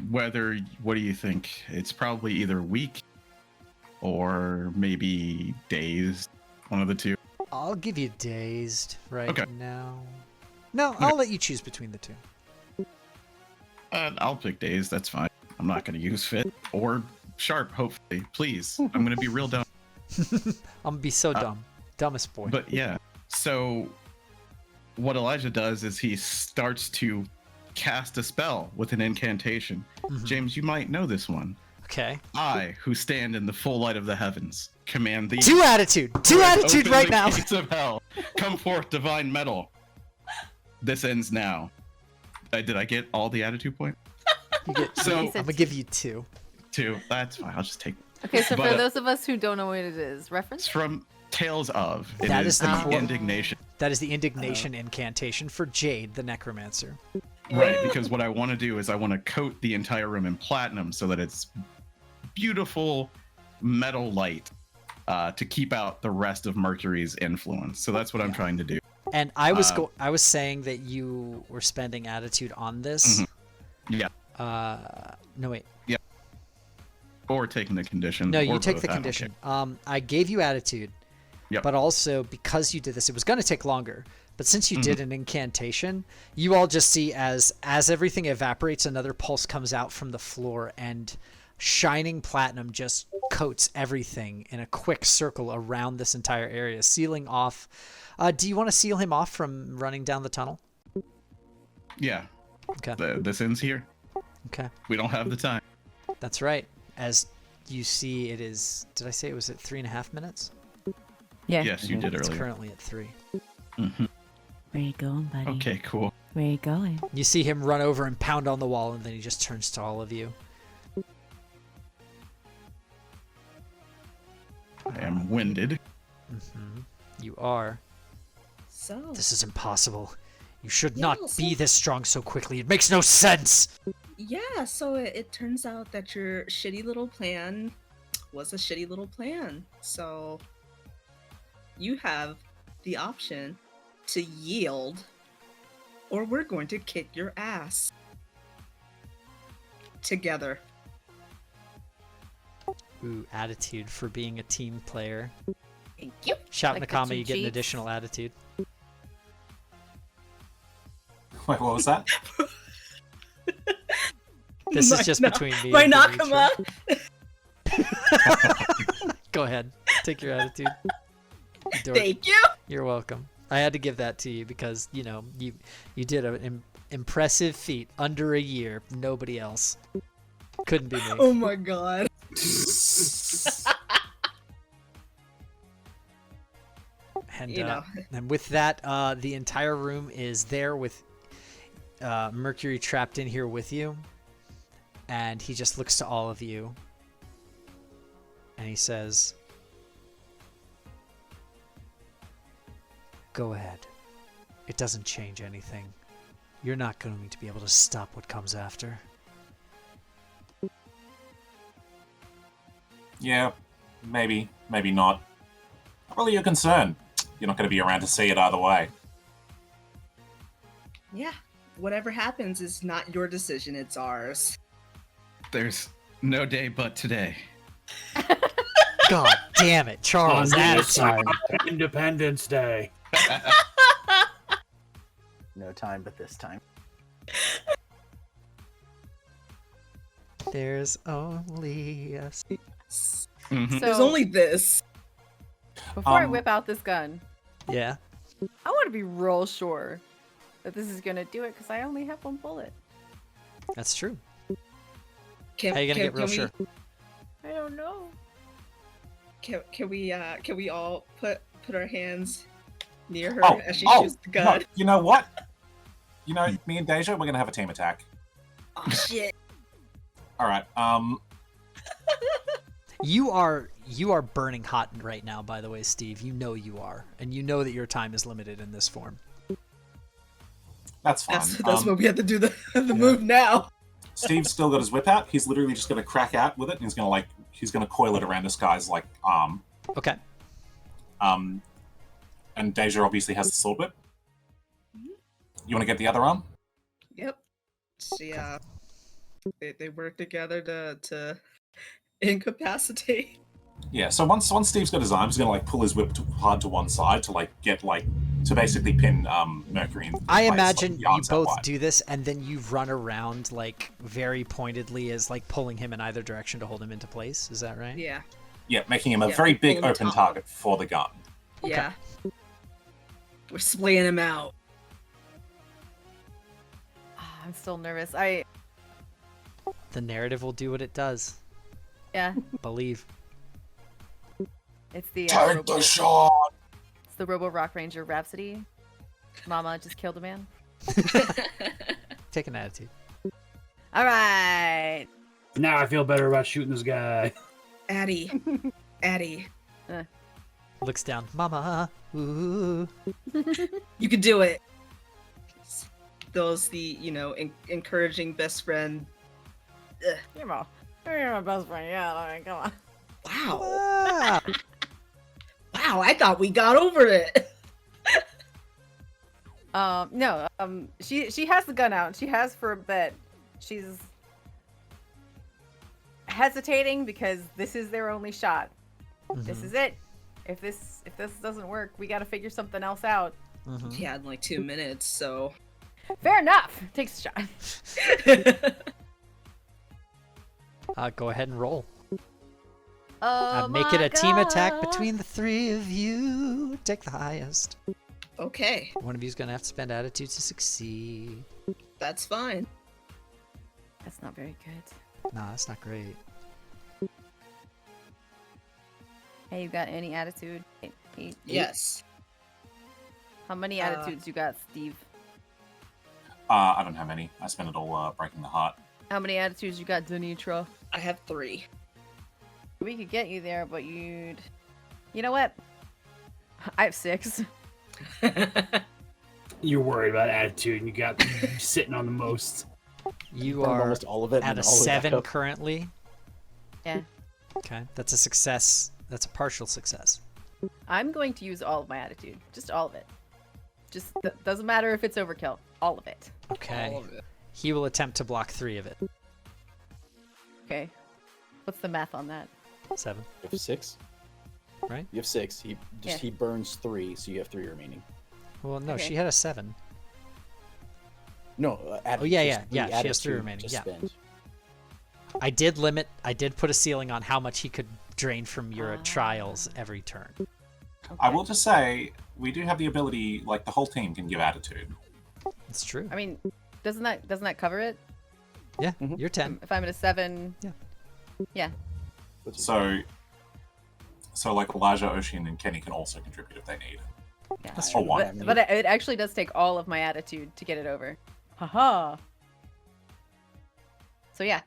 What do you think? It's probably either weak or maybe dazed. One of the two. I'll give you dazed right Okay. now. No, I'll let you choose between the two. I'll pick dazed. That's fine. I'm not going to use fit or sharp, hopefully. Please. I'm going to be real dumb. I'm gonna be so dumb. Dumbest boy. But yeah. So what Elijah does is he starts to cast a spell with an incantation. Mhm. James, you might know this one. Okay. I, who stand in the full light of the heavens, command thee. Two attitude Open right the now. gates of hell. Come forth, divine metal. This ends now. Did I get all the attitude point? You get, So- I'm gonna give you two. Two. That's fine. I'll just take. Okay, so But, for those of us who don't know what it is, It's reference? from Tales of. It That is is the the core- indignation. That is the indignation incantation for Jade, the necromancer. Right, because what I want to do is I want to coat the entire room in platinum so that it's beautiful metal light to keep out the rest of Mercury's influence. So that's what I'm trying to do. And I was Um, I was saying that you were spending attitude on this. Yeah. No wait. Or taking the condition. No, or you take both, the I don't condition. I gave you attitude. Yep. But also because you did this, it was going to take longer. But since you Mm-hmm. did an incantation, you all just see as everything evaporates, another pulse comes out from the floor, and shining platinum just coats everything in a quick circle around this entire area, sealing off. Do you want to seal him off from running down the tunnel? Yeah. Okay. This ends here. Okay. We don't have the time. That's right. As you see, it is. Did I say it was at 3.5 minutes? Yeah. Yes, you did It's earlier. currently at 3. Where you going, buddy? Okay, cool. Where you going? You see him run over and pound on the wall, and then he just turns to all of you. I am winded. You are. So This is impossible. You should Yeah, not be this strong so quickly. It makes no sense. yeah, so it turns out that your shitty little plan was a shitty little plan. So you have the option to yield, or we're going to kick your ass together. Ooh, attitude for being a team player. Thank you. Shout Like the Nakama, two you get an cheeks. additional attitude. Wait, what was that? This My is just Na- between me My and Nakama. Demetra. Go ahead. Take your attitude. Dork. Thank you. You're welcome. I had to give that to you because, you know, you did an impressive feat under a year. Nobody else. Couldn't be me. Oh my god. And, You know. and with that, the entire room is there with Mercury trapped in here with you. And he just looks to all of you. And he says, "Go ahead. It doesn't change anything. You're not going to be able to stop what comes after. Yeah, maybe, maybe not. Not really your concern. You're not going to be around to see it either way. Yeah. Whatever happens is not your decision, it's ours. There's no day but today. God damn it, Charles. On Attitude. this side, Independence Day. No time but this time. There's only us. Mhm. There's So- only this. Before I whip out this gun, Yeah. I want to be real sure that this is gonna do it because I only have one bullet. That's true. Can, How you gonna can- get real can sure? I don't know. Can we all put our hands near her Oh, as she oh, shoots the no, gun? you know what? You know, me and Deja, we're going to have a team attack. Oh shit. All right. You are burning hot right now, by the way, Steve. You know you are, and you know that your time is limited in this form. That's fine. That's why we have to do the move now. Steve's still got his whip out. He's literally just going to crack out with it, and he's going to coil it around this guy's arm. Okay. And Deja obviously has the sword whip. You want to get the other arm? Yep. She they work together to incapacitate. Yeah. So once Steve's got his arm, he's going to pull his whip hard to one side to get to basically pin Mercury in I place, imagine the you arms out both wide. do this, and then you run around very pointedly as pulling him in either direction to hold him into place. Is that right? Yeah. Yeah, making him a Yeah, very pull big him open top. target for the gun. Yeah. We're splaying him out. Ah, I'm still nervous. The narrative will do what it does. Yeah, Believe. it's the Take Robo, the shot. it's the Robo Rock Ranger Rhapsody. Mama just killed a man. Take an attitude. All right. Now I feel better about shooting this guy. Addie. Addie. Looks down. Mama. Ooh. You can do it. Those encouraging best friend. You're my best friend. Yeah, I mean, come on. Wow. Ah. Wow, I thought we got over it. No. She has the gun out. She has for a bit. She's hesitating because this is their only shot. This Mhm. is it. If this doesn't work, we got to figure something else out. Mhm. She had 2 minutes, so. Fair enough. Takes a shot. Go ahead and roll. Oh Make it my a team attack God. between the three of you. Take the highest. Okay, One of you's gonna have to spend attitude to succeed. that's fine. That's not very good. Nah, that's not great. Hey, you got any attitude? Eight. Yes. How many attitudes you got, Steve? I don't have any. I spent it all breaking the heart. How many attitudes you got, Denitra? I have 3. We could get you there, but you'd... You know what? I have 6. You're worried about attitude, and you got sitting on the most. You Burned are almost all of it. at and a then all the way back 7 up. currently. Yeah. Okay, that's a success. That's a partial success. I'm going to use all of my attitude. Just all of it. Just doesn't matter if it's overkill. All of it. Okay. All of it. He will attempt to block 3 of it. Okay. What's the math on that? 7. You have 6. Right? You have 6. Yeah. He burns 3, so you have 3 remaining. Well, no, Okay. she had a 7. No. Oh, yeah. She has 3 remaining, yeah. Spend. I did put a ceiling on how much he could drain from your trials every turn. I will just say, we do have the ability, the whole team can give attitude. It's true. I mean, doesn't that cover it? Yeah, Mhm. you're 10. If I'm at a 7. Yeah. Yeah. What's it- So Elijah, Ocean, and Kenny can also contribute if they need. Yeah. That's Or true. one. But it actually does take all of my attitude to get it over. Haha. So yeah.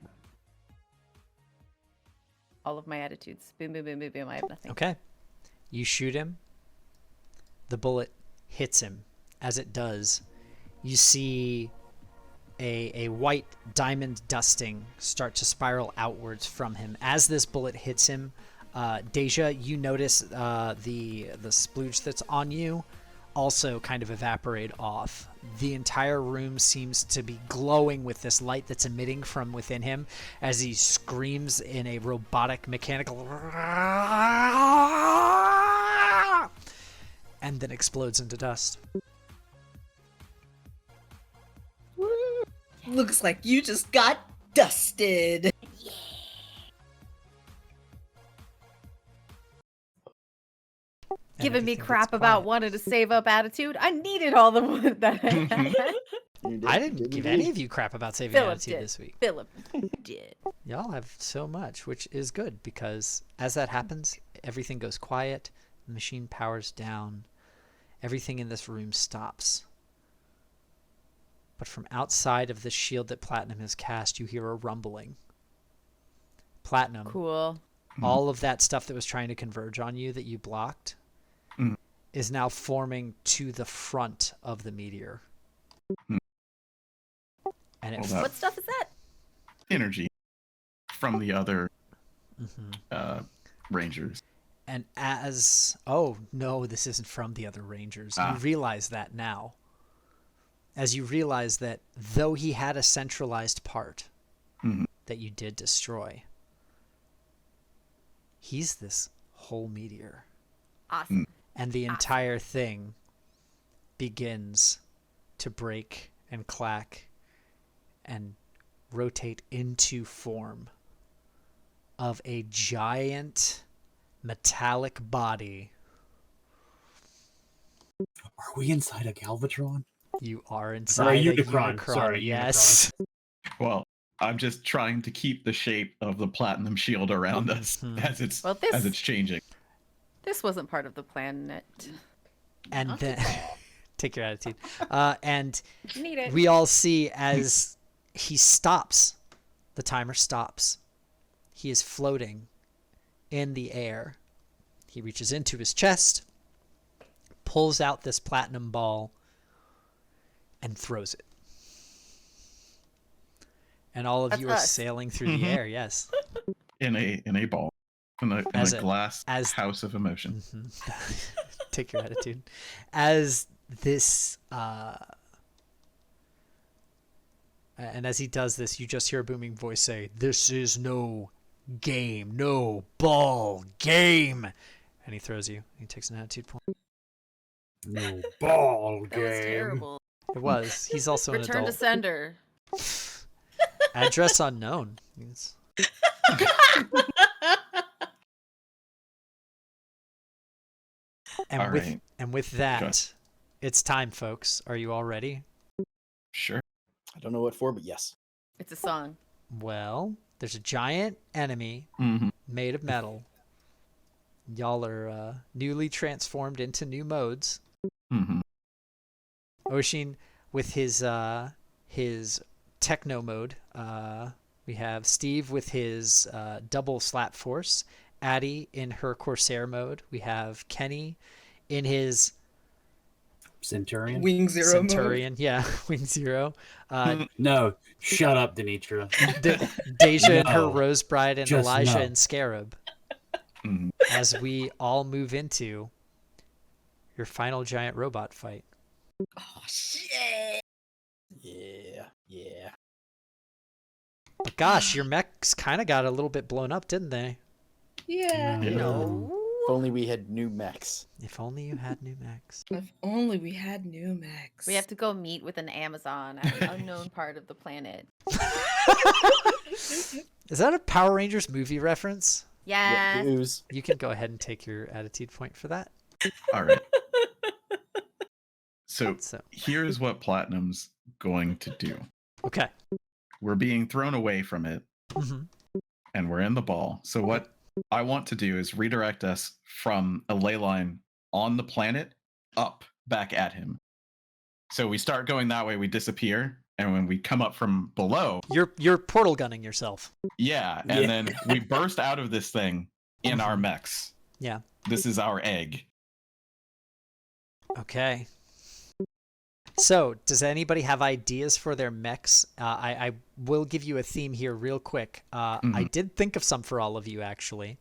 All of my attitudes. Boom, boom, boom, boom, boom. I have nothing. Okay. You shoot him. The bullet hits him. As it does, you see a white diamond dusting start to spiral outwards from him. As this bullet hits him, Deja, you notice the splooge that's on you also kind of evaporate off. The entire room seems to be glowing with this light that's emitting from within him as he screams in a robotic, mechanical and then explodes into dust. Looks like you just got dusted. And Giving me everything gets crap about quiet. wanting to save up attitude. I needed all the wood that I had. You did- I didn't give any of you crap about saving Philip attitude did. this week. Philip did. Y'all have so much, which is good because as that happens, everything goes quiet, the machine powers down, everything in this room stops. But from outside of the shield that Platinum has cast, you hear a rumbling. Platinum, Cool. all of that stuff that was trying to converge on you that you blocked Mm. is now forming to the front of the meteor. Mm. And it Hold up. What stuff is that? Energy from the other Mhm. rangers. And oh no, this isn't from the other Rangers. Ah. You realize that now. As you realize that though he had a centralized part Mhm. that you did destroy, he's this whole meteor. Awesome. And the Awesome. entire thing begins to break and clack and rotate into form of a giant metallic body. Are we inside a Galvatron? You are inside a Unicron. Unicron. Sorry, Yes. Well, I'm just trying to keep the shape of the platinum shield around us Mhm. as it's Well, as it's changing. This wasn't part of the planet. And Not then take your attitude. And Need it. we all see as he stops, the timer stops. He is floating in the air. He reaches into his chest, pulls out this platinum ball, and throws it. And all of That's you are us. sailing through the Mhm. air, yes. In a ball. In a As a- glass as- house of emotion. Mhm. Take your attitude. As this, and as he does this, you just hear a booming voice say, "This is no game, no ball game." And he throws you. He takes an attitude point. No ball That was terrible. It was. He's also an Return to adult. sender. Address unknown. He's- And All with right. and with that, it's time, folks. Are you all ready? Sure. I don't know what for, but yes. It's a song. Well, there's a giant enemy Mm-hmm. made of metal. Y'all are newly transformed into new modes. Mm-hmm. Oshin with his techno mode. We have Steve with his double slap force. Addie in her Corsair mode. We have Kenny in his Centurion? Wing Zero mode. Centurion. Yeah, Wing Zero. No, shut up, Denitra. Deja in her No. Rose Bride, and Just Elijah no. in Scarab. Mm-hmm. As we all move into your final giant robot fight. Oh shit! Yeah. Yeah. But gosh, your mechs kind of got a little bit blown up, didn't they? Yeah. Yeah. No. If only we had new mechs. If only you had new mechs. If only we had new mechs. We have to go meet with an Amazon at an unknown part of the planet. Is that a Power Rangers movie reference? Yeah, Yes. the ooze. You can go ahead and take your attitude point for that. All right. So So, here's what Platinum's going to do. okay. We're being thrown away from it, hmm and we're in the ball. So what I want to do is redirect us from a ley line on the planet up back at him. So we start going that way, we disappear, and when we come up from below, You're portal gunning yourself. yeah, and Yeah. then we burst out of this thing in our mechs. Yeah. This is our egg. Okay. So, does anybody have ideas for their mechs? I will give you a theme here real quick. I did think of some for all of you, actually.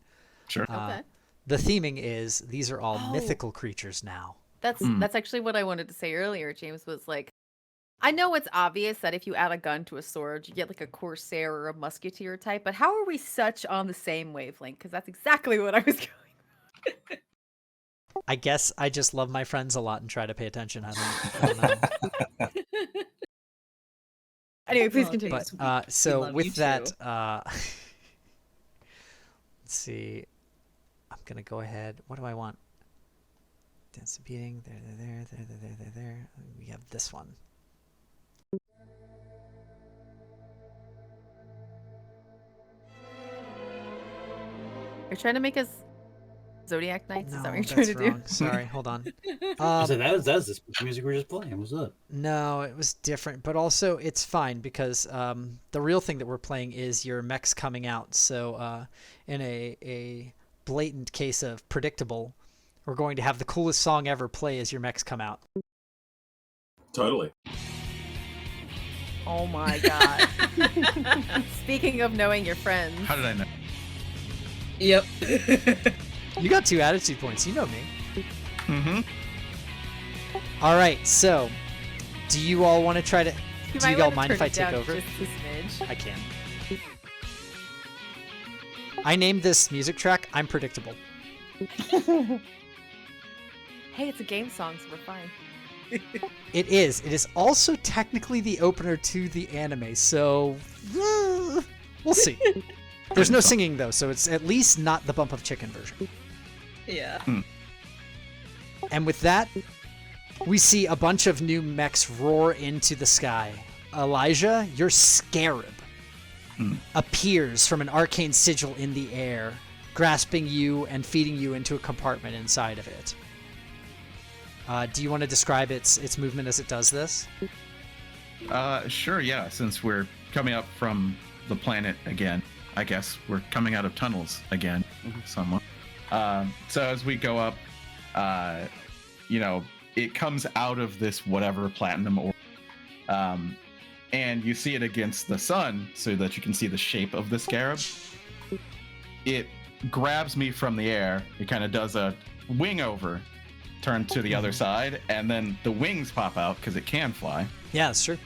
Sure. Okay. The theming is these are all Oh. mythical creatures now. That's actually what I wanted to say earlier. James was like, I know it's obvious that if you add a gun to a sword, you get like a corsair or a musketeer type, but how are we such on the same wavelength? Because that's exactly what I was going. I guess I just love my friends a lot and try to pay attention. I don't know. Anyway, please Well, continue. James, But we so love you with that, too. let's see. I'm gonna go ahead. What do I want? Dance beating. There. We have this one. You're trying to make us Zodiac Knights? Is that No, what you're trying that's to wrong. Sorry, hold on. So that's the music we were just playing. What's up? No, it was different, but also it's fine because the real thing that we're playing is your mechs coming out. So in a blatant case of predictable, we're going to have the coolest song ever play as your mechs come out. Totally. Oh my god. Speaking of knowing your friends. How did I know? Yep. You got 2 attitude points. You know me. Mm-hmm. All right, so do you all want to try to... You Do you might all wanna mind if turn I it take down over? just a smidge. I can. I named this music track I'm Predictable. Hey, it's a game song, so we're fine. It is. It is also technically the opener to the anime, so we'll see. There's no singing though, so it's at least not the Bump of Chicken version. Yeah. And with that, we see a bunch of new mechs roar into the sky. Elijah, your scarab appears from an arcane sigil in the air, grasping you and feeding you into a compartment inside of it. Do you want to describe its movement as it does this? Sure, yeah. Since we're coming up from the planet again, I guess we're coming out of tunnels again, somewhat. So as we go up, it comes out of this whatever platinum ore, and you see it against the sun so that you can see the shape of the scarab. It grabs me from the air. It kind of does a wing over, turn to the other side, and then the wings pop out because it can fly. Yeah, that's true.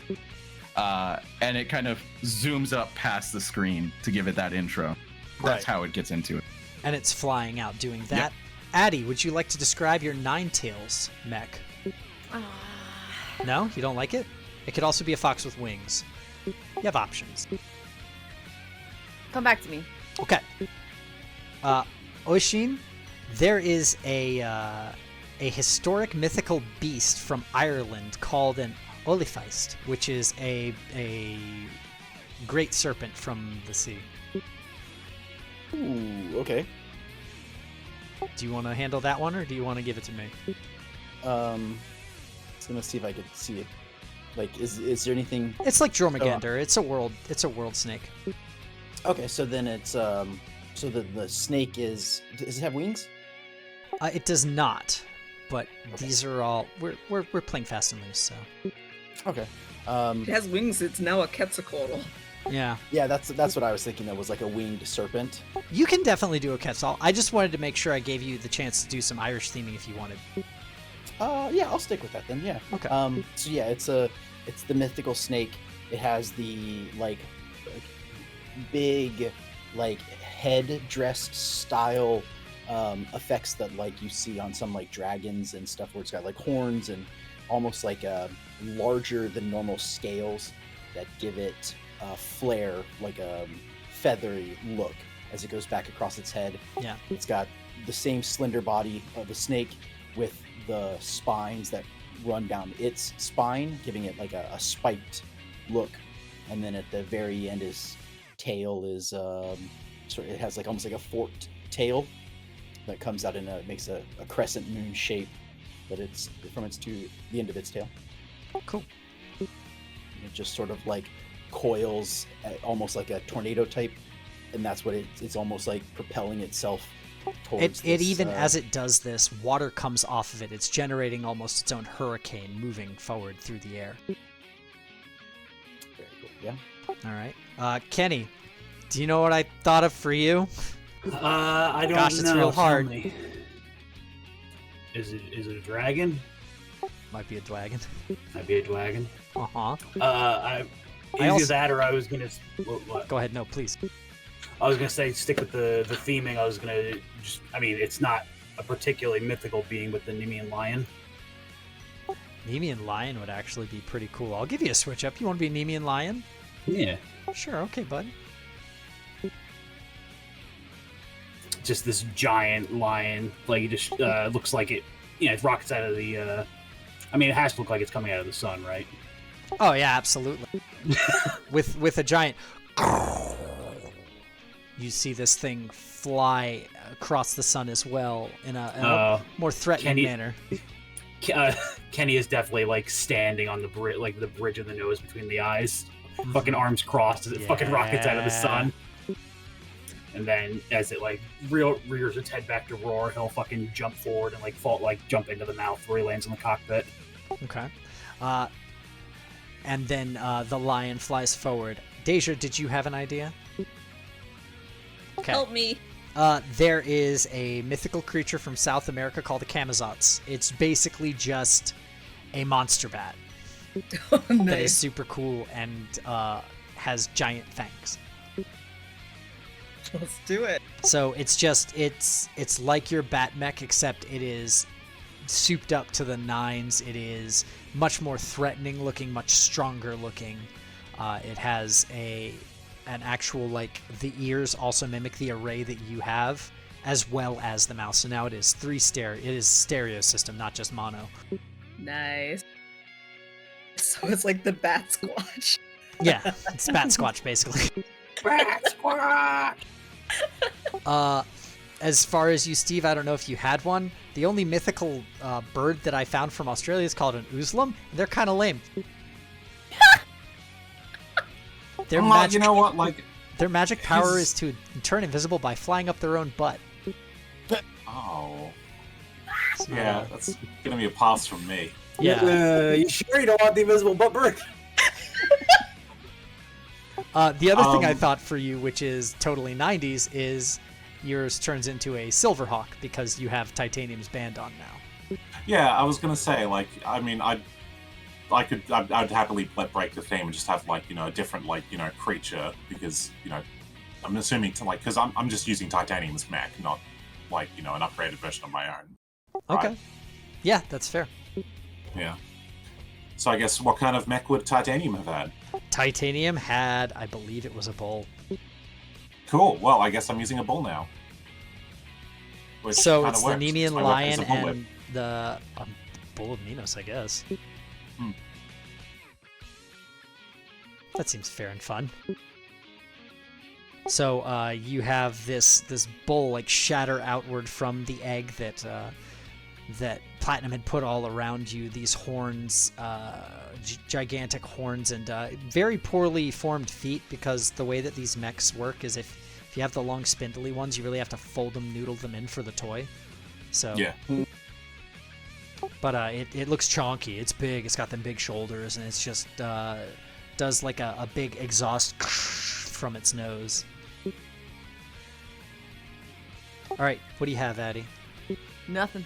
And it kind of zooms up past the screen to give it that intro. That's how it gets into it. And it's flying out doing that. Addie, would you like to describe your Ninetales mech? No? You don't like it? It could also be a fox with wings. You have options. Come back to me. Okay. Oishin, there is a historic mythical beast from Ireland called an Olifeist, which is a great serpent from the sea. Ooh, okay. Do you want to handle that one, or do you want to give it to me? I was gonna see if I could see it. Like, is there anything? It's like Jormungandr. It's a world snake. Okay, so then it's so the snake does it have wings? It does not, but these are all we're playing fast and loose, so Okay. It has wings. It's now a Quetzalcoatl. yeah. Yeah, that's what I was thinking. That was like a winged serpent. You can definitely do a Quetzal. I just wanted to make sure I gave you the chance to do some Irish theming if you wanted. Yeah, I'll stick with that then. Yeah. Okay. So yeah, it's the mythical snake. It has the like big like head dressed style effects that like you see on some like dragons and stuff, where it's got like horns and almost like larger than normal scales that give it a flare, like a feathery look as it goes back across its head. Yeah. It's got the same slender body of the snake with the spines that run down its spine, giving it like a spiked look. And then at the very end, his tail is it has like almost like a forked tail that comes out makes a crescent moon shape, but it's from its to the end of its tail. Cool. It just sort of like coils almost like a tornado type, and that's what it's almost like propelling itself towards It this, even as it does this, water comes off of it. It's generating almost its own hurricane moving forward through the air. Very cool. Yeah. All right. Kenny, do you know what I thought of for you? I don't Gosh, know. it's real Tell hard. me. Is it a dragon? Might be a dragon. Might be a dragon. Uh-huh. Either also- that or I was gonna. What? Go ahead. No, please. I was gonna say stick with the theming. I was gonna just. I mean, it's not a particularly mythical being with the Nemean lion. Nemean lion would actually be pretty cool. I'll give you a switch up. You want to be a Nemean lion? Yeah. Sure. Okay, bud. Just this giant lion. Like it just looks like it. It rockets out of the. I mean, it has to look like it's coming out of the sun, right? Oh yeah, absolutely. with a giant. You see this thing fly across the sun as well in a more threatening manner. Kenny is definitely like standing on the bridge, like the bridge of the nose between the eyes, fucking arms crossed as it fucking rockets out of the sun. And then as it like rears its head back to roar, he'll fucking jump forward and like jump into the mouth where he lands in the cockpit. Okay. And then the lion flies forward. Deja, did you have an idea? Okay. Help me. There is a mythical creature from South America called the Camazots. It's basically just a monster bat Oh, that is nice. super cool and has giant fangs. Let's do it. So it's like your bat mech, except it is souped up to the nines. It is much more threatening looking, much stronger looking. It has an actual, like, the ears also mimic the array that you have, as well as the mouth. So now it is it is stereo system, not just mono. Nice. So it's like the Bat Squatch. Yeah, it's Bat Squatch basically. Bat squatch! As far as you, Steve, I don't know if you had one. The only mythical bird that I found from Australia is called an Ooslam. They're kind of lame. Their magic, you know what? Like, their magic power is to turn invisible by flying up their own butt. oh, It's not yeah, that's gonna be a pass from me. Yeah. You sure you don't want the invisible butt bird? The other thing I thought for you, which is totally 90s, is yours turns into a Silverhawk because you have Titanium's band on now. Yeah, I was gonna say, like, I mean, I'd happily let break the theme and just have, like, a different, like, creature, because, I'm assuming to, like, because I'm just using Titanium's mech, not, like, an upgraded version of my own. Okay. Right? Yeah, that's fair. Yeah. So I guess what kind of mech would Titanium have had? Titanium had, I believe it was a bull. Cool. Well, I guess I'm using a bull now. Which So kinda it's the works, Nemean because my lion weapon's a bull whip. and the bull of Minos, I guess. Hmm. That seems fair and fun. So you have this bull like shatter outward from the egg that Platinum had put all around you. These horns, gigantic horns, and very poorly formed feet, because the way that these mechs work is if you have the long spindly ones, you really have to fold them, noodle them in for the toy. So Yeah. But it looks chonky. It's big. It's got them big shoulders, and it's just does like a big exhaust from its nose. All right, what do you have, Addie? Nothing.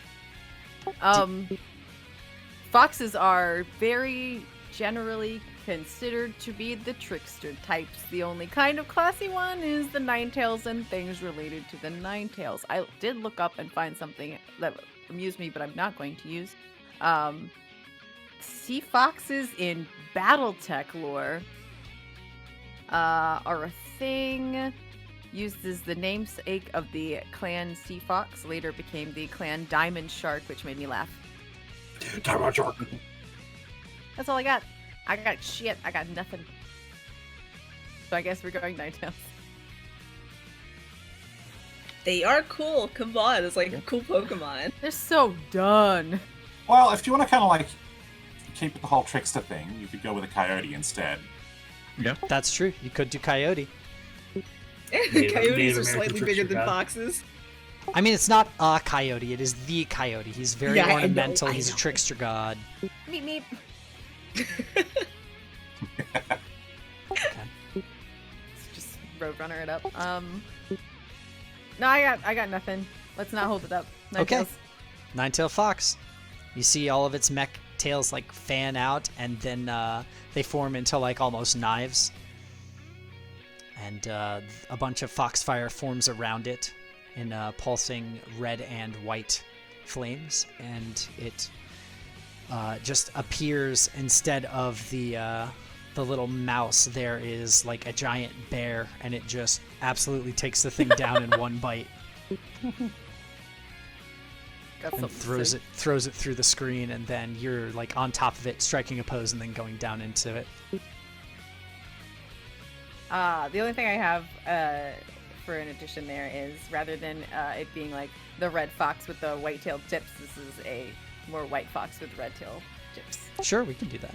Foxes are very generally considered to be the trickster types. The only kind of classy one is the Ninetails and things related to the Ninetails. I did look up and find something that amused me, but I'm not going to use. Sea foxes in BattleTech lore are a thing used as the namesake of the clan Sea Fox. Later became the clan Diamond Shark, which made me laugh. Diamond shark. That's all I got. I got shit. I got nothing. So I guess we're going Ninetales. They are cool. Come on, it's like a cool Pokemon. They're so done. Well, if you want to kind of like keep the whole trickster thing, you could go with a coyote instead. Yeah. That's true. You could do Coyote. Coyotes Native are American slightly trickster bigger than god. foxes. I mean, it's not a coyote. It is the coyote. He's very Yeah, I know, ornamental. I He's a know. trickster god. Meep meep. Okay. Let's just roadrunner it up. No, I got nothing. Let's not hold it up. Okay. Ninetales. Nine-tailed fox. You see all of its mech tails like fan out, and then they form into like almost knives. And a bunch of foxfire forms around it in pulsing red and white flames, and it just appears instead of the little mouse. There is like a giant bear, and it just absolutely takes the thing down in one bite. Got And something to throws say. it through the screen, and then you're like on top of it, striking a pose, and then going down into it. The only thing I have for an addition there is rather than it being like the red fox with the white-tailed tips, this is a more white fox with red-tailed tips. Sure, we can do that.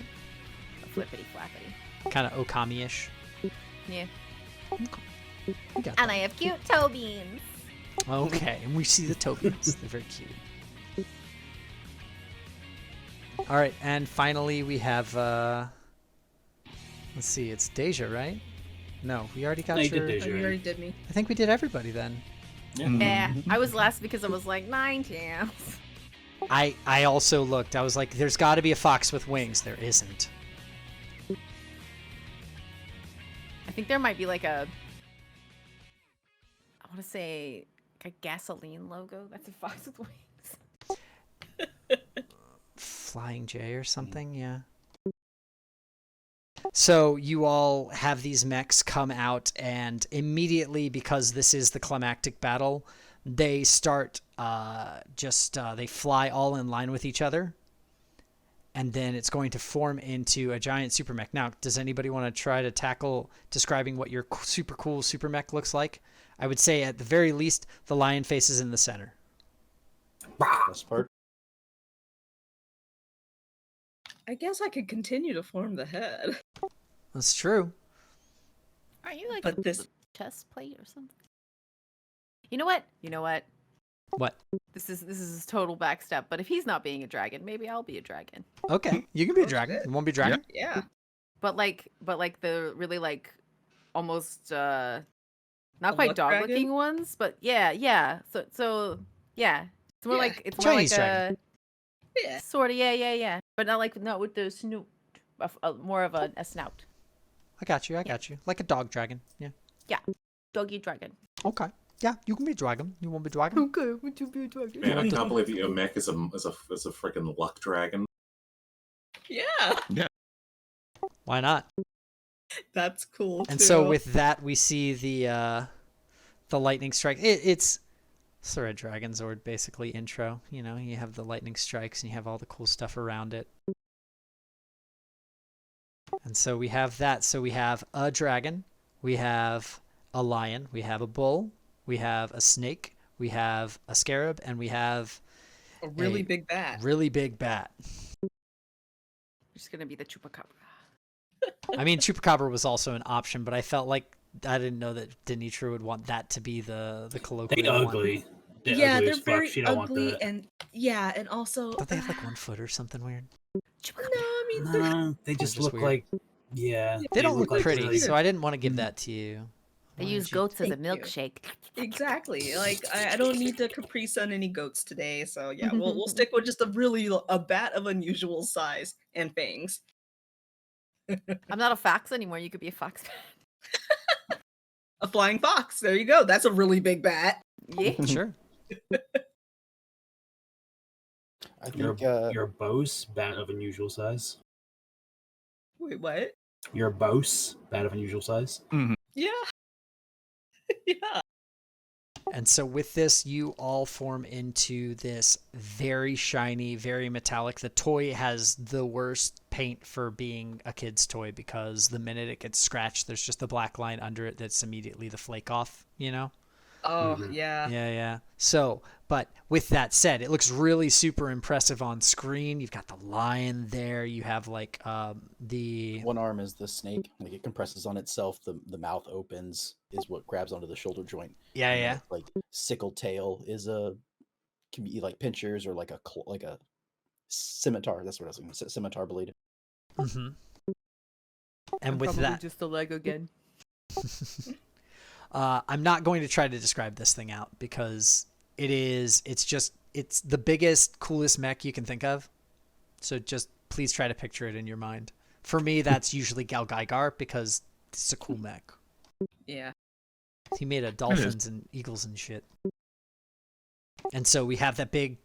Flippity flappity. Kind of Okami-ish. Yeah. We got And I have cute toe beans. that. Okay, and we see the tokens. They're very cute. All right, and finally we have. Let's see, it's Deja, right? No, we already got No, you your. did Deja. You already did me. I think we did everybody then. Yeah, I was last because I was like 9 tails. I also looked. I was like, there's got to be a fox with wings. There isn't. I think there might be like a. I want to say like a gasoline logo. That's a fox with wings. Flying J or something, yeah. So you all have these mechs come out, and immediately, because this is the climactic battle, they start they fly all in line with each other, and then it's going to form into a giant super mech. Now, does anybody want to try to tackle describing what your super cool super mech looks like? I would say at the very least, the lion face is in the center. Best part. I guess I could continue to form the head. That's true. Aren't you like But a this- chest plate or something? You know what? You know what? What? This is total backstep. But if he's not being a dragon, maybe I'll be a dragon. Okay, you can be a Oh, dragon. shit. You won't be a dragon? Yeah. But like the really like almost not A quite luck dog dragon? looking ones, but yeah. So yeah. It's more Yeah. like it's more Chinese like dragon. Yeah. sort of yeah. But not with the snoot. More of a snout. I got you. Like a dog dragon. Yeah. Doggy dragon. Okay. Yeah, you can be a dragon. You won't be a dragon? Okay, would you be a dragon? Man, I can't believe that your mech is a freaking luck dragon. Yeah. Why not? That's cool. And too. so with that, we see the lightning strike. It's the Red Dragon Zord basically intro. You know, you have the lightning strikes and you have all the cool stuff around it. And so we have that. So we have a dragon, we have a lion, we have a bull, we have a snake, we have a scarab, and we have a really a big bat. really big bat. Just gonna be the chupacabra. I mean, Chupacabra was also an option, but I felt like I didn't know that Denitra would want that to be the They colloquial one. ugly. They're Yeah, ugly they're as fuck. very She don't want ugly, that. and also. Don't they have like 1 foot or something weird? No, I mean they're No, they just just look weird. like They don't look like pretty, really- so I didn't want to give that to you. They Why use don't you- goats as a Thank you. milkshake. exactly like I don't need to Capri Sun any goats today, so yeah, we'll stick with just a bat of unusual size and fangs. I'm not a fox anymore. You could be a fox. A flying fox. There you go. That's a really big bat. Yeah. Sure. I You're, think you're a Bose, bat of unusual size. Wait, what? You're a Bose, bat of unusual size. Yeah. Yeah. And so with this, you all form into this very shiny, very metallic. The toy has the worst paint for being a kid's toy because the minute it gets scratched, there's just a black line under it that's immediately the flake off, you know? Oh, Mhm. yeah. Yeah. So, But with that said, it looks really super impressive on screen. You've got the lion there. You have like the One arm is the snake, like it compresses on itself. The mouth opens, is what grabs onto the shoulder joint. yeah, And then yeah. it's like sickle tail is can be like pinchers or like a scimitar. That's what I was thinking. Scimitar blade. Mm-hmm. And with probably that, just the leg again. I'm not going to try to describe this thing out because it's the biggest, coolest mech you can think of. So just please try to picture it in your mind. For me, that's usually Gal Gaigar because it's a cool mech. Yeah. He made a dolphins and eagles and shit. And so we have that big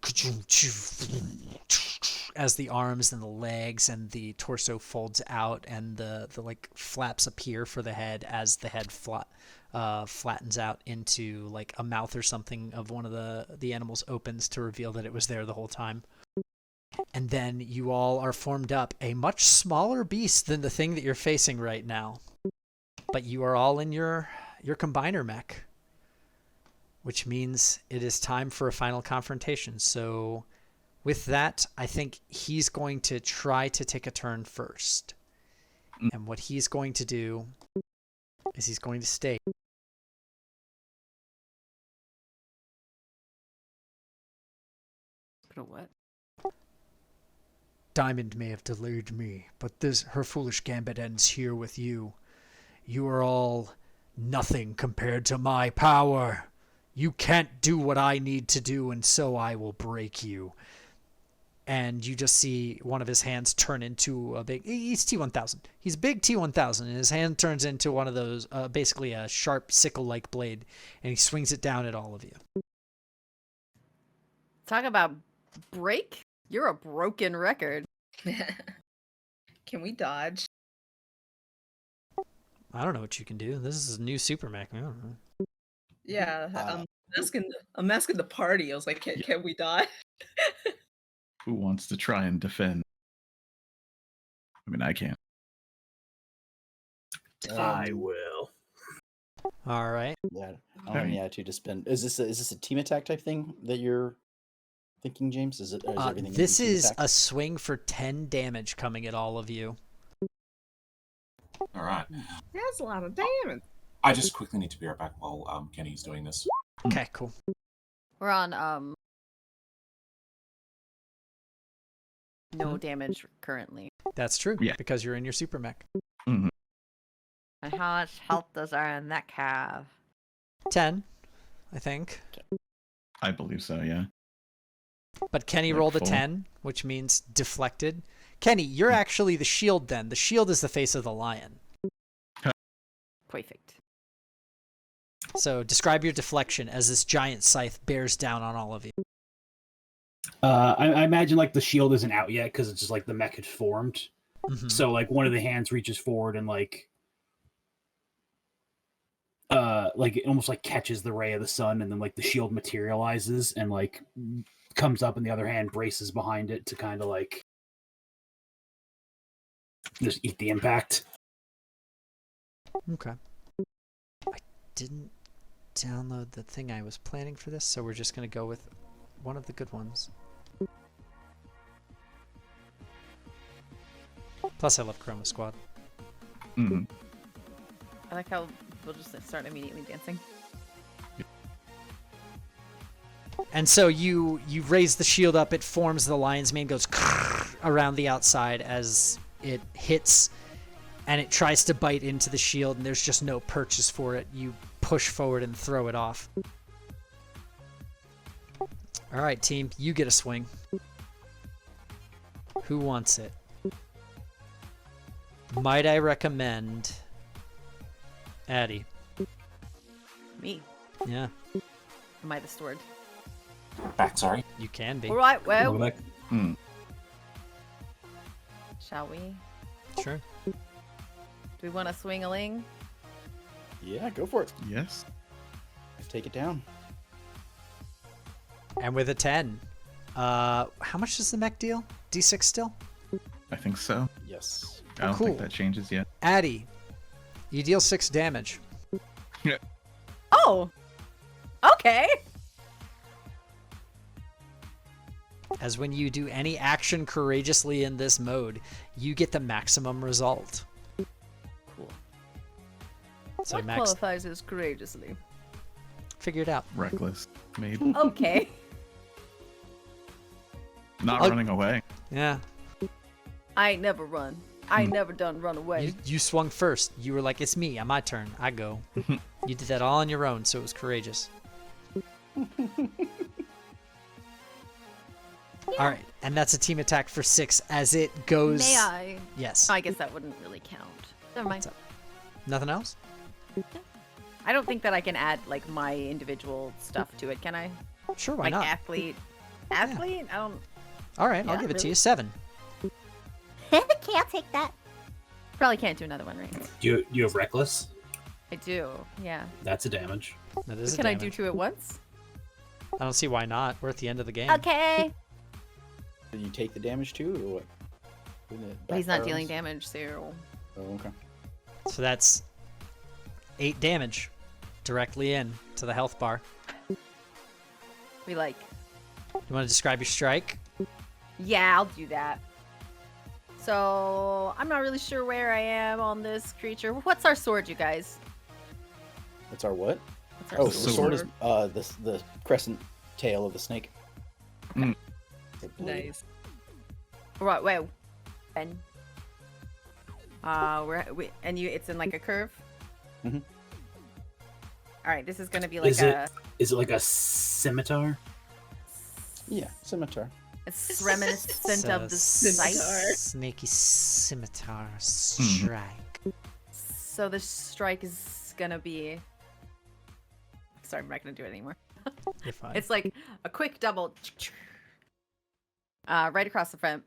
as the arms and the legs and the torso folds out and the like flaps appear for the head as the head flattens out into like a mouth or something of one of the animals opens to reveal that it was there the whole time. And then you all are formed up a much smaller beast than the thing that you're facing right now. But you are all in your combiner mech, which means it is time for a final confrontation. So with that, I think he's going to try to take a turn first. And what he's going to do is he's going to state. But what? Diamond may have delayed me, but her foolish gambit ends here with you. You are all nothing compared to my power. You can't do what I need to do, and so I will break you. And you just see one of his hands turn into a big... He's T-1000. He's big T-1000, and his hand turns into one of those, basically a sharp sickle-like blade, and he swings it down at all of you. Talk about break? You're a broken record. Can we dodge? I don't know what you can do. This is a new super mech. I don't know. Yeah, I'm asking the party. I was like, can we dodge? Who wants to try and defend? I mean, I can't. I will. All right. Yeah, I don't have any attitude to spend. Is this a team attack type thing that you're thinking, James? Is everything? This team is attack? a swing for 10 damage coming at all of you. All right. That's a lot of damage. I just quickly need to be right back while Kenny's doing this. Okay, cool. We're on no damage currently. That's true. Yeah. Because you're in your super mech. Mhm. And how much health does our mech have? 10, I think. I believe so, yeah. But Kenny Like rolled a full. 10, which means deflected. Kenny, you're actually the shield then. The shield is the face of the lion. Perfect. So describe your deflection as this giant scythe bears down on all of you. I imagine like the shield isn't out yet because it's just like the mech had formed. Mhm. So like one of the hands reaches forward and like it almost like catches the ray of the sun, and then like the shield materializes and like comes up, and the other hand braces behind it to kind of like just eat the impact. Okay. I didn't download the thing I was planning for this, so we're just going to go with one of the good ones. Plus, I love Chroma Squad. Hmm. I like how we'll just start immediately dancing. And so you raise the shield up, it forms, the lion's mane goes around the outside as it hits, and it tries to bite into the shield, and there's just no purchase for it. You push forward and throw it off. All right, team, you get a swing. Who wants it? Might I recommend Addie? Me. Yeah, Am I the sword? Back, sorry. you can be. All right, well, Welcome back. Hmm. shall we? Sure. Do we want to swing-a-ling? Yeah, go for it. Yes. Let's take it down. And with a 10, how much does the mech deal? D6 still? I think so. Yes. I don't cool. think that changes yet. Addie, you deal 6 damage. Oh! Okay! as when you do any action courageously in this mode, you get the maximum result. Cool. So What max, qualifies as courageously? figure it out. Reckless, maybe. Okay. Not Oh. running away. Yeah. I ain't never run. I ain't never done run away. You swung first. You were like, it's me. My turn. I go. You did that all on your own, so it was courageous. All right, and that's a team attack for 6 as it goes. May I? Yes. I guess that wouldn't really count. Never mind. Nothing else? I don't think that I can add like my individual stuff to it, can I? Sure, why Like not? athlete. Athlete? I don't. All right, I'll Yeah, give it to really? you. 7. Okay, I'll take that. Probably can't do another one, right? You have reckless. I do. Yeah. That's a damage. That is a Can I do damage. 2 at once? I don't see why not. We're at the end of the game. Okay. Do you take the damage too, or what? Wouldn't it But he's not backfire dealing us? damage, so. Oh, okay. So that's 8 damage directly in to the health bar. We like. You want to describe your strike? Yeah, I'll do that. So I'm not really sure where I am on this creature. What's our sword, you guys? What's our what? What's our Oh, the sword. sword is the crescent tail of the snake. Mm. I believe. Nice. Right, wait. Ben. It's in like a curve. Mhm. All right, this is gonna be like Is it like a scimitar? Yeah, scimitar. it's reminiscent It's of a the scimitar. scythe. Snaky scimitar strike. So the strike is gonna be. Sorry, I'm not gonna do it anymore. You're fine. It's like a quick double, right across the front,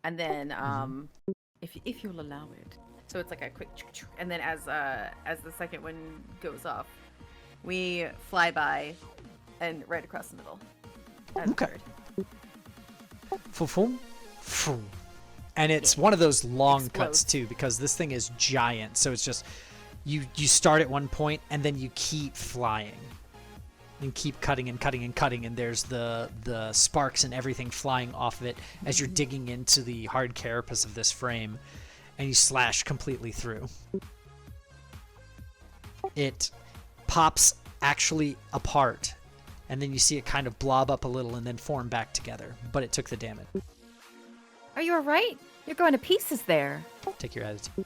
and then if you'll allow it. So it's like a quick, and then as the second one goes off, we fly by, and right across the middle. As the Okay. third. Fum, fum. And it's one of those long cuts Explodes. too, because this thing is giant. So it's just you start at one point and then you keep flying and keep cutting and cutting and cutting, and there's the sparks and everything flying off of it as you're digging into the hard carapace of this frame, and you slash completely through. It pops actually apart, and then you see it kind of blob up a little and then form back together, but it took the damage. Are you alright? You're going to pieces there. Take your attitude.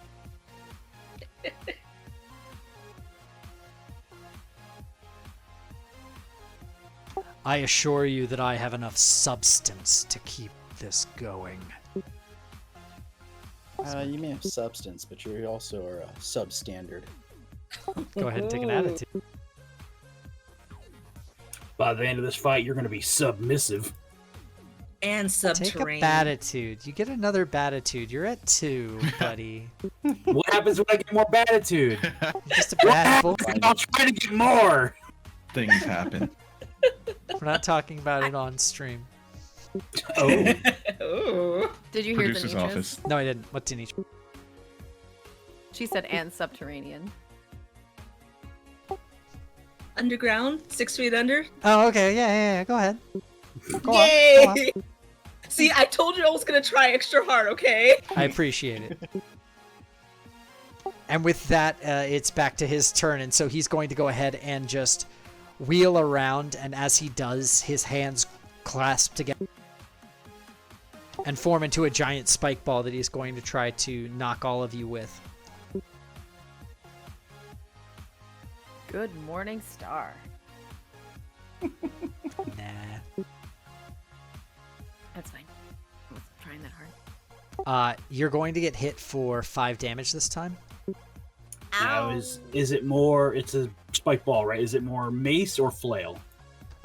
I assure you that I have enough substance to keep this going. You may have substance, but you also are substandard. Go ahead and take an attitude. By the end of this fight, you're going to be submissive. And Take a subterranean. batitude. You get another batitude. You're at 2, buddy. What happens when I get more batitude? Just a What bad happens bull. if I'll try to get more? Things happen. We're not talking about it on stream. Oh, Ooh. Did you hear Producer's the Nietzsche's? office. No, I didn't. What's in each? She said and subterranean. Underground, 6 feet under. Oh, okay. Yeah. Go ahead. Go on, Yay! go on. See, I told you I was gonna try extra hard. Okay. I appreciate it. And with that, it's back to his turn, and so he's going to go ahead and just wheel around, and as he does, his hands clasp together and form into a giant spike ball that he's going to try to knock all of you with. Good morning, star. Nah. That's fine. I wasn't trying that hard. You're going to get hit for 5 damage this time. now is it more? It's a spike ball, right? Is it more mace or flail?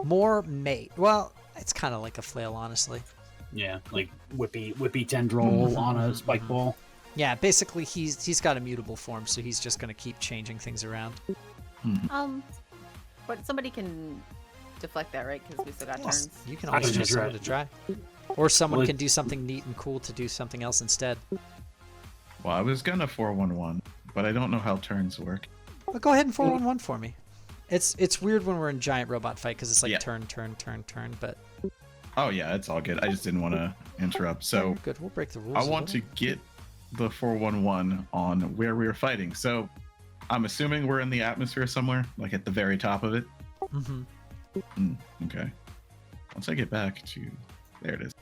More mate. Well, it's kind of like a flail, honestly. Yeah, like whippy tendril on a spike ball. Yeah, basically he's got a mutable form, so he's just going to keep changing things around. But somebody can deflect that, right? Because we still got Yes, turns. you can I always can choose try. someone to try. Or someone Well, can do something neat and cool to do something else instead. Well, I was gonna 411, but I don't know how turns work. But go ahead and 411 for me. It's weird when we're in giant robot fight because it's like Yeah. turn, but Oh yeah, it's all good. I just didn't want to interrupt. Yeah, So you're good. We'll break the rules. I a want to little. get the 411 on where we were fighting. So I'm assuming we're in the atmosphere somewhere, like at the very top of it. Mm-hmm. Okay. Once I get back to there, it is.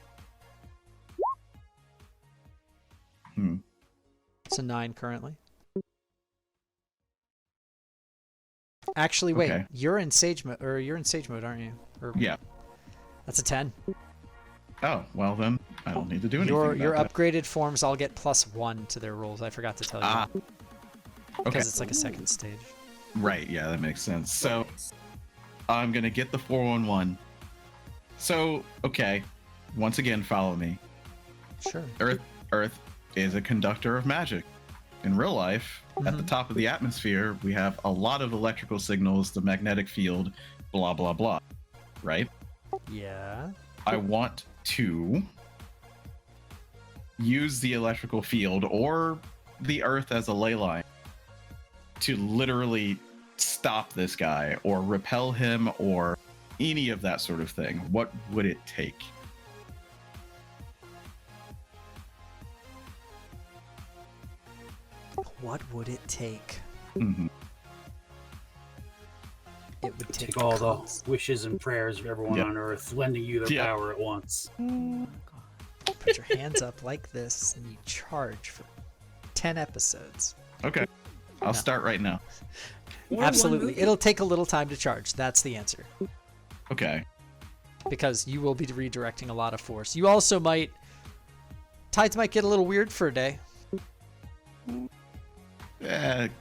It's a 9 currently. Actually, wait. Okay. You're in sage mode, aren't you? Or, Yeah. That's a 10. Oh well, then I don't need to do anything. Your about that. upgraded forms all get +1 to their rolls. I forgot to tell you. Ah. Because Okay. it's like a second stage. Right. Yeah, that makes sense. So I'm gonna get the 411. So okay, once again, follow me. Sure. Earth is a conductor of magic. In real life, at the Mhm. top of the atmosphere, we have a lot of electrical signals, the magnetic field, blah blah blah. Right? Yeah. I want to use the electrical field or the Earth as a ley line to literally stop this guy or repel him or any of that sort of thing. What would it take? What would it take? Mhm. It would take Take all cons- the wishes and prayers of everyone Yeah. on Earth, lending you their Yeah. power at once. Put your hands up like this and you charge for 10 episodes. Okay. I'll No. start right now. Or one Absolutely. movie. It'll take a little time to charge. That's the answer. Okay. Because you will be redirecting a lot of force. You also might... Tides might get a little weird for a day.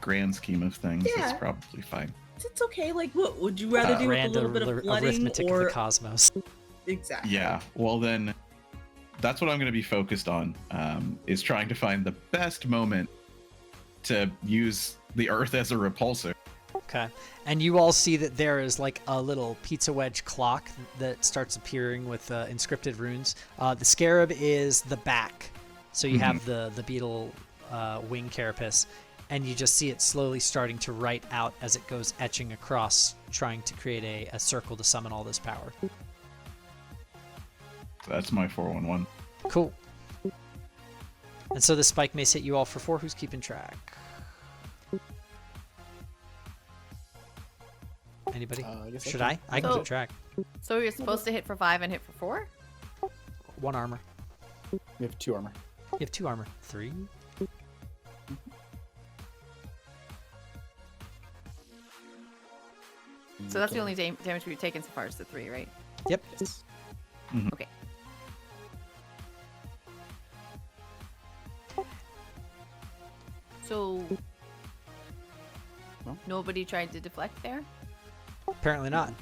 Grand scheme of things, Yeah. it's probably fine. It's okay. Like, what would you rather do with a Grand little bit of flooding arithmetic of or the cosmos. exactly? Yeah. Well, then that's what I'm going to be focused on, is trying to find the best moment to use the Earth as a repulsor. Okay. And you all see that there is like a little pizza wedge clock that starts appearing with inscripted runes. The scarab is the back. So you have the beetle wing carapace. And you just see it slowly starting to write out as it goes etching across, trying to create a circle to summon all this power. So that's my 411. Cool. And so the spike mace hit you all for 4. Who's keeping track? Anybody? I guess Should can. I? I can So- keep track. So you're supposed to hit for 5 and hit for 4? 1 armor. We have 2 armor. You have 2 armor. 3. So that's the only damage we've taken so far is the 3, right? Yep. Yes. Okay. So Well. nobody tried to deflect there? Apparently not.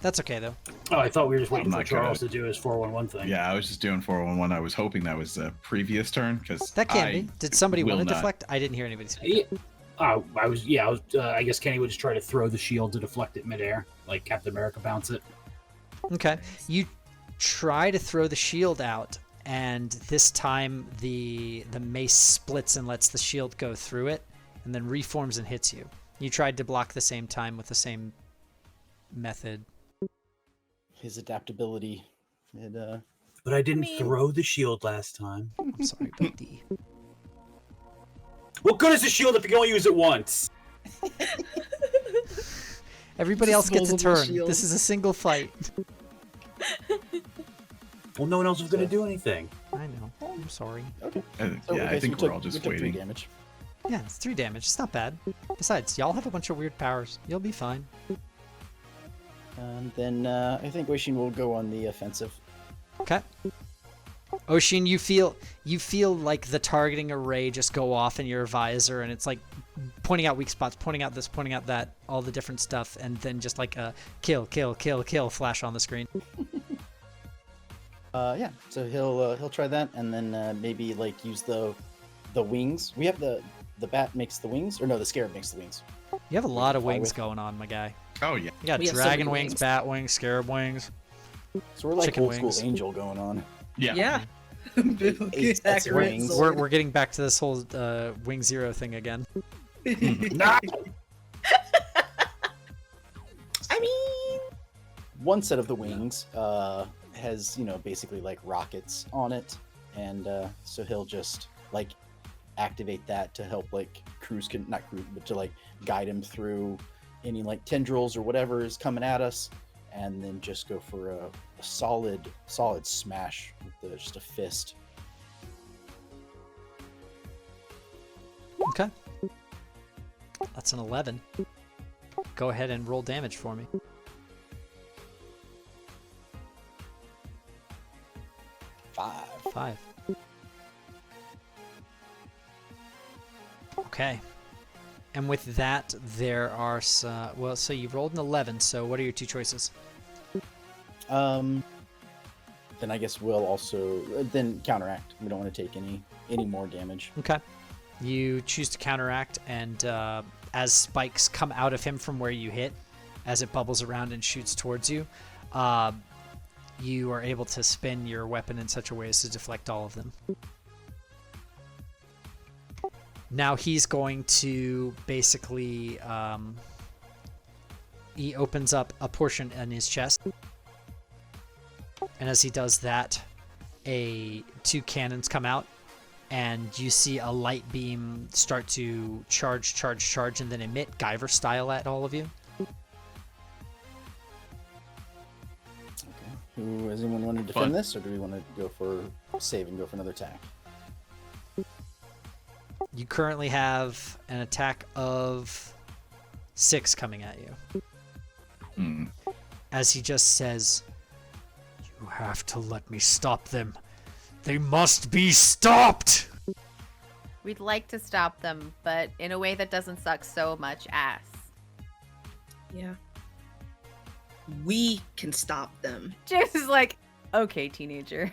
That's okay though. Oh, I thought we were just waiting I'm for not gonna- Charles to do his 411 thing. Yeah, I was just doing 411. I was hoping that was the previous turn because That can be. Did somebody want will to not. deflect? I didn't hear anybody speak. Yeah. I guess Kenny would just try to throw the shield to deflect it midair, like Captain America bounce it. Okay. You try to throw the shield out, and this time the mace splits and lets the shield go through it, and then reforms and hits you. You tried to block the same time with the same method. His adaptability. It, But I didn't mean- throw the shield last time. I'm sorry, buddy. What good is the shield if you can only use it once? Everybody else gets a Disposable turn. shield. This is a single fight. Well, no one else was going to do anything. I know. I'm sorry. okay. yeah, So, I okay, so think we we're all took- we just took 3 waiting. damage. Yeah, it's 3 damage. It's not bad. Besides, y'all have a bunch of weird powers. You'll be fine. And then I think Oishin will go on the offensive. Okay. Oshin, you feel like the targeting array just go off in your visor, and it's like pointing out weak spots, pointing out this, pointing out that, all the different stuff, and then just like a kill, kill, kill, kill flash on the screen. Yeah, so he'll try that, and then maybe like use the wings. We have the bat makes the wings, or no, the scarab makes the wings. You have a lot of fly wings with. going on, my guy. Oh yeah. You got We have so dragon many wings, wings. bat wings, scarab wings. So we're like Chicken old wings. school angel going on. Yeah. Yeah. Eight sets of Accurate wings. sword. We're getting back to this whole wing zero thing again. No! I mean, One set of the wings has, you know, basically like rockets on it, and so he'll just like activate that to help like not cruise, but to like guide him through any like tendrils or whatever is coming at us, and then just go for a solid smash with just a fist. Okay. That's an 11. Go ahead and roll damage for me. 5. Okay. And with that, there are well, so you rolled an 11, so what are your two choices? Then I guess we'll also then counteract. We don't want to take any more damage. Okay. You choose to counteract, and as spikes come out of him from where you hit, as it bubbles around and shoots towards you, you are able to spin your weapon in such a way as to deflect all of them. Now he's going to basically, he opens up a portion in his chest, and as he does that, two cannons come out, and you see a light beam start to charge, and then emit Guyver style at all of you. Okay. Does anyone want to defend this, or do we want to go for save and go for another attack? You currently have an attack of 6 coming at you. As he just says, "You have to let me stop them. They must be stopped!" We'd like to stop them, but in a way that doesn't suck so much ass. Yeah. We can stop them. James is like, okay, teenager.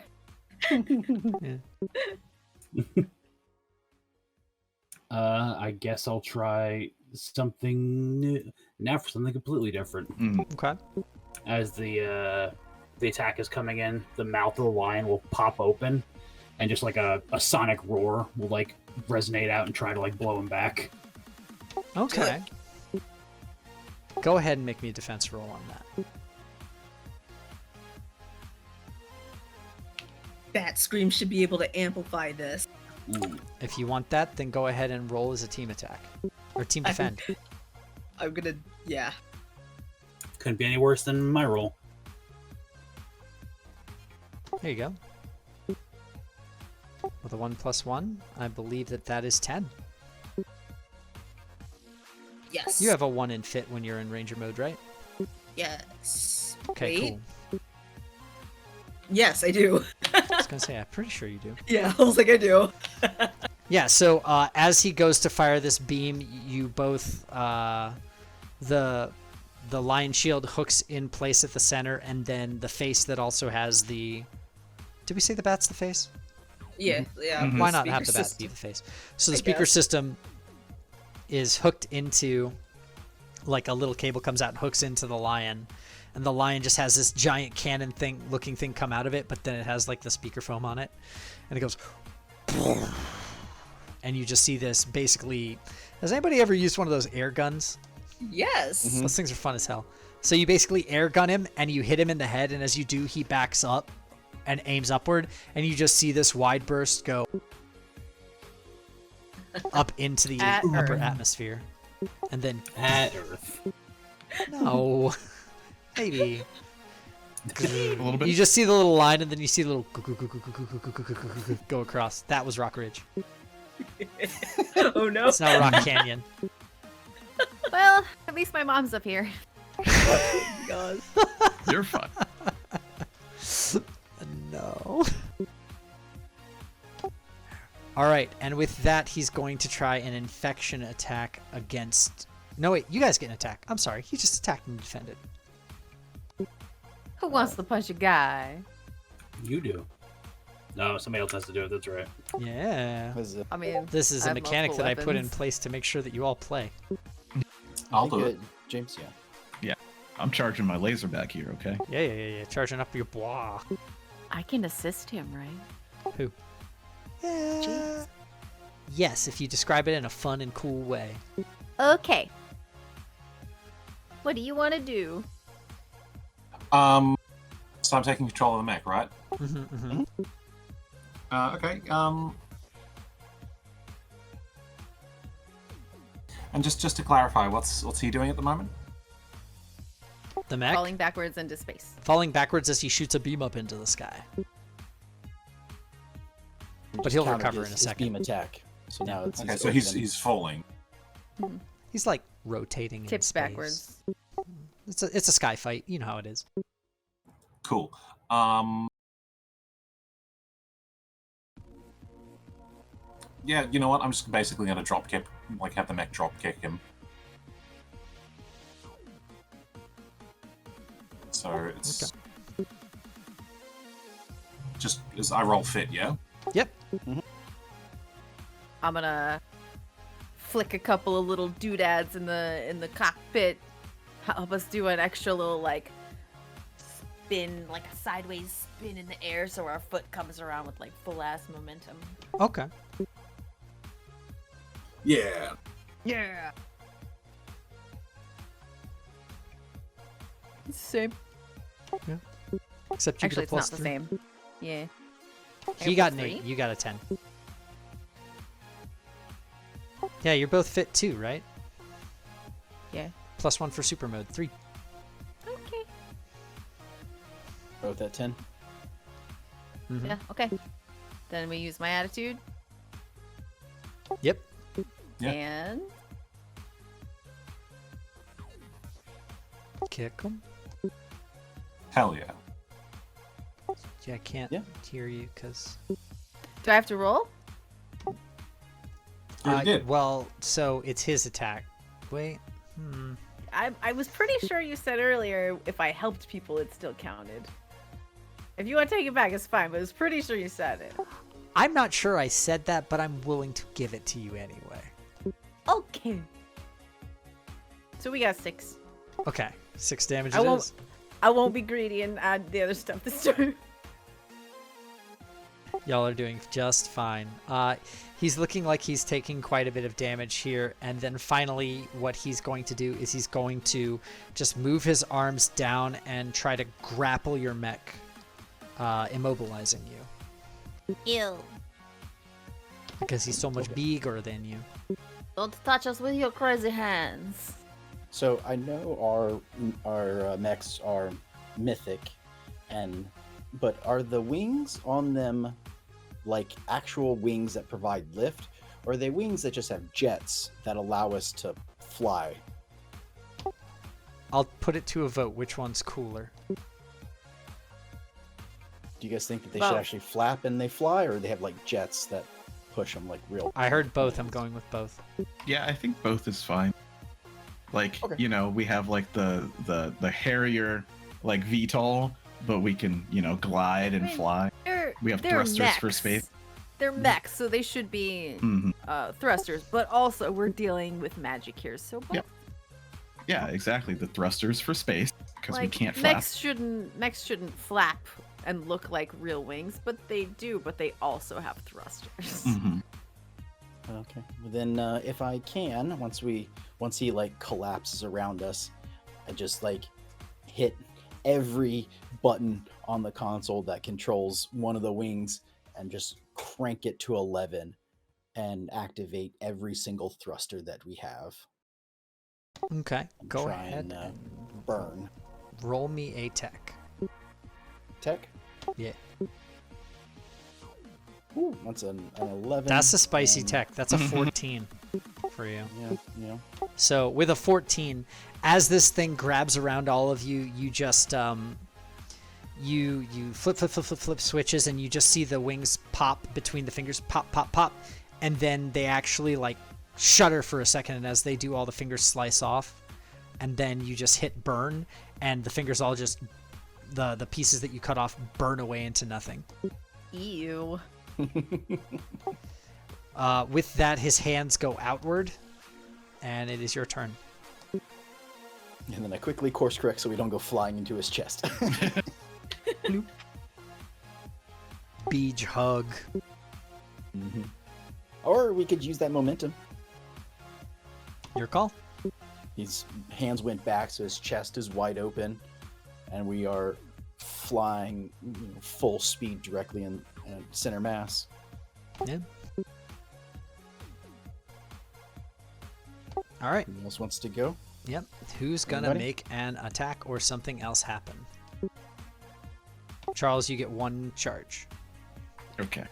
I guess I'll try something new. Now for something completely different. Okay. As the attack is coming in, the mouth of the lion will pop open, and just like a sonic roar will like resonate out and try to like blow him back. Okay. Go ahead and make me a defense roll on that. Bat Scream should be able to amplify this. If you want that, then go ahead and roll as a team attack. Or team defend. I'm gonna, yeah. Couldn't be any worse than my roll. There you go. With a 1+1, I believe that is 10. Yes. You have a 1 in fit when you're in ranger mode, right? Yes. Okay, Wait. cool. Yes, I do. I was gonna say, I'm pretty sure you do. Yeah, I was like, I do. Yeah, so as he goes to fire this beam, you both, the lion shield hooks in place at the center, and then the face that also has the... Did we say the bat's the face? Yeah, yeah. Why not have the bat be the face? So the speaker system is hooked into, like a little cable comes out and hooks into the lion, and the lion just has this giant cannon looking thing come out of it, but then it has like the speaker foam on it, and it goes, and you just see this basically. Has anybody ever used one of those air guns? Yes. Those things are fun as hell. So you basically air gun him, and you hit him in the head, and as you do, he backs up and aims upward, and you just see this wide burst go up into the upper atmosphere, and then At Earth. no, maybe A little bit. you just see the little line, and then you see the little go across. That was Rock Ridge. Oh no. It's now Rock Canyon. Well, at least my mom's up here. God. You're fine. No. All right, and with that, he's going to try an infection attack against... No, wait, you guys get an attack. I'm sorry, he just attacked and defended. Who wants to punch a guy? You do. No, somebody else has to do it. That's right. Yeah. I mean, This is I a have mechanic that I multiple put in weapons. place to make sure that you all play. I'll do it. James, yeah. I'm charging my laser back here, okay? Yeah. Charging up your blah. I can assist him, right? Who? Yeah. Yes, if you describe it in a fun and cool way. Okay. What do you want to do? So I'm taking control of the mech, right? Mm-hmm. Okay. And just to clarify, what's he doing at the moment? The mech Falling backwards into space. falling backwards as he shoots a beam up into the sky. But Just he'll countered recover in a his second. beam attack. So now it's Okay, so open. he's falling. He's like rotating in Tips space. backwards. It's a sky fight. You know how it is. Cool. Yeah, you know what? I'm just basically gonna drop kick, like have the mech drop kick him. So it's just as I roll fit, yeah. Yep. I'm gonna flick a couple of little doodads in the cockpit. Help us do an extra little like spin, like a sideways spin in the air, so our foot comes around with like full ass momentum. Okay. Yeah. Yeah. It's the same. Except you Actually, get a it's plus not the 3. same. Yeah. He got an 8. You got a 10. Yeah, you're both fit too, right? Yeah. Plus 1 for super mode. 3. Okay. Both at 10. Mhm. Yeah. Okay. Then we use my attitude Yep. Yeah. and Kick him. Hell yeah. Yeah, I can't Yeah. hear you because. do I have to roll? You already did. Well, so it's his attack. Wait. I was pretty sure you said earlier if I helped people, it still counted. If you want to take it back, it's fine, but I was pretty sure you said it. I'm not sure I said that, but I'm willing to give it to you anyway. Okay. So we got 6. Okay. 6 damage I it won't- is. I won't be greedy and add the other stuff this time. Y'all are doing just fine. He's looking like he's taking quite a bit of damage here, and then finally what he's going to do is he's going to just move his arms down and try to grapple your mech, immobilizing you. Ew. Because he's so much bigger than you. Don't touch us with your crazy hands. So I know our mechs are mythic, but are the wings on them like actual wings that provide lift, or are they wings that just have jets that allow us to fly? I'll put it to a vote. Which one's cooler? Do you guys think that they Both. should actually flap and they fly, or they have like jets that push them like real? I heard both. I'm going with both. Yeah, I think both is fine. Like, Okay. you know, we have like the Harrier like VTOL, but we can, you know, glide and I mean, fly. They're have thrusters for mechs. space. They're mechs, so they should be Mhm. thrusters. But also, we're dealing with magic here, so both. Yep. Yeah, exactly. The thrusters for space because we Like, can't flap. mechs shouldn't flap and look like real wings, but they do. But they also have thrusters. Mhm. Okay. Well, then, if I can, once he like collapses around us, I just like hit every button on the console that controls one of the wings and just crank it to 11 and activate every single thruster that we have. Okay. And Go try ahead and, and burn. roll me a tech. Tech. Yeah. Ooh, that's an 11. That's a spicy and- tech. That's a 14 for you. Yeah. So with a 14, as this thing grabs around all of you, you just you flip switches, and you just see the wings pop between the fingers, pop, and then they actually like shudder for a second, and as they do, all the fingers slice off, and then you just hit burn, and the fingers all just the pieces that you cut off burn away into nothing. Ew. With that, his hands go outward, and it is your turn. And then I quickly course correct so we don't go flying into his chest. Beach hug. Mhm. Or we could use that momentum. Your call. His hands went back, so his chest is wide open, and we are flying full speed directly in center mass. Yeah. All right. Who else wants to go? Yep. Who's gonna Anybody? make an attack or something else happen? Charles, you get 1 charge. Okay.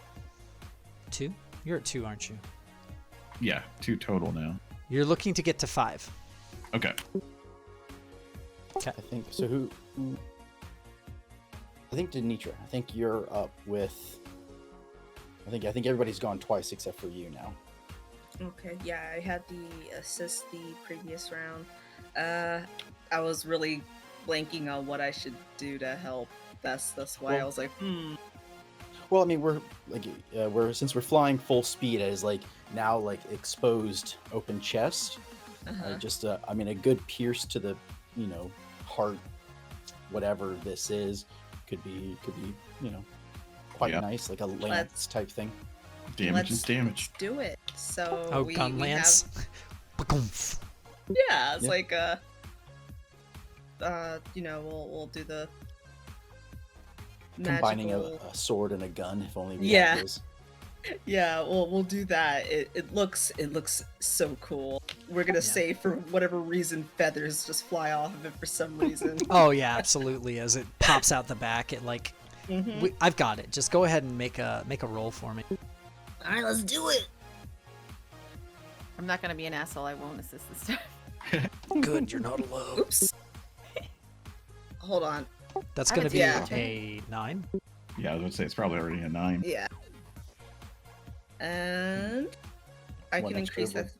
2? You're at 2, aren't you? Yeah, 2 total now. You're looking to get to 5. Okay. I think so. Who? I think Denitra. I think you're up with. I think everybody's gone twice except for you now. Okay, yeah, I had the assist the previous round. I was really blanking on what I should do to help. That's why I Well- was like, Well, I mean, we're since we're flying full speed as like now like exposed open chest. Just I mean, a good pierce to the heart, whatever this is, could be quite Yeah. nice, like a lance Let's- type thing. Damage is damage. Let's do it. So Oh, we gun lance. Ba-goomph. Yeah, it's Yeah. like we'll do the Combining magical... a sword and a gun, if only we Yeah. had those. Yeah, we'll do that. It looks so cool. We're gonna say for whatever reason feathers just fly off of it for some reason. Oh yeah, absolutely. As it pops out the back, it like Mhm. I've got it. Just go ahead and make a roll for me. All right, let's do it. I'm not gonna be an asshole. I won't assist this time. Good, you're not alone. Oops. Hold on. That's I gonna have a be Yeah. a 9. Yeah, I was gonna say it's probably already a 9. Yeah. And I One can extra increase that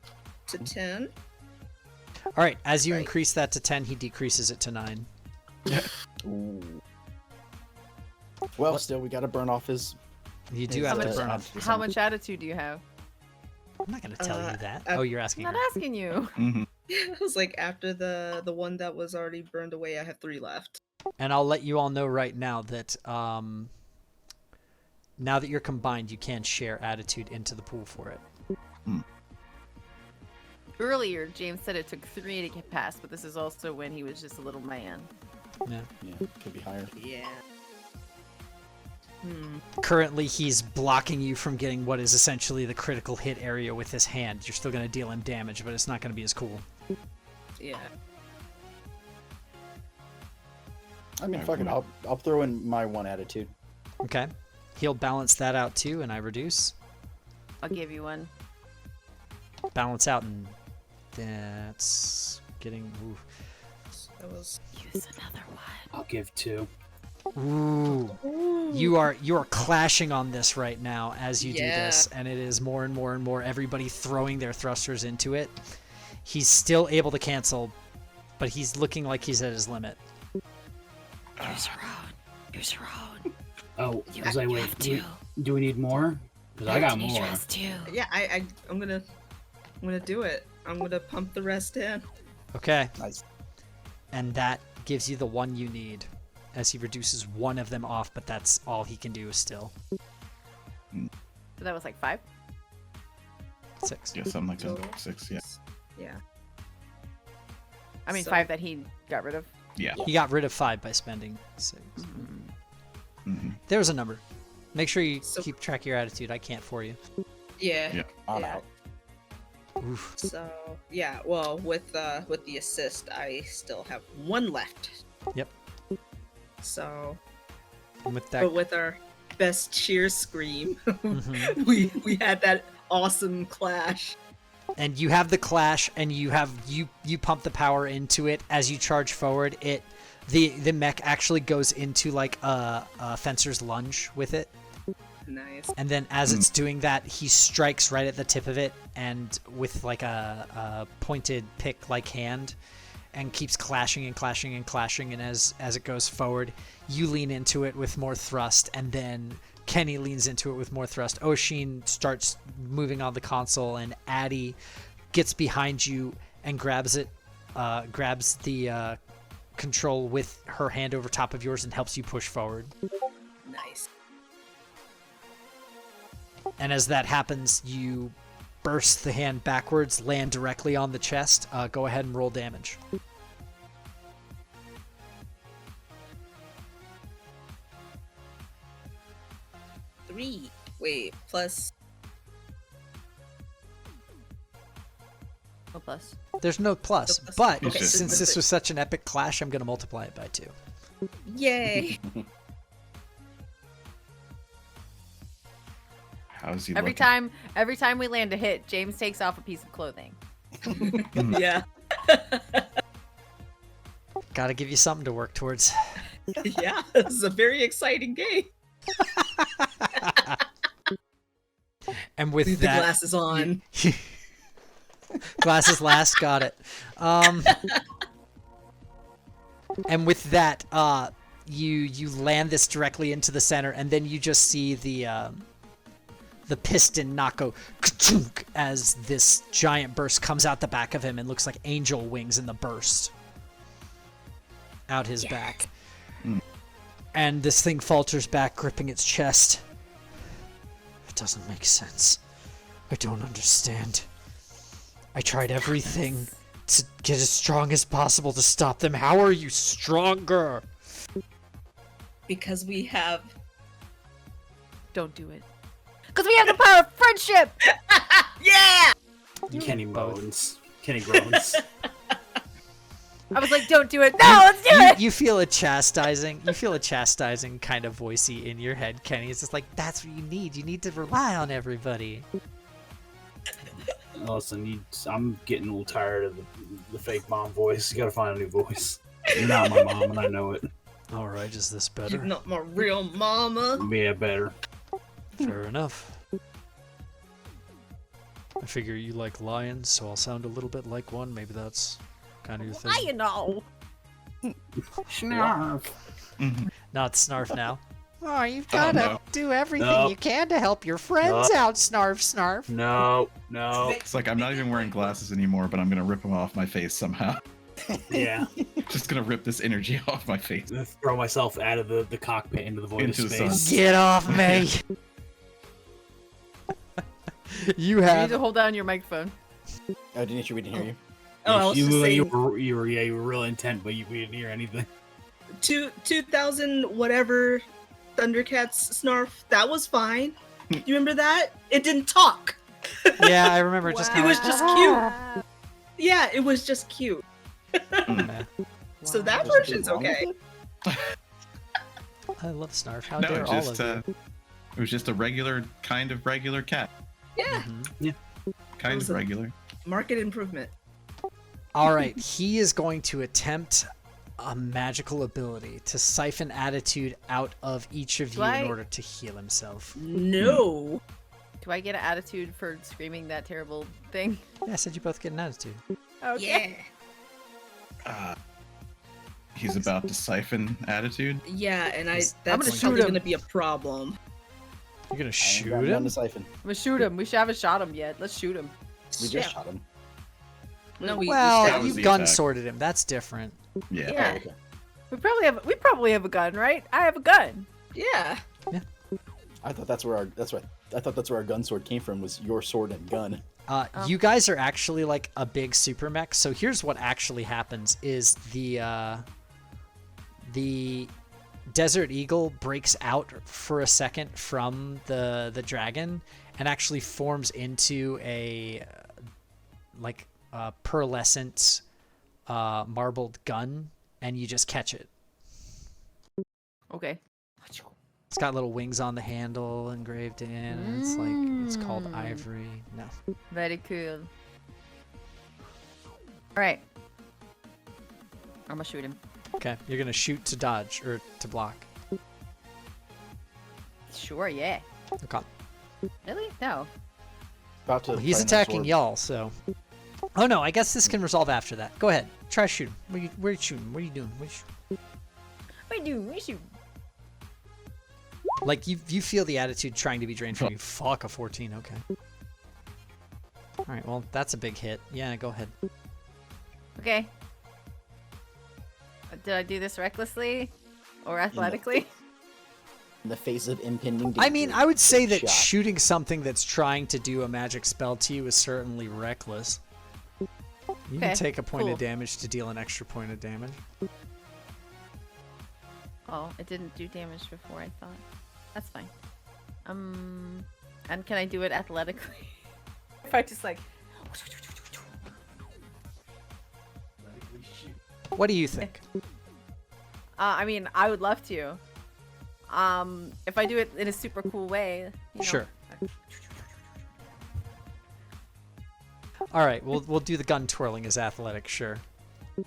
to 10. All right, as you Right. increase that to 10, he decreases it to 9. Ooh. Well, still, we got to burn off his. You do his, have to much- burn off. How much attitude do you have? I'm not gonna tell you that. uh, Oh, you're asking I'm her. not asking you. Mm-hmm. I was like, after the one that was already burned away, I have 3 left. And I'll let you all know right now that now that you're combined, you can share attitude into the pool for it. Earlier, James said it took 3 to get past, but this is also when he was just a little man. Yeah. Yeah, could be higher. Yeah. Currently, he's blocking you from getting what is essentially the critical hit area with his hand. You're still going to deal him damage, but it's not going to be as cool. Yeah. I mean, fuck it. I'll throw in my 1 attitude. Okay. He'll balance that out too, and I reduce. I'll give you one. Balance out, and that's getting. That was. Use another one. I'll give 2. Ooh. You are clashing on this right now as you do Yeah. this, and it is more and more and more everybody throwing their thrusters into it. He's still able to cancel, but he's looking like he's at his limit. Use your own. Use your own. Oh, You, was I you wait? have Do, to. do we need more? Because I got more. Too. Yeah, I'm gonna do it. I'm gonna pump the rest in. Okay. Nice. And that gives you the 1 you need, as he reduces 1 of them off, but that's all he can do still. So that was like 5. 6. Yeah, something like that. Total. 6, yeah. Yeah. I mean, So- 5 that he got rid of. Yeah. He got rid of 5 by spending 6. Mm-hmm. There's a number. Make sure you So- keep track of your attitude. I can't for you. Yeah. Yeah. I'm Yeah. out. Oof. So yeah, well, with the assist, I still have 1 left. Yep. So, And with that, but with our best cheer scream, Mhm. we had that awesome clash. and you have the clash, and you pump the power into it as you charge forward. The mech actually goes into like a fencer's lunge with it. Nice. And then as it's doing that, he strikes right at the tip of it, and with like a pointed pick-like hand, and keeps clashing and clashing and clashing. And as it goes forward, you lean into it with more thrust, and then Kenny leans into it with more thrust. Oshin starts moving on the console, and Addie gets behind you and grabs the control with her hand over top of yours and helps you push forward. Nice. And as that happens, you burst the hand backwards, land directly on the chest. Go ahead and roll damage. 3. Wait, plus. No plus. There's no plus, No plus. but Okay, since so this the- was such an epic clash, I'm going to multiply it by 2. Yay! How's he Every looking? time we land a hit, James takes off a piece of clothing. Yeah. Got to give you something to work towards. Yeah, this is a very exciting game. And with Leave the that, glasses on. glasses last, got it. And with that, you land this directly into the center, and then you just see the piston not go ka-chunk as this giant burst comes out the back of him and looks like angel wings in the burst out his back. And this thing falters back, gripping its chest. It doesn't make sense. I don't understand. I tried everything to get as strong as possible to stop them. How are you stronger? Because we have. Don't do it. Because we have the power of friendship! Yeah! Kenny moans. Kenny groans. I was like, don't do it. No, let's do it! You feel a chastising kind of voicey in your head, Kenny. It's just like, that's what you need. You need to rely on everybody. Listen, I'm getting a little tired of the fake mom voice. You gotta find a new voice. You're not my mom, and I know it. All right, is this You're better? not my real mama. Yeah, better. Fair enough. I figure you like lions, so I'll sound a little bit like one. Maybe that's kind of your thing. I know. Snarf. Not Snarf now. Oh, you've Oh, gotta no. do everything Nope. you can to help your friends Nope. out, Snarf, Snarf. No. It's like I'm not even wearing glasses anymore, but I'm gonna rip them off my face somehow. Yeah. Just gonna rip this energy off my face. Throw myself out of the cockpit into the void Into of the space. sun. Get off me! You You need have to hold down your microphone. Oh, Dimitri, we didn't hear you. Oh, I was just saying. You were real intent, but we didn't hear anything. 2000 whatever Thundercats Snarf. That was fine. You remember that? It didn't talk. Yeah, I remember just It kind was of. just cute. Yeah, it was just cute. So that There's version's nothing wrong okay. with I love Snarf. How No, dare all just of you? it was just a regular cat. Yeah, Mhm. Kind was of a- regular. market improvement. All right, he is going to attempt a magical ability to siphon attitude out of each of Do you I- in order to heal himself. No. Do I get an attitude for screaming that terrible thing? Yeah, I said you both get an attitude. Okay. He's about to siphon attitude. Yeah, and gonna that's shoot probably him. gonna be a problem. You're gonna I ain't shoot gotten down him? to siphon. I'm gonna shoot him. We haven't shot him yet. Let's shoot him. We Yeah. just shot him. No, we Well, That was you the gun attack. sorted him. That's different. Yeah. Yeah. Oh, okay. We probably have a gun, right? I have a gun. Yeah. I thought that's where our gun sword came from. Was your sword and gun? Oh. You guys are actually like a big super mech. So here's what actually happens: is the Desert Eagle breaks out for a second from the dragon and actually forms into a pearlescent marbled gun, and you just catch it. Okay. It's got little wings on the handle engraved in. And it's called ivory. No. Very cool. Alright. I'm gonna shoot him. Okay, you're gonna shoot to dodge or to block. Sure, yeah. Okay. Really? No. About to. Well, he's find that attacking sword. y'all, so. Oh no, I guess this can resolve after that. Go ahead, try to shoot him. Where are you shooting? What are you doing? We do. We shoot. Like you feel the attitude trying to be drained from you. Fuck, a 14. Okay. All right, well that's a big hit. Yeah, go ahead. Okay. Did I do this recklessly or athletically? In the face of impending danger. I mean, I would say that shot. shooting something that's trying to do a magic spell to you is certainly reckless. You can Okay, take a point cool. of damage to deal an extra point of damage. Oh, it didn't do damage before I thought. That's fine. And can I do it athletically? If I just like. What do you think? I mean, I would love to. If I do it in a super cool way. You know. Sure. All right, we'll do the gun twirling as athletic, sure.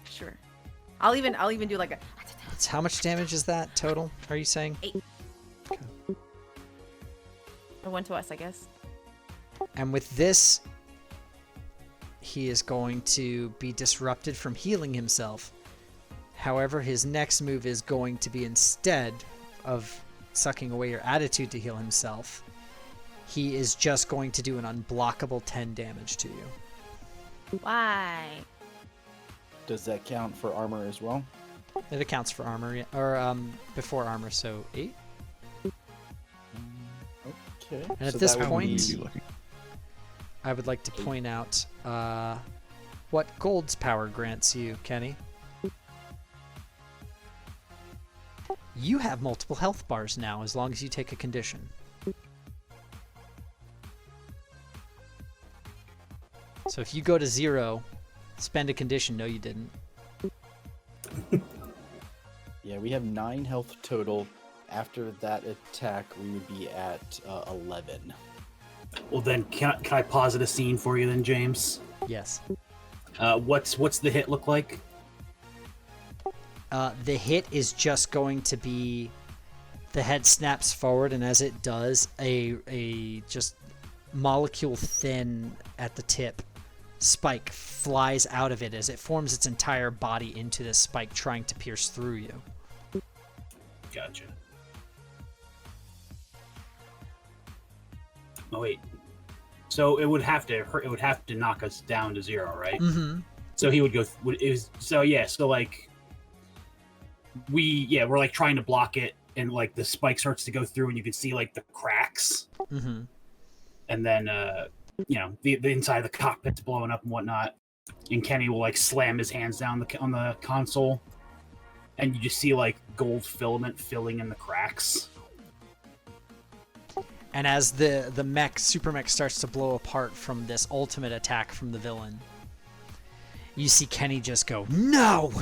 Sure. I'll even do like a. It's how much damage is that total? Are you saying? 8. Okay. Or 1 to us, I guess. And with this, he is going to be disrupted from healing himself. However, his next move is going to be, instead of sucking away your attitude to heal himself, he is just going to do an unblockable 10 damage to you. Why? Does that count for armor as well? It accounts for armor, or before armor, so 8. Okay. And at so this that would point, be- I would like to point out what Gold's power grants you, Kenny. You have multiple health bars now, as long as you take a condition. So if you go to 0, spend a condition. No, you didn't. Yeah, we have 9 health total. After that attack, we would be at 11. Well, then, can I posit a scene for you then, James? Yes. What's the hit look like? The hit is just going to be the head snaps forward, and as it does, a just molecule thin at the tip spike flies out of it as it forms its entire body into this spike, trying to pierce through you. Gotcha. Oh wait. So it would have to hurt. It would have to knock us down to 0, right? Mm-hmm. So he would go. So like we're like trying to block it, and like the spike starts to go through, and you can see like the cracks, Mm-hmm. and then the inside of the cockpit's blowing up and whatnot. And Kenny will like slam his hands down on the console, and you just see like gold filament filling in the cracks. And as the super mech starts to blow apart from this ultimate attack from the villain, you see Kenny just go, "No!"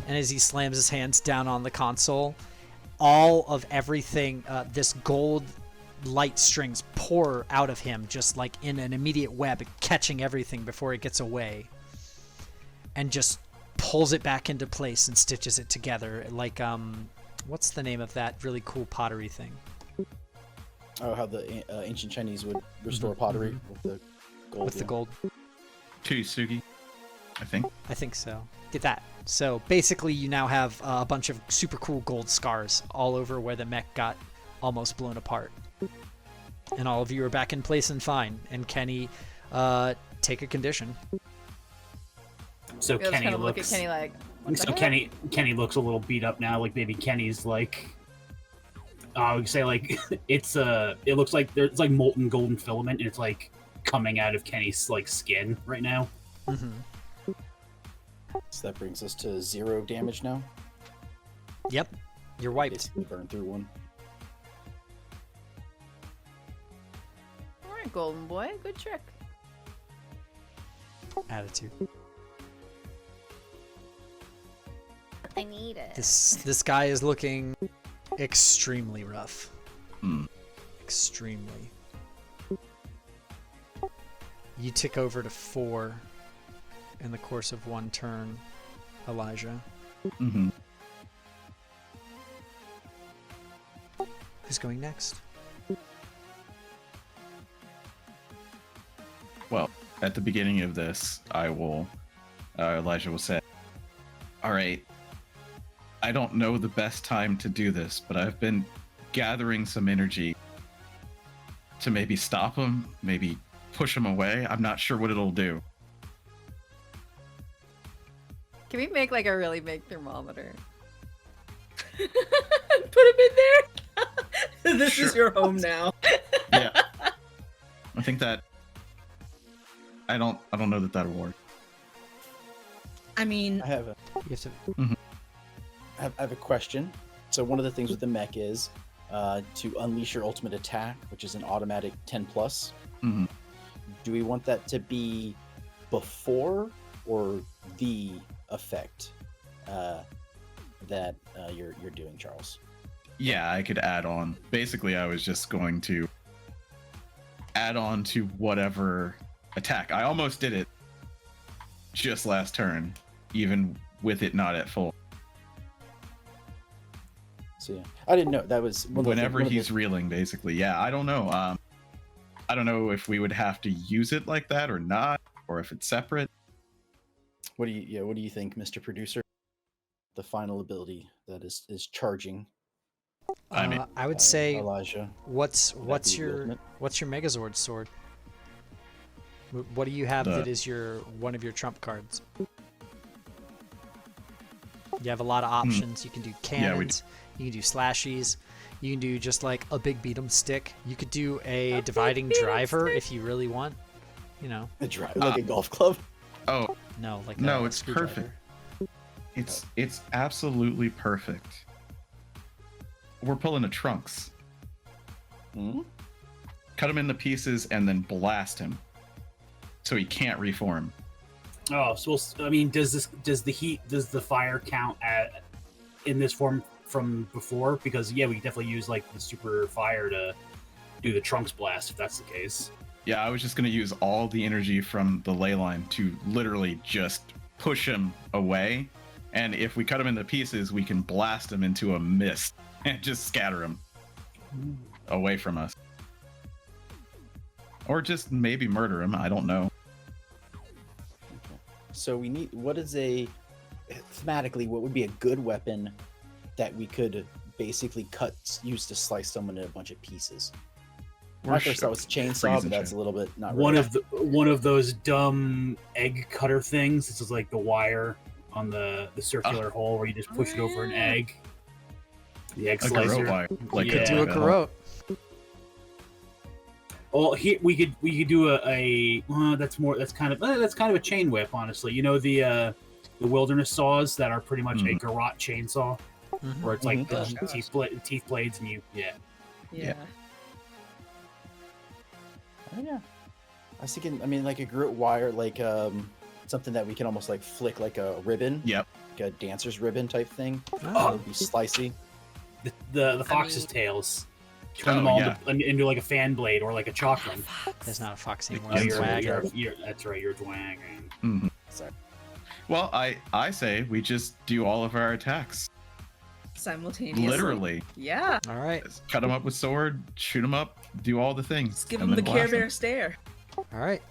And as he slams his hands down on the console, all of everything, this gold light strings pour out of him, just like in an immediate web, catching everything before it gets away, and just pulls it back into place and stitches it together. Like, what's the name of that really cool pottery thing? Oh, how the ancient Chinese would restore pottery with the gold. With the gold. Chisugi, I think. I think so. Get that. So basically, you now have a bunch of super cool gold scars all over where the mech got almost blown apart. And all of you are back in place and fine. And Kenny, take a condition. So We'll just Kenny kind of look at looks. Kenny like. "What the So heck?" Kenny looks a little beat up now. Like maybe Kenny's like. I would say like it looks like there's like molten golden filament, and it's like coming out of Kenny's like skin right now. Mm-hmm. So that brings us to 0 damage now. Yep. You're wiped. Basically burn through one. All right, golden boy, good trick. Attitude. I need it. This guy is looking extremely rough. Hmm. Extremely. You tick over to 4 in the course of one turn, Elijah. Mm-hmm. Who's going next? Well, at the beginning of this, Elijah will say, "All right, I don't know the best time to do this, but I've been gathering some energy to maybe stop him, maybe push him away. I'm not sure what it'll do." Can we make like a really big thermometer? Put him in there. This Sure. is your home now. Yeah. I think that I don't know that that'll work. I mean, I have a You have to. I have a question. So one of the things with the mech is to unleash your ultimate attack, which is an automatic 10 plus. Mhm. Do we want that to be before or the effect that you're doing, Charles? Yeah, I could add on. Basically, I was just going to add on to whatever attack. I almost did it just last turn, even with it not at full. So yeah, I didn't know that was Whenever he's reeling, basically. Yeah, I don't know. I don't know if we would have to use it like that or not, or if it's separate. What do you think, Mr. Producer? The final ability that is charging. I mean, I would say, Elijah. what's Would that be the your ultimate? Megazord sword? What do you have The- that is one of your trump cards? You have a lot of options. You can do cannons. You can do slashies. You can do just like a big beat 'em stick. You could do a dividing driver if you really want. You know, A drive like a golf club. Oh, no, like No, a it's screwdriver. perfect. It's absolutely perfect. We're pulling a Trunks. Hmm? Cut him into pieces and then blast him, so he can't reform. Oh, so I mean, does the fire count in this form from before? Because yeah, we could definitely use like the super fire to do the Trunks blast if that's the case. Yeah, I was just gonna use all the energy from the ley line to literally just push him away, and if we cut him into pieces, we can blast him into a mist and just scatter him away from us, or just maybe murder him. I don't know. So we need thematically what would be a good weapon that we could basically use to slice someone in a bunch of pieces. My first thought was chainsaw, but that's a little bit not One right. of those dumb egg cutter things. This is like the wire on the circular hole where you just push it over an egg. The egg A slicer. garrote wire, like Yeah. Do a garrote. Well, here we could do that's kind of a chain whip, honestly. You know the wilderness saws that are pretty much a garrote chainsaw, Mhm. where it's like Mhm. the teeth blades, and Yeah. Oh, yeah. I was thinking, I mean, like a garrote wire, like something that we can almost like flick like a ribbon. Yep. Like a dancer's ribbon type thing. Oh. It'd be slicey. the fox's mean- tails. Turn Oh, them all yeah. into like a fan blade or like a chalk-ring. There's not a fox anymore. Oh, It's you're a right, wag. That's right, you're dwanging. Mhm. Sorry. Well, I say we just do all of our attacks. Simultaneously. Literally. Yeah. All right. Cut him up with sword, shoot him up, do all the things. Just give and him the then Care blast 'em. Bear stare. All right.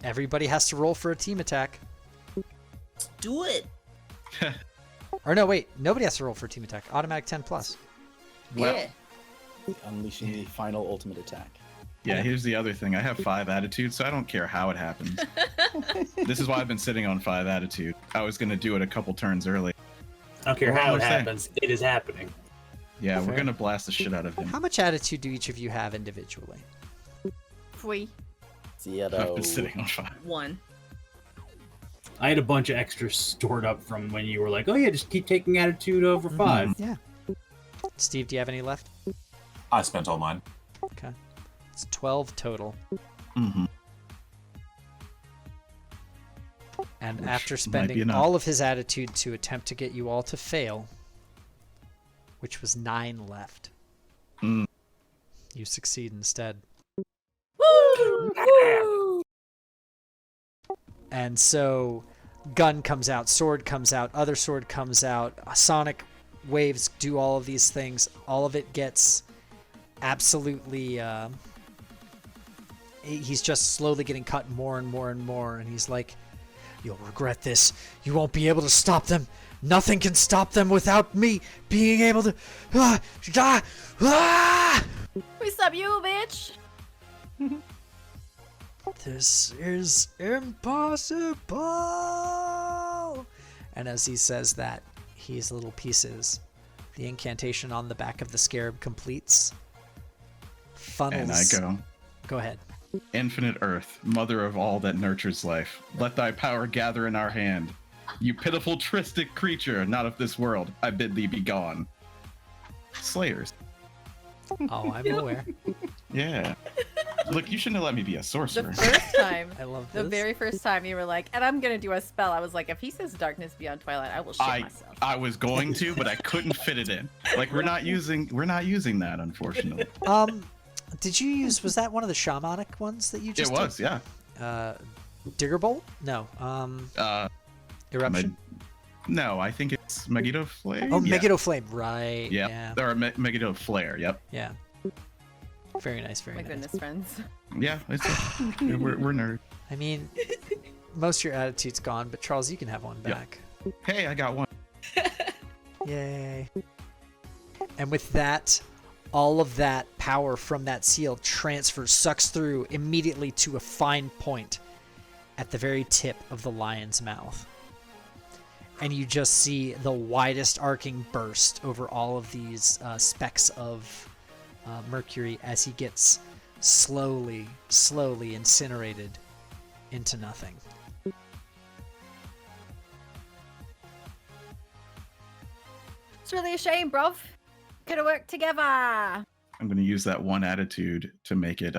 Everybody has to roll for a team attack. Do it. Or no, wait. Nobody has to roll for a team attack. Automatic 10 plus. Well, Yeah. Unleashing the final ultimate attack. Yeah, here's the other thing. I have 5 attitude, so I don't care how it happens. This is why I've been sitting on 5 attitude. I was gonna do it a couple turns early. I don't care What how was it I saying? happens, it is happening. Yeah, we're Fair. gonna blast the shit out of him. How much attitude do each of you have individually? Free. I've Ziedo. been sitting on 5. 1. I had a bunch of extras stored up from when you were like, "Oh yeah, just keep taking attitude over 5." Yeah. Steve, do you have any left? I spent all mine. Okay. It's 12 total. Mm-hmm. And Which after might be spending enough. all of his attitude to attempt to get you all to fail, which was 9 left, Mm. you succeed instead. Woo! Woo! And so, gun comes out, sword comes out, other sword comes out, sonic waves do all of these things. All of it gets absolutely. He's just slowly getting cut more and more and more, and he's like, "You'll regret this. You won't be able to stop them. Nothing can stop them without me being able to." We stop you, bitch. This is impossible. And as he says that, he's little pieces. The incantation on the back of the scarab completes. And I Funnels. go. Go ahead. Infinite Earth, mother of all that nurtures life, let thy power gather in our hand. You pitiful tristic creature, not of this world, I bid thee be gone. Slayers. Oh, I'm aware. Yeah. Look, you shouldn't have let me be a The sorcerer. first time, I love the this. very first time you were like, and I'm gonna do a spell, I was like, if he says darkness beyond twilight, I will shit myself. I was going to, but I couldn't fit it in. Like we're not using that, unfortunately. Did you use? Was that one of the shamanic ones that you just? It was, yeah. Digger bolt? No. Eruption. No, I think it's Megiddo Flame. Oh, yeah. Megiddo Flame, right? Yep. Yeah. Or Megiddo Flare. Yep. Yeah. Very nice. Very My nice. goodness, friends. Yeah, we're nerds. I mean, most of your attitude's gone, but Charles, you can have one Yep. back. Hey, I got one. Yay. And with that, all of that power from that seal transfers, sucks through immediately to a fine point at the very tip of the lion's mouth. And you just see the widest arcing burst over all of these specks of mercury as he gets slowly incinerated into nothing. It's really a shame, bruv. Could have worked together. I'm going to use that one attitude to make it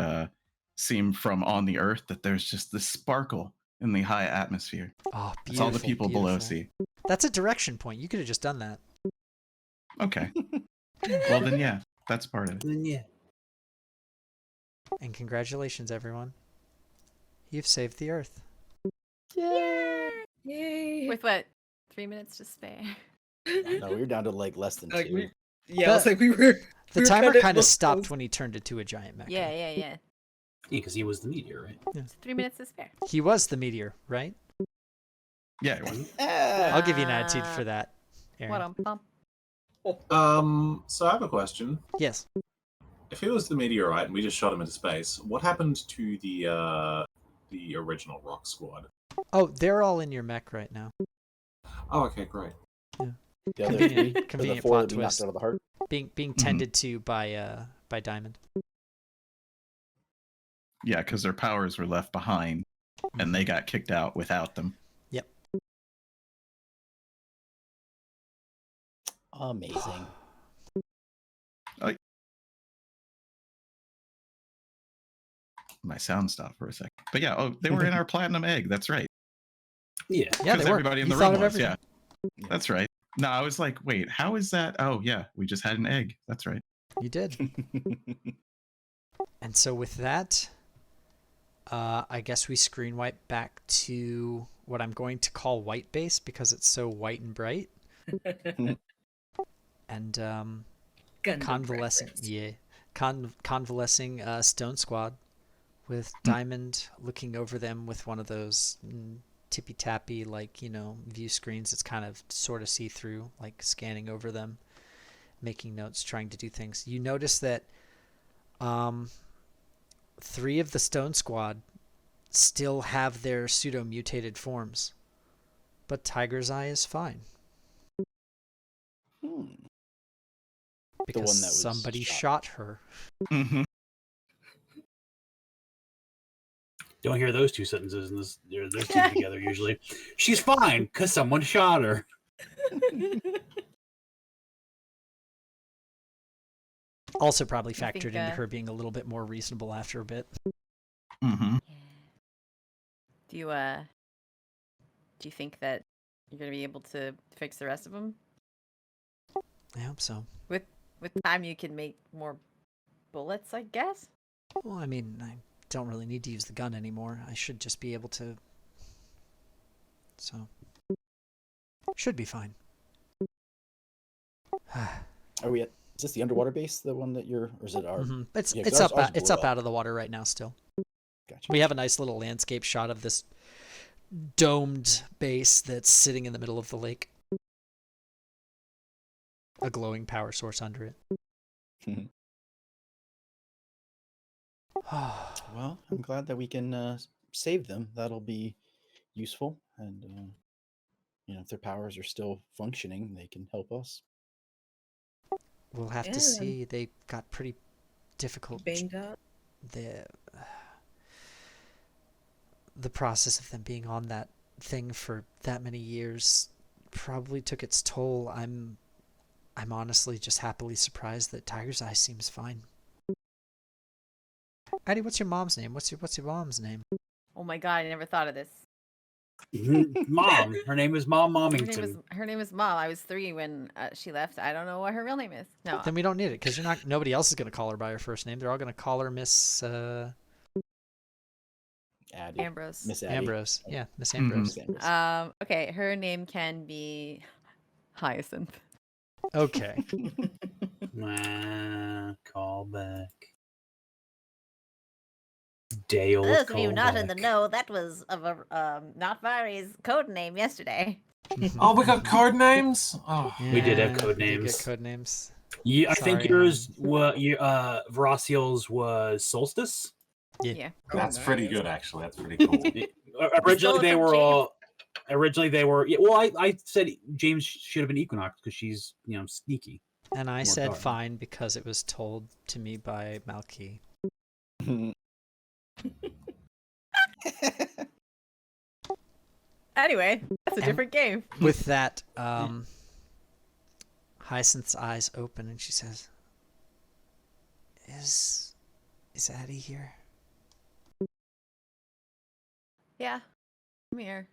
seem from on the earth that there's just this sparkle in the high atmosphere. Oh, That's beautiful. all the people below see. That's a direction point. You could have just done that. Okay. Well, then, yeah, that's part of it. Then yeah. And congratulations, everyone. You've saved the Earth. Yay! With what? 3 minutes to spare. No, we were down to like less than Like, 2. yeah, it's like we were. The we were timer kinda kind of look stopped close. when he turned into a giant mecha. Yeah. Yeah, because he was the meteor, right? It's 3 minutes to spare. He was the meteor, right? Yeah, it was. I'll give you an attitude for that, Aaron. What bump? So I have a question. Yes. If he was the meteorite and we just shot him into space, what happened to the original Rock Squad? Oh, they're all in your mech right now. Oh, okay, great. The other Convenient- 3, convenient the 4 plot that we knocked twist. out of the heart. Being tended to by Diamond. Yeah, because their powers were left behind, and they got kicked out without them. Yep. Amazing. My sound stopped for a second. But yeah, oh, they were in our platinum egg. That's right. Yeah. Yeah, Because they were. everybody in You the thought room of was. Yeah, everything. that's right. No, I was like, wait, how is that? Oh, yeah, we just had an egg. That's right. You did. And so with that, I guess we screen wipe back to what I'm going to call white base because it's so white and bright. And Gundam convalescing, reference. yeah, convalescing Stone Squad with Diamond looking over them with one of those tippy tappy view screens. It's kind of sort of see through, like scanning over them, making notes, trying to do things. You notice that 3 of the Stone Squad still have their pseudo mutated forms, but Tiger's Eye is fine because one that was somebody shot. shot her. Mm-hmm. Don't hear those two sentences in this. They're two together usually. She's fine because someone shot her. Also probably I think, factored into her being a little bit more reasonable after a bit. Mm-hmm. Do you think that you're gonna be able to fix the rest of them? I hope so. With time, you can make more bullets, I guess. Well, I mean, I don't really need to use the gun anymore. I should just be able to. So, should be fine. Are we at? Is this the underwater base, the one that you're, or is it our? It's Yeah, 'cause it's up ours it's blew up out of the water right now. Still, Gotcha. we have a nice little landscape shot of this domed base that's sitting in the middle of the lake. A glowing power source under it. Well, I'm glad that we can save them. That'll be useful, and if their powers are still functioning, they can help us. We'll have Yeah. to see. They got pretty difficult. Banged up. The process of them being on that thing for that many years probably took its toll. I'm honestly just happily surprised that Tiger's Eye seems fine. Addie, what's your mom's name? What's your mom's name? Oh my god, I never thought of this. Mom. Her name is Mom Momington. Her name is Mom. I was 3 when she left. I don't know what her real name is. No. Then we don't need it because nobody else is going to call her by her first name. They're all going to call her Miss Addie. Ambrose. Miss Addie. Ambrose. Yeah, Miss Mhm. Ambrose. Miss Ambrose. Okay, her name can be Hyacinth. Okay. Call back. Dale. For those of you not in the callback. know, that was not Vari's code name yesterday. Oh, we got code names. Oh, We did have Yeah, code we did names. get code names. Yeah, I think Sorry, yours Veraciel's was Solstice. Yeah. that's pretty good, actually. That's pretty cool. Originally they from were James. all. Originally they were. Yeah, well, I said James should have been Equinox because she's sneaky. And I More said dark. fine because it was told to me by Malky. Anyway, that's a different game. With that, Hyacinth's eyes open and she says, Is Addie here? Yeah. Come here.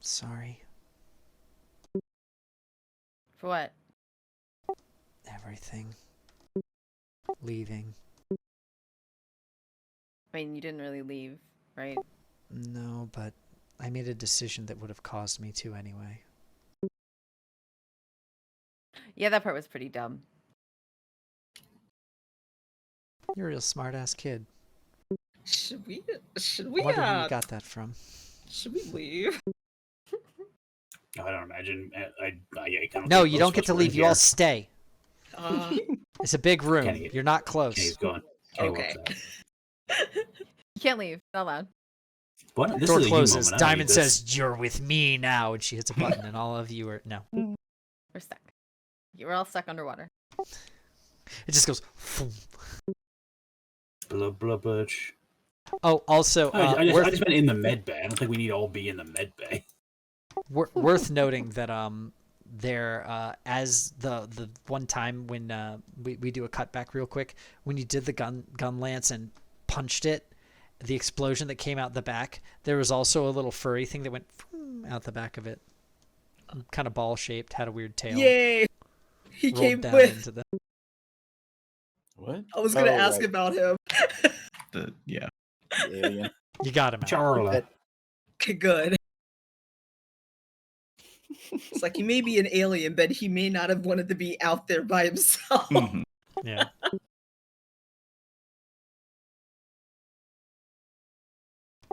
Sorry. For what? Everything. Leaving. I mean, you didn't really leave, right? No, but I made a decision that would have caused me to anyway. Yeah, that part was pretty dumb. You're a real smart-ass kid. Should we Wonder where you got that from. should we leave? I don't imagine. I kind of No, you don't get to leave. You all stay. Uh, It's a big room. Kenny- You're not close. Kenny's going. Kenny Okay. loves that. You can't leave. Not allowed. What? This Door is a you closes. moment. I don't Diamond need this. says, "You're with me now," and she hits a button, and all of you are no. We're stuck. We're all stuck underwater. It just goes. Phoom. Blah blah butch. Oh, also, I worth, just meant in the med bay. I don't think we need to all be in the med bay. worth noting that there as the one time when we do a cutback real quick, when you did the gun lance and punched it, the explosion that came out the back, there was also a little furry thing that went out the back of it, kind of ball shaped, had a weird tail. Yay! He rolled came down with. into the. What? I was gonna Oh, ask right. about him. Yeah. The alien. You got him out. Charla. That- Okay, good. It's like he may be an alien, but he may not have wanted to be out there by himself. Mhm. Yeah.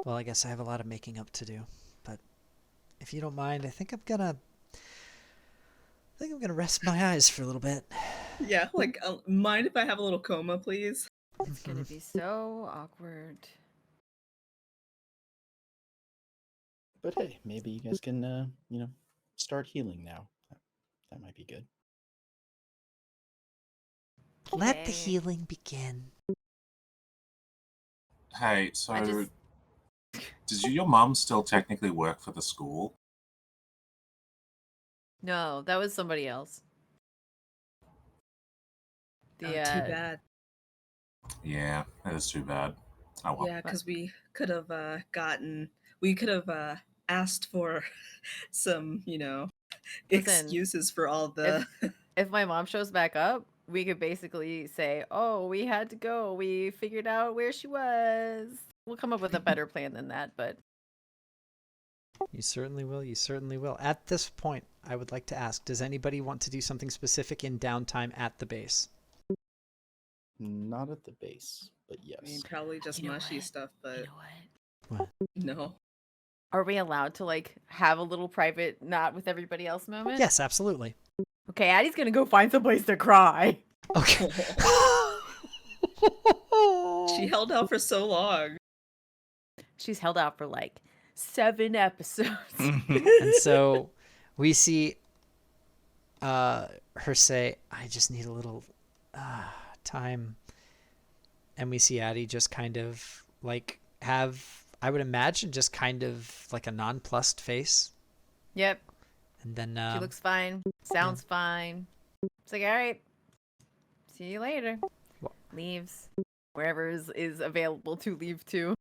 Well, I guess I have a lot of making up to do, but if you don't mind, I think I'm gonna rest my eyes for a little bit. Yeah, like, mind if I have a little coma, please? It's gonna be so awkward. But hey, maybe you guys can, start healing now. That might be good. Let the Okay. healing begin. Hey, so I just- does your mom still technically work for the school? No, that was somebody else. Oh, The too bad. Yeah, that is too bad. Oh well. Yeah, because we could have asked for some, Listen, excuses for all the. if my mom shows back up, we could basically say, "Oh, we had to go. We figured out where she was." We'll come up with a better plan than that, but You certainly will. You certainly will. At this point, I would like to ask, does anybody want to do something specific in downtime at the base? Not at the base, but yes. I mean, probably just You know mushy what? stuff, you but know what? no. Are we allowed to like have a little private not with everybody else moment? Yes, absolutely. Okay, Addie's gonna go find some place to cry. Okay. She held out for so long. She's held out for like 7 episodes. And so we see her say, I just need a little time. And we see Addie just kind of like have, I would imagine, just kind of like a nonplussed face. Yep. And then She looks fine. Sounds fine. It's like, all right. See you later. Wha- Leaves. Wherever is available to leave to.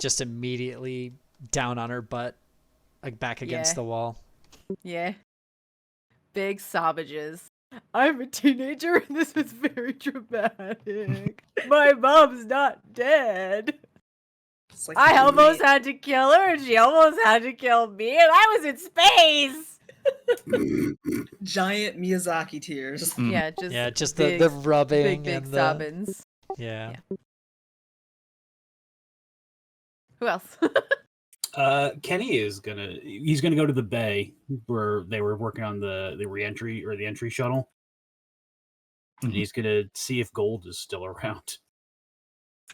just immediately down on her butt, like back against Yeah. the wall. Yeah. Big sobbages. I'm a teenager and this was very dramatic. My mom's not dead. It's like I almost really- had to kill her and she almost had to kill me and I was in space. giant Miyazaki tears. Mm. Yeah, just Yeah, just big, the rubbing big and the sobbins. yeah. Who else? Kenny is he's gonna go to the bay where they were working on the re-entry or the entry shuttle. And Mhm. he's gonna see if Gold is still around.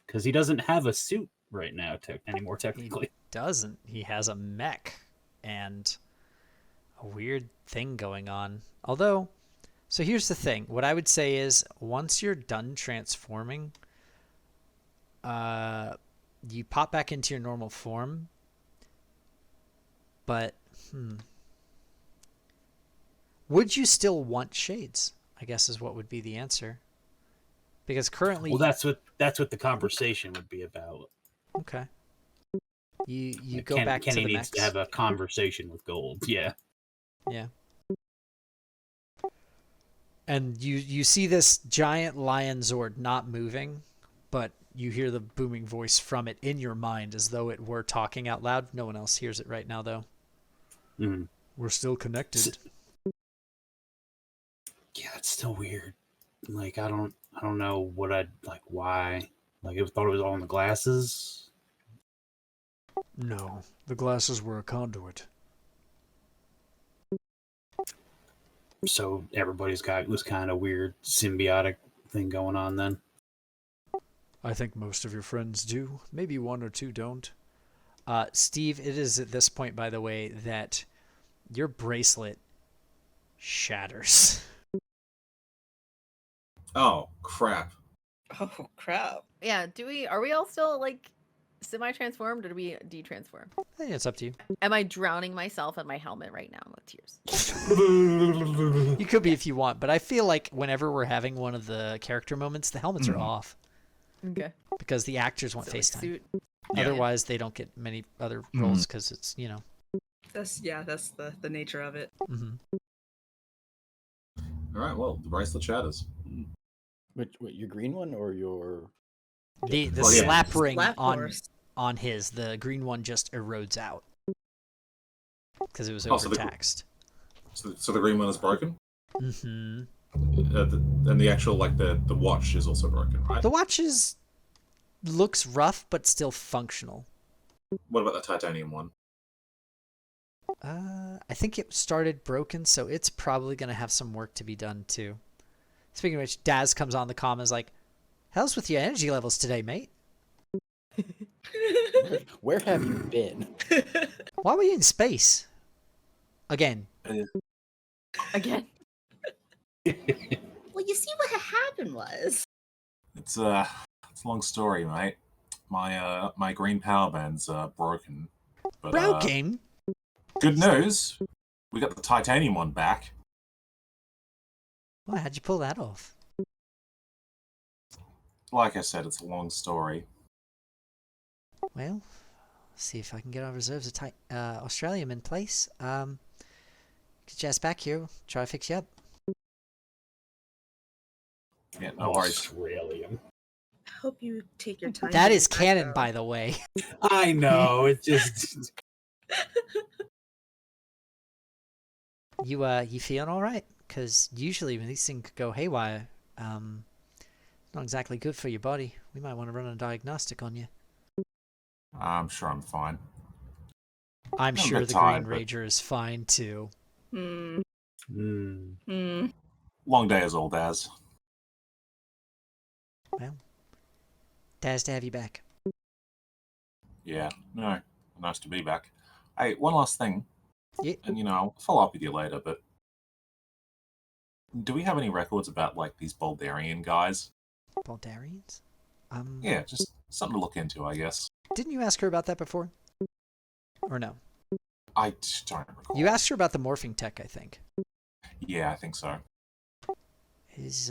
Because he doesn't have a suit right now anymore, technically. Doesn't. He has a mech and a weird thing going on. Although, so here's the thing. What I would say is once you're done transforming, you pop back into your normal form. But would you still want shades? I guess is what would be the answer. Because currently, Well, that's what the conversation would be about. okay. You Like, go back Kenny to the needs to mechs. have a conversation with Gold. Yeah. Yeah. And you see this giant lion Zord not moving, but you hear the booming voice from it in your mind as though it were talking out loud. No one else hears it right now, though. Mhm. We're still connected. Yeah, it's still weird. Like I don't know what I'd like. Why? Like I thought it was all in the glasses. No, the glasses were a conduit. So everybody's got this kind of weird symbiotic thing going on. Then I think most of your friends do. Maybe one or two don't. Steve, it is at this point, by the way, that your bracelet shatters. Oh crap! Oh crap. Yeah, are we all still like semi-transformed or do we de-transform? I think it's up to you. Am I drowning myself in my helmet right now with tears? You could be if you want, but I feel like whenever we're having one of the character moments, the helmets are off Okay. because the actors want So, like, FaceTime. suit. Yeah. Otherwise, they don't get many other roles because it's, That's the nature of it. mhm. All right, well, the bracelet shatters. Which, your green one or your? The Oh, yeah. slap ring Slap on horse. the green one just erodes out because it was Oh, so the- overtaxed. So the green one is broken, Mm-hmm. and the actual the watch is also broken, right? The watch looks rough but still functional. What about the titanium one? I think it started broken, so it's probably gonna have some work to be done too. Speaking of which, Daz comes on the comm and is like, "How's with your energy levels today, mate? Where have you been? Why were you in space again?" Again. Well, you see what happened was. It's a long story, mate. My green power band's broken. But, Broken? good news, we got the titanium one back. Well, how'd you pull that off? Like I said, it's a long story. Well, see if I can get our reserves of Australium in place. Get your ass back here. Try to fix you up. Yeah, no worries. Australian. I hope you take your time. That to is get back, canon, though. by the way. I know. It just You feeling all right? Because usually when these things go haywire, not exactly good for your body. We might want to run a diagnostic on you. I'm sure I'm fine. I'm I'm a sure bit the tired, Green but- Rager is fine too. Hmm. Hmm. Hmm. Long day as old as. Well, Daz to have you back. Yeah, no, nice to be back. Hey, one last thing, Yeah. and I'll follow up with you later, but do we have any records about these Bulgarian guys? Bulgarians? Yeah, just something to look into, I guess. Didn't you ask her about that before? Or no? I don't recall. You asked her about the morphing tech, I think. Yeah, I think so. His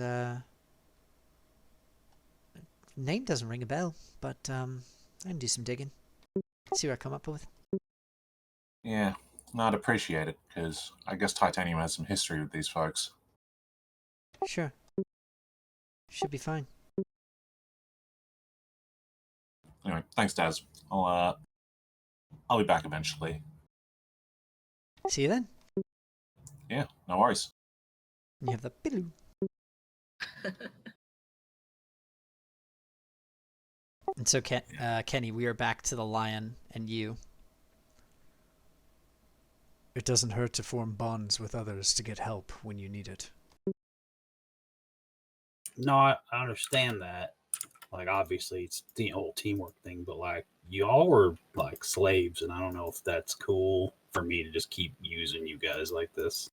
name doesn't ring a bell, but I can do some digging. See what I come up with. Yeah, no, I'd appreciate it, because I guess Titanium has some history with these folks. Sure. Should be fine. Anyway, thanks, Daz. I'll be back eventually. See you then. Yeah, no worries. You have the pillow. And so, Kenny, we are back to the lion and you. It doesn't hurt to form bonds with others to get help when you need it. No, I understand that. Like, obviously, it's the whole teamwork thing, but like, y'all were like slaves, and I don't know if that's cool for me to just keep using you guys like this.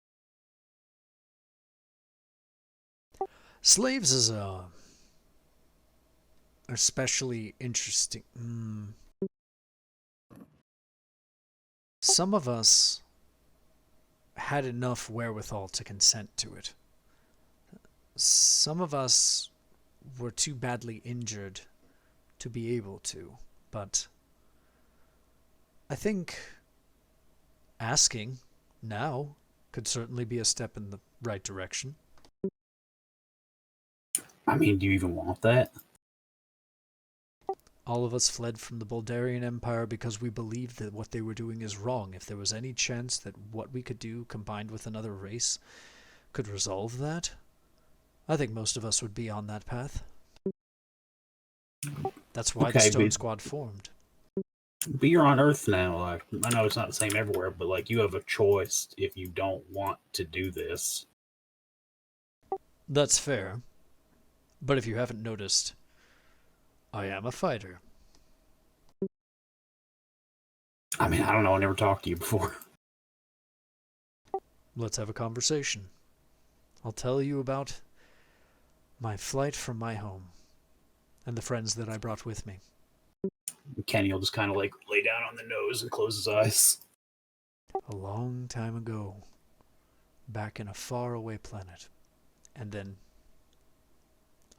Slaves is especially interesting. Some of us had enough wherewithal to consent to it. Some of us were too badly injured to be able to, but I think asking now could certainly be a step in the right direction. I mean, do you even want that? All of us fled from the Bulgarian Empire because we believed that what they were doing is wrong. If there was any chance that what we could do combined with another race could resolve that, I think most of us would be on that path. That's why the Stone Squad formed. But you're on Earth now. Like, I know it's not the same everywhere, but like, you have a choice if you don't want to do this. That's fair. But if you haven't noticed, I am a fighter. I mean, I don't know. I never talked to you before. Let's have a conversation. I'll tell you about my flight from my home and the friends that I brought with me. Kenny will just kind of like lay down on the nose and close his eyes. A long time ago, back in a faraway planet, and then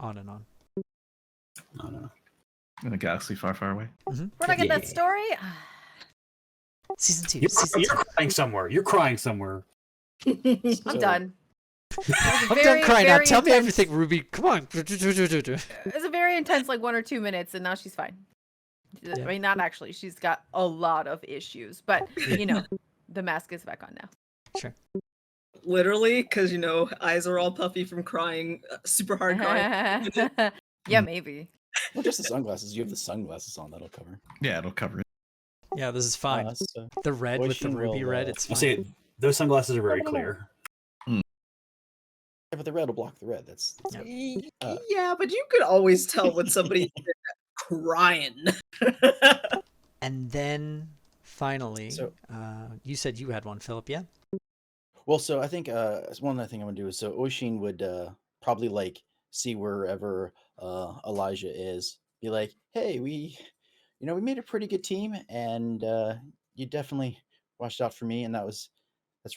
on and on. I don't know. In a galaxy far, far away. We're not getting that story. Season 2. You're crying somewhere. You're crying somewhere. I'm done. I'm done crying now. Tell me everything, Ruby. Come on. It's a very intense, like 1 or 2 minutes, and now she's fine. Yeah. I mean, not actually. She's got a lot of issues, but you know, the mask is back on now. Sure. Literally, because eyes are all puffy from crying, super hard crying. Yeah, maybe. Well, just the sunglasses. You have the sunglasses on. That'll cover. Yeah, it'll cover it. Yeah, this is fine. The red with the Oishin ruby will, red, it's I'll fine. say those sunglasses are very clear. Yeah, but the red will block the red. That's Yeah, but you could always tell when somebody's crying. And then finally, So- you said you had one, Philip, yeah? well. So I think one other thing I'm gonna do is so Oishin would probably like see wherever Elijah is, be like, hey, we made a pretty good team, and you definitely watched out for me, and that's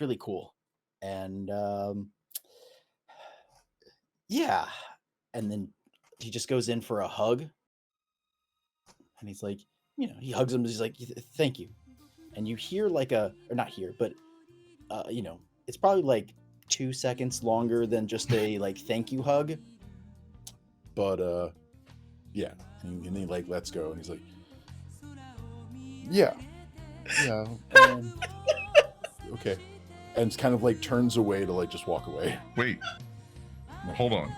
really cool. And yeah, and then he just goes in for a hug, and he's like, he hugs him. He's like, thank you. And you hear like or not hear, but it's probably like 2 seconds longer than just a like thank you hug. But yeah, and then he like lets go, and he's like, yeah, okay, and it's kind of like turns away to like just walk away. Wait, hold on.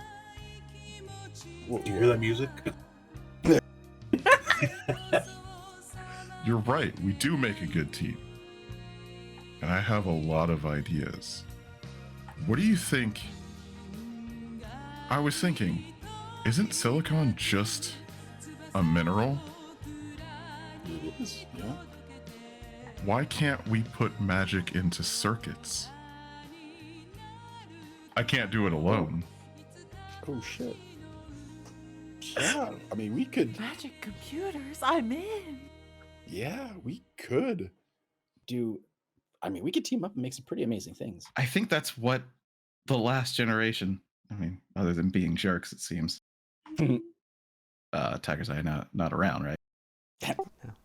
Wha- Do you hear that music? You're right. We do make a good team. And I have a lot of ideas. What do you think? I was thinking, isn't silicon just a mineral? It is, yeah. Why can't we put magic into circuits? I can't do it alone. Oh shit. Yeah, I mean we could. Magic computers, I'm in. Yeah, we could. Do I mean, we could team up and make some pretty amazing things. I think that's what the last generation. I mean, other than being jerks, it seems. Tiger's Eye not around, right? No,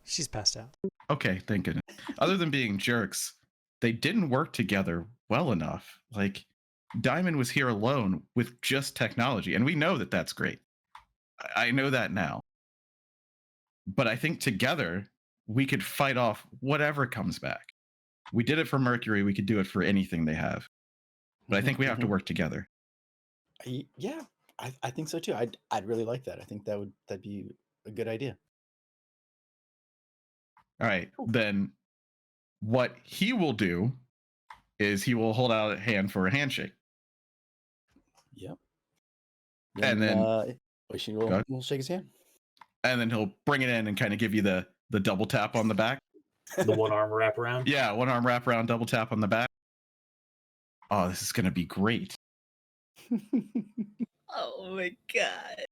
she's passed out. Okay, thank goodness. Other than being jerks, they didn't work together well enough. Like, Diamond was here alone with just technology, and we know that that's great. I know that now. But I think together, we could fight off whatever comes back. We did it for Mercury, we could do it for anything they have. But I think we have to work together. Yeah, I think so too. I'd really like that. I think that'd be a good idea. All right, then what he will do is he will hold out a hand for a handshake. Yep. And then Oishi Go ahead. will shake his hand. And then he'll bring it in and kind of give you the double tap on the back. The one arm wraparound. Yeah, one arm wrap around, double tap on the back. Oh, this is going to be great. Oh my god.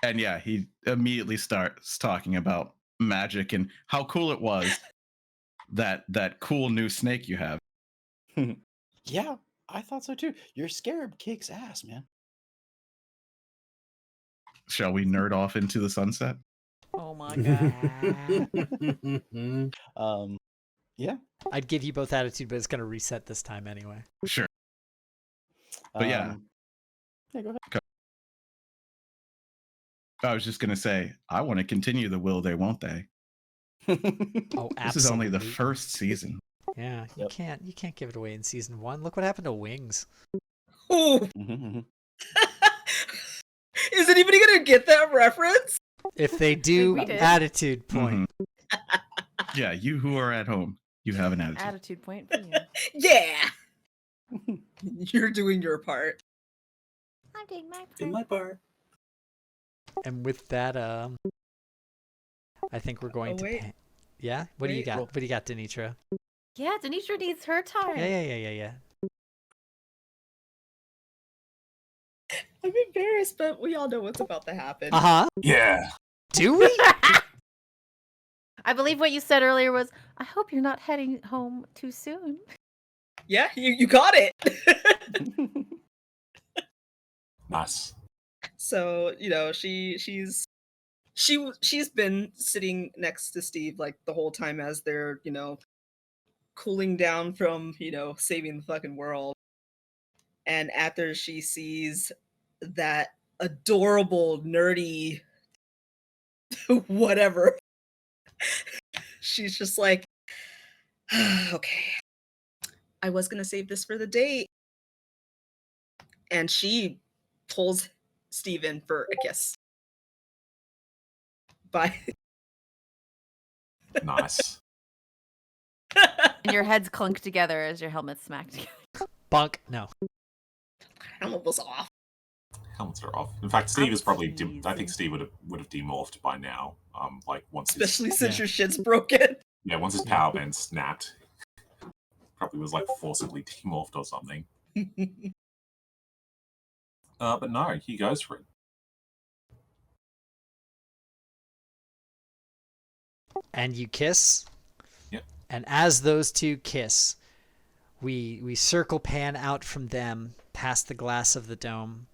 And yeah, he immediately starts talking about magic and how cool it was that cool new snake you have. Yeah, I thought so too. Your scarab kicks ass, man. Shall we nerd off into the sunset? Oh my god. Yeah. I'd give you both attitude, but it's gonna reset this time anyway. Sure. But yeah. Yeah, go ahead. I was just going to say, I want to continue the will they, won't they? Oh, absolutely. This is only the first season. Yeah, Yep. you can't give it away in season 1. Look what happened to Wings. Oh, Mm-hmm. is anybody gonna get that reference? If they do, we did. attitude point. Yeah, you who are at home, you have an attitude. Attitude point for you. Yeah. You're doing your part. I'm doing my In part. my part. And with that, I think we're going to. wait. Yeah. What do you Wait. got? What do you got, Denitra? Yeah, Denitra needs her time. Yeah. I'm embarrassed, but we all know what's about to happen. Uh huh. Yeah. Do we? I believe what you said earlier was, I hope you're not heading home too soon. Yeah, you got it. Nice. So, you know, she's been sitting next to Steve like the whole time as they're, you know, cooling down from, you know, saving the fucking world. And after she sees that adorable, nerdy whatever, she's just like, okay, I was gonna save this for the date. And she pulls Steve in for a kiss. Bye. Nice. And your heads clunk together as your helmets smack together. Bunk. No. Helmet was off. Helmets are off. In fact, Steve is probably. I think teasing. Steve would have demorphed by now. Like once. Especially his, since your shit's broken. yeah, once his power band snapped, probably was like forcibly demorphed or something. But no, he goes for it. And you kiss. Yep. And as those two kiss, we circle pan out from them, past the glass of the dome,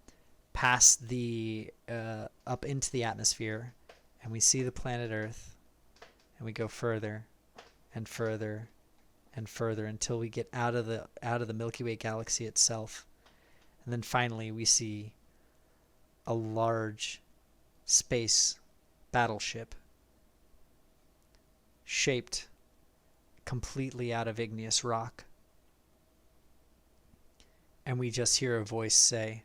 past the up into the atmosphere, and we see the planet Earth, and we go further and further and further until we get out of the Milky Way galaxy itself. And then finally we see a large space battleship shaped completely out of igneous rock. And we just hear a voice say,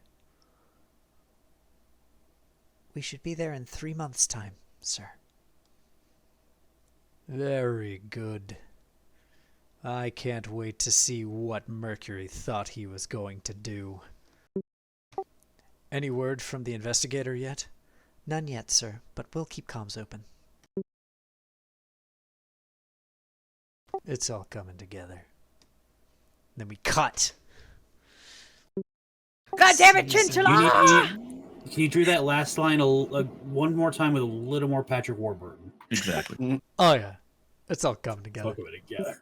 "We should be there in 3 months' time, sir." Very good. I can't wait to see what Mercury thought he was going to do. Any word from the investigator yet? None yet, sir, but we'll keep comms open. It's all coming together. Then we cut. God damn it, Season- Chinchilla! Can you do that last line one more time with a little more Patrick Warburton? Exactly. Oh yeah, it's all coming together. Fuck with it together.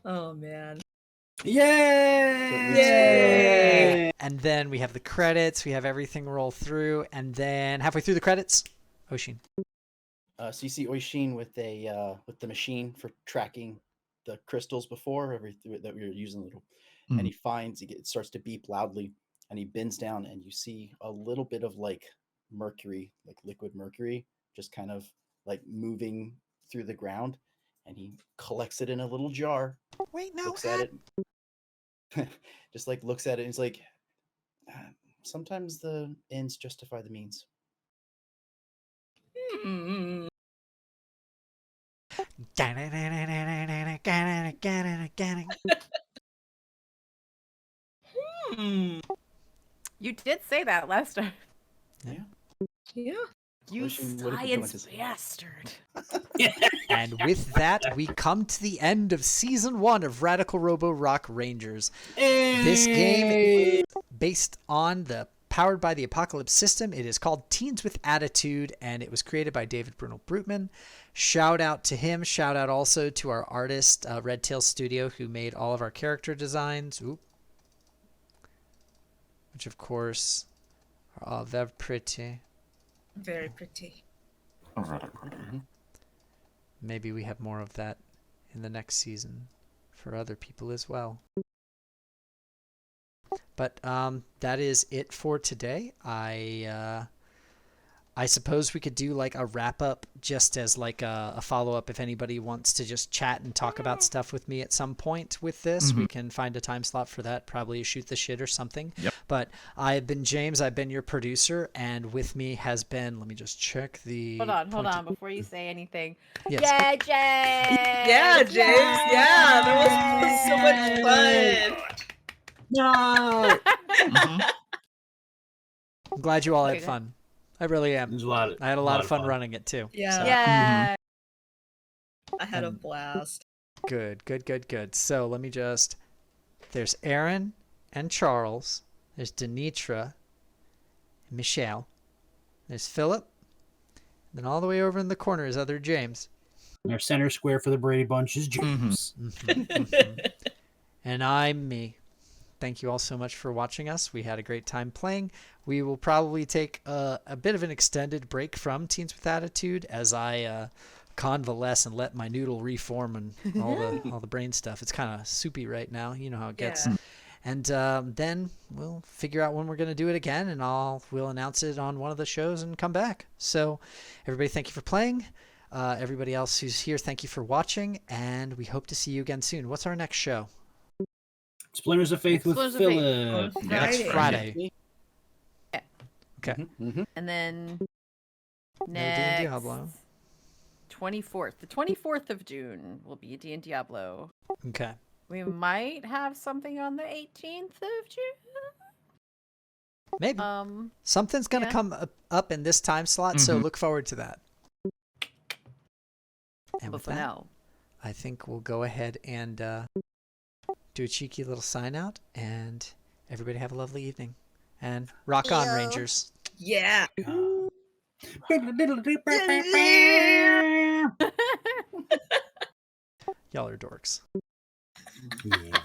Oh man. Yay! And then we have the credits. We have everything roll through, and then halfway through the credits, Oshin. So you see Oishin with the machine for tracking the crystals before that we were using little, Mhm. and he finds it starts to beep loudly, and he bends down, and you see a little bit of like mercury, like liquid mercury, just kind of like moving through the ground, and he collects it in a little jar. Wait, no, Looks at it, just like looks at it, and he's like, sometimes the ends justify the means. Hmm. Hmm. You did say that last time. Yeah. Yeah. You Wishing would have been going science to- bastard. And with that, we come to the end of season 1 of Radical Robo Rock Rangers. This game is based on the Powered by the Apocalypse system. It is called Teens with Attitude, and it was created by David Bruno Brutman. Shout out to him. Shout out also to our artist, Red Tail Studio, who made all of our character designs. Which, of course, are all very pretty. Very pretty. Maybe we have more of that in the next season for other people as well. But that is it for today. I suppose we could do like a wrap up just as like a follow up if anybody wants to just chat and talk about stuff with me at some point with this. We can find a time slot for that, probably shoot the shit or something. Yep. But I've been James, I've been your producer, and with me has been, let me just check the Hold on, before you say anything. Yes. Yeah, James! Yeah, James. Yeah, that was so much fun. No. I'm glad you all had Okay. fun. I really am. There's a lot. I had a lot of fun running it too. Yeah. So, Yeah. I had a blast. good. So let me just, there's Aaron and Charles. There's Denitra, Michelle. There's Philip. And then all the way over in the corner is other James. Our center square for the Brady Bunch is James. And I'm me. Thank you all so much for watching us. We had a great time playing. We will probably take a bit of an extended break from Teens with Attitude as I convalesce and let my noodle reform and all the brain stuff. It's kind of soupy right now. You know how it gets. Yeah. And then we'll figure out when we're going to do it again, and we'll announce it on one of the shows and come back. So everybody, thank you for playing. Everybody else who's here, thank you for watching, and we hope to see you again soon. What's our next show? Splinters of Faith with Splinters of Faith. Philip. On Next Friday. Friday. Yeah. Okay. And then No D&D next Diablo. 24th. The 24th of June will be D&D Diablo. Okay. We might have something on the 18th of June. Maybe. Something's going to yeah. come up in this time slot, so look forward to that. And But with for that, now, I think we'll go ahead and do a cheeky little sign out, and everybody have a lovely evening. And rock on, Rangers. Yeah. Y'all are dorks. Yeah.